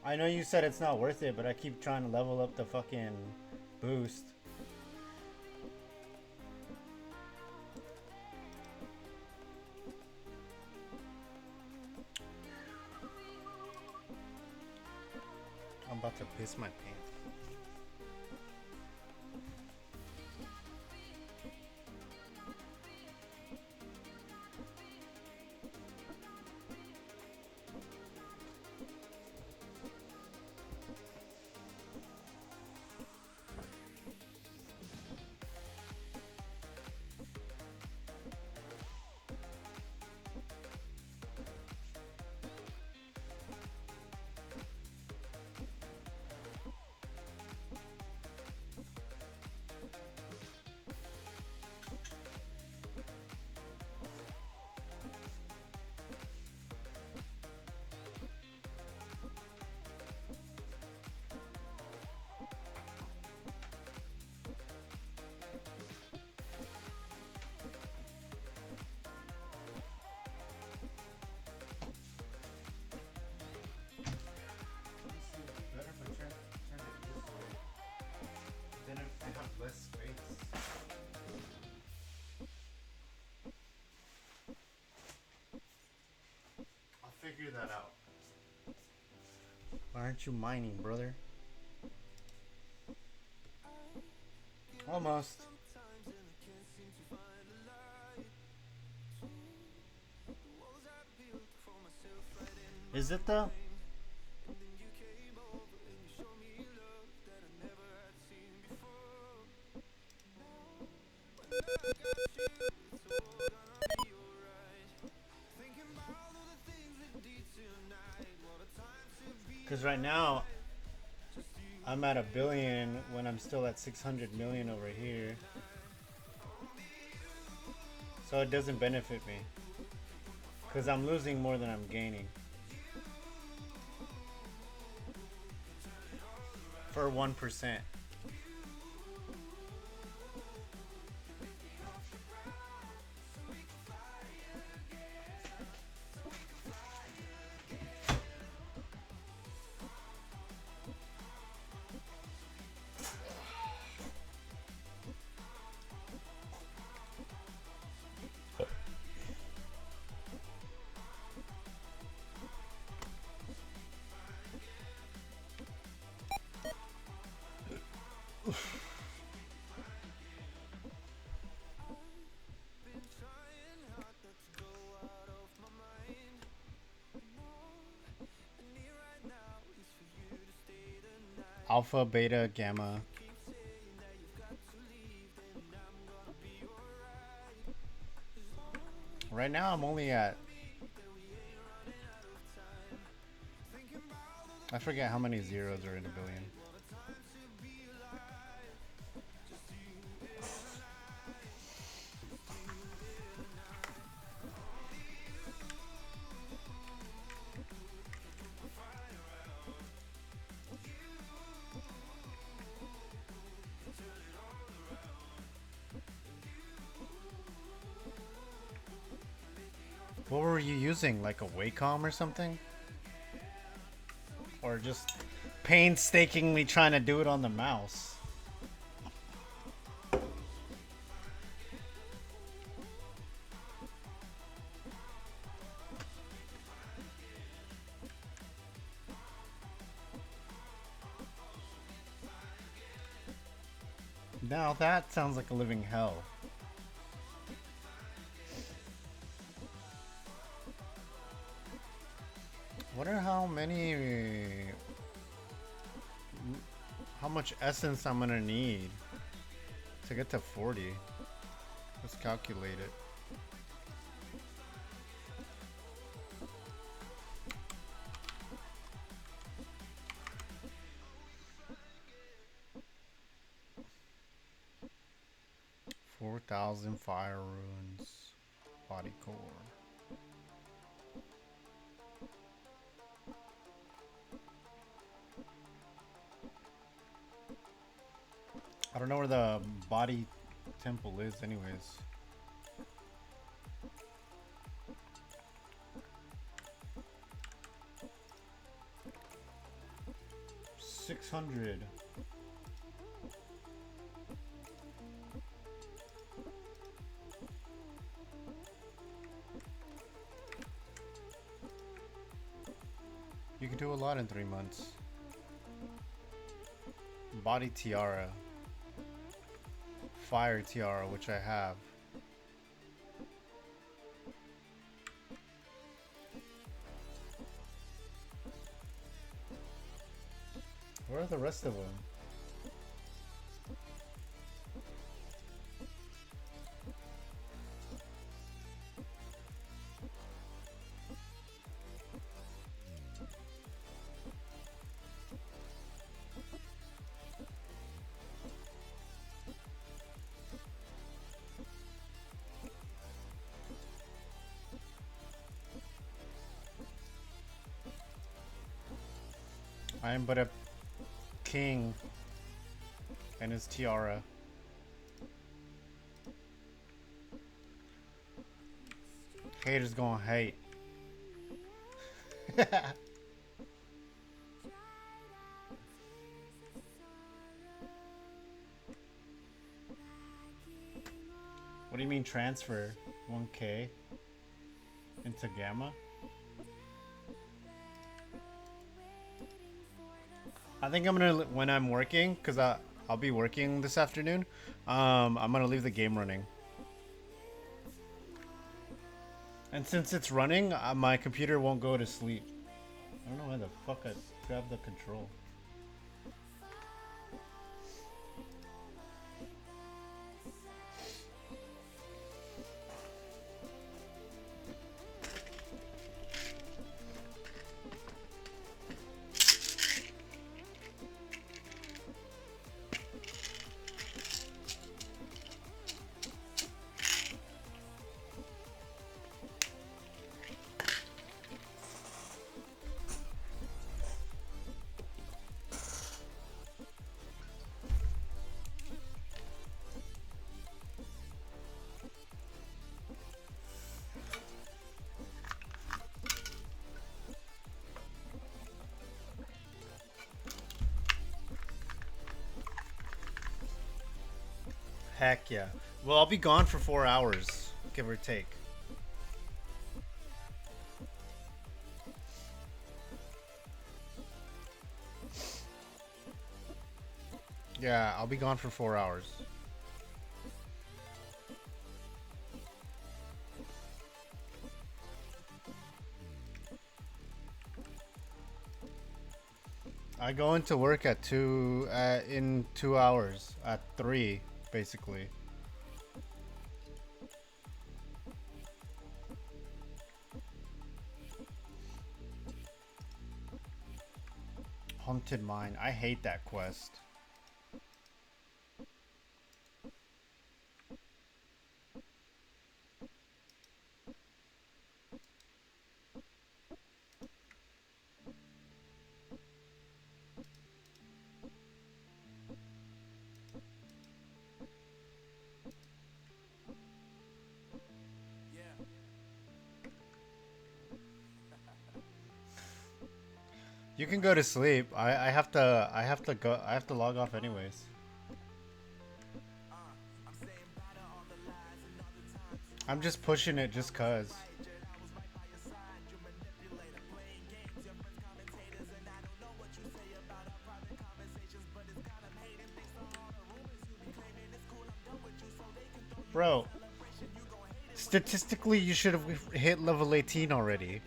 I know you said it's not worth it, but I keep trying to level up the fucking boost. I'm about to piss my pants. Less space. I'll figure that out. Why aren't you mining, brother? Almost. Is it though? Because right now, I'm at 1 billion when I'm still at 600 million over here. So it doesn't benefit me. Because I'm losing more than I'm gaining. For 1%. alpha, beta, gamma. Right now I'm only at, I forget how many zeros are in a billion. What were you using? Like a Wacom or something? Or just painstakingly trying to do it on the mouse? Now that sounds like a living hell. Wonder how much essence I'm gonna need to get to 40. Let's calculate it. $4,000 fire runes, body core. I don't know where the body temple is anyways. $600. You can do a lot in 3 months. Body tiara. Fire tiara, which I have. Where are the rest of them? I am but a king and his tiara. Haters gonna hate. What do you mean transfer? 1K into gamma? I think I'm gonna, when I'm working, cause I'll be working this afternoon. I'm gonna leave the game running. And since it's running, my computer won't go to sleep. I don't know why the fuck I grabbed the control. Heck yeah. Well, I'll be gone for 4 hours, give or take. Yeah, I'll be gone for 4 hours. I go into work at 2 in 2 hours at 3 basically. Haunted Mine. I hate that quest. You can go to sleep. I have to go. I have to log off anyways. I'm just pushing it just cuz. Bro, statistically you should have hit level 18 already.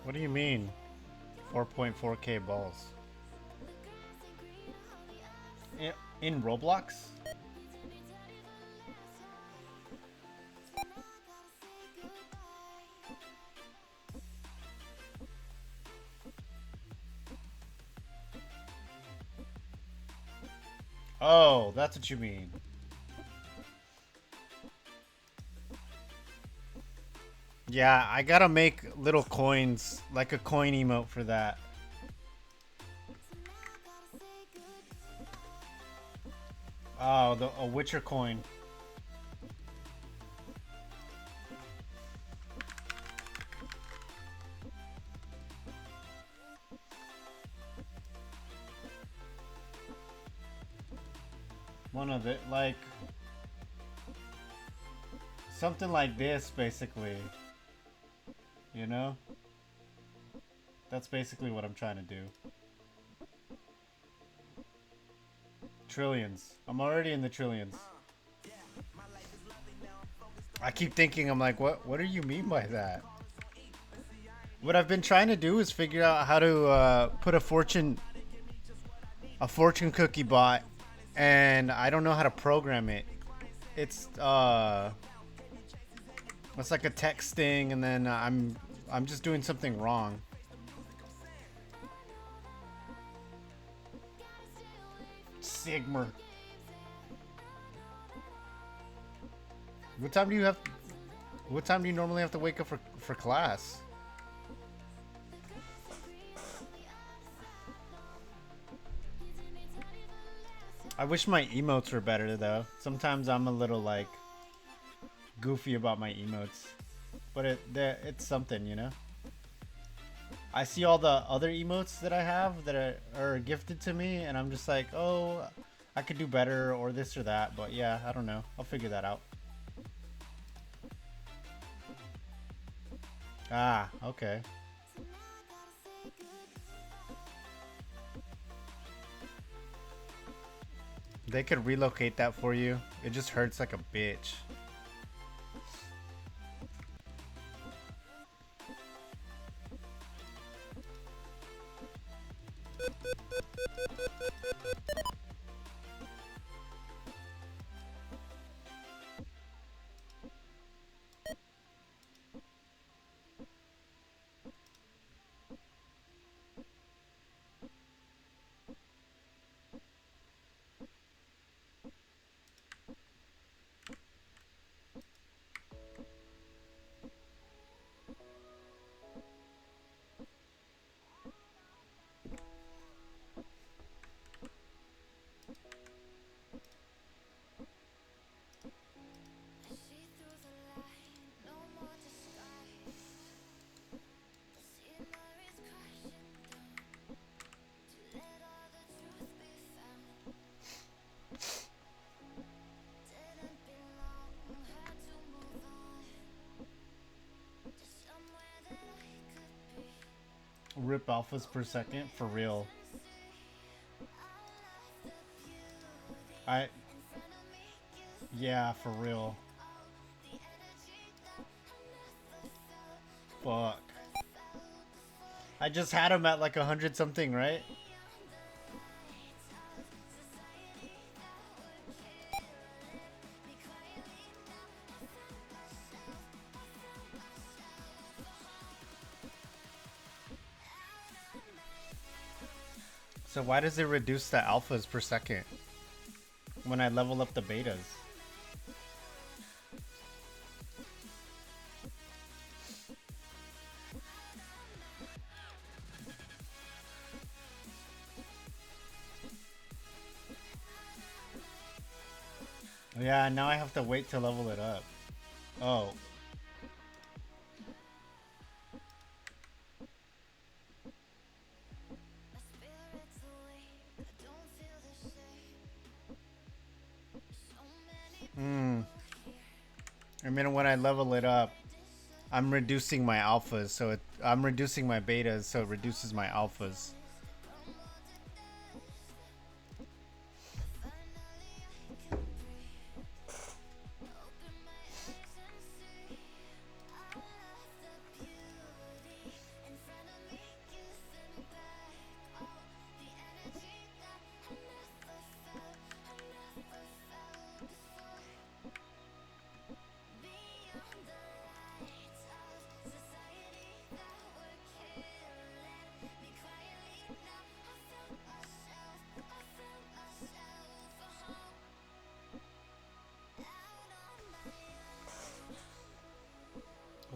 What do you mean? 4.4k balls. In Roblox? Oh, that's what you mean. Yeah, I gotta make little coins, like a coin emote for that. Oh, a Witcher coin. One of it, like something like this, basically. You know? That's basically what I'm trying to do. Trillions. I'm already in the trillions. I keep thinking, I'm like, what do you mean by that? What I've been trying to do is figure out how to put a fortune cookie bot, and I don't know how to program it. It's like a text thing, and then I'm just doing something wrong. Sigma. What time do you normally have to wake up for class? I wish my emotes were better though. Sometimes I'm a little like goofy about my emotes, but it's something, you know. I see all the other emotes that I have that are gifted to me, and I'm just like, oh, I could do better or this or that. But yeah, I don't know. I'll figure that out. Ah, okay. They could relocate that for you. It just hurts like a bitch. Rip alphas per second for real. I Yeah, for real. Fuck. I just had him at like 100 something, right? So why does it reduce the alphas per second when I level up the betas? Yeah, now I have to wait to level it up. Oh. Hmm. I mean, when I level it up, I'm reducing my alphas, so I'm reducing my betas, so it reduces my alphas.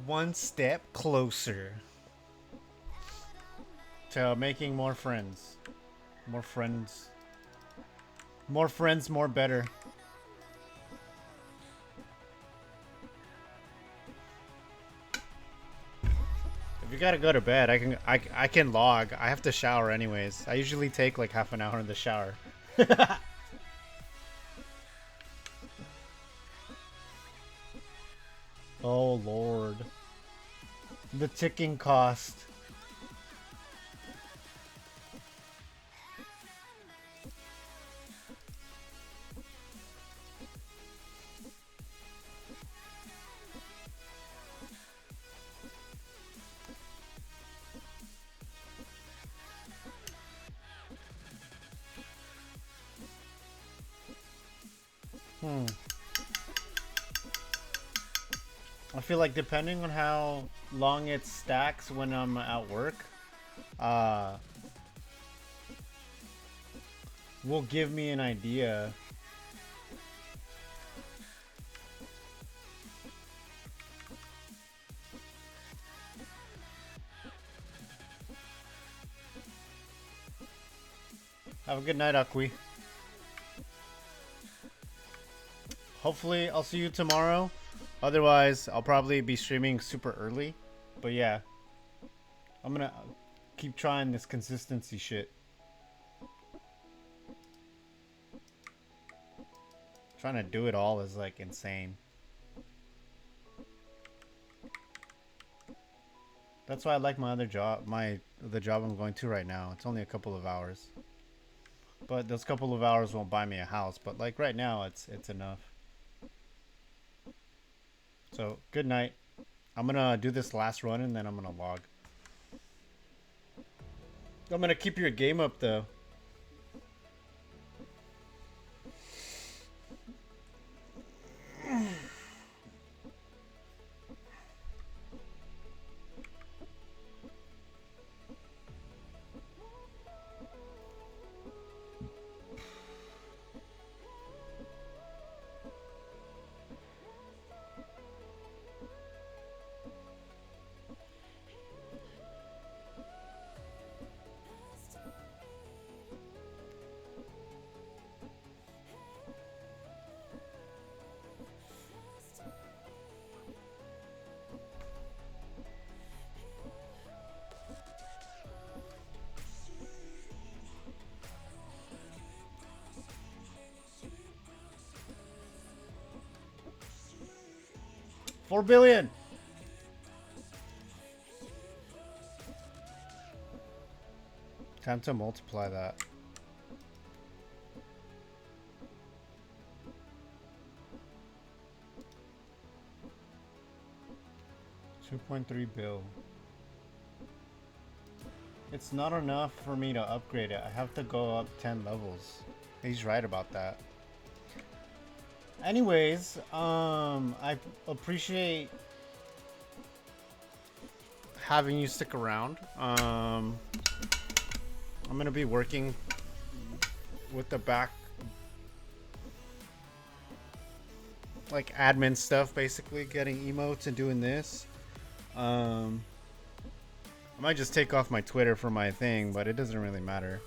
One step closer to making more friends. More friends. More friends, more better. If you gotta go to bed, I can log. I have to shower anyways. I usually take like half an hour in the shower. Oh lord. The ticking cost. I feel like depending on how long it stacks when I'm at work, uh, will give me an idea. Have a good night, Akwi. Hopefully, I'll see you tomorrow. Otherwise, I'll probably be streaming super early. But yeah, I'm gonna keep trying this consistency shit. Trying to do it all is like insane. That's why I like my other job, the job I'm going to right now. It's only a couple of hours. But those couple of hours won't buy me a house, but like right now it's enough. So, good night. I'm going to do this last run and then I'm going to log. I'm going to keep your game up though. $4 billion. Time to multiply that. 2.3 bill. It's not enough for me to upgrade it. I have to go up 10 levels. He's right about that. Anyways, I appreciate having you stick around. I'm gonna be working with the back, like admin stuff, basically getting emotes and doing this. I might just take off my Twitter for my thing, but it doesn't really matter.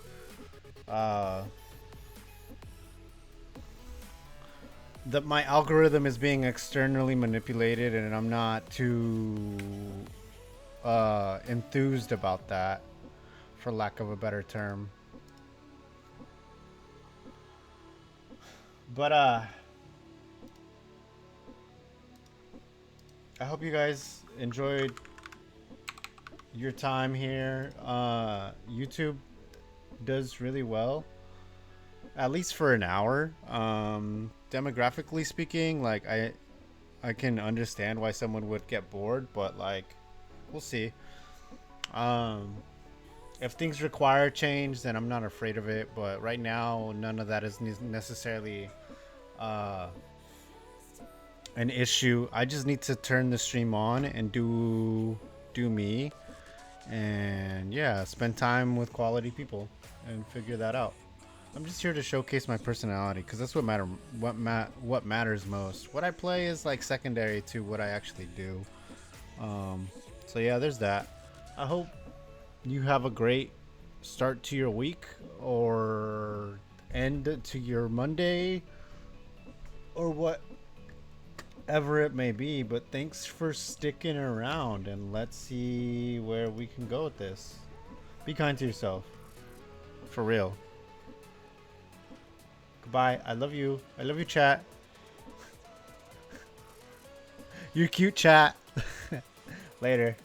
My algorithm is being externally manipulated, and I'm not too enthused about that, for lack of a better term. But I hope you guys enjoyed your time here. YouTube does really well, at least for an hour. Demographically speaking, like I can understand why someone would get bored, but like we'll see. If things require change, then I'm not afraid of it, but right now none of that is necessarily an issue. I just need to turn the stream on and do me, and yeah, spend time with quality people and figure that out. I'm just here to showcase my personality, because that's what matters most. What I play is like secondary to what I actually do. So yeah, there's that. I hope you have a great start to your week or end to your Monday or whatever it may be, but thanks for sticking around, and let's see where we can go with this. Be kind to yourself, for real. Goodbye. I love you. I love you, chat. You're cute, chat. Later.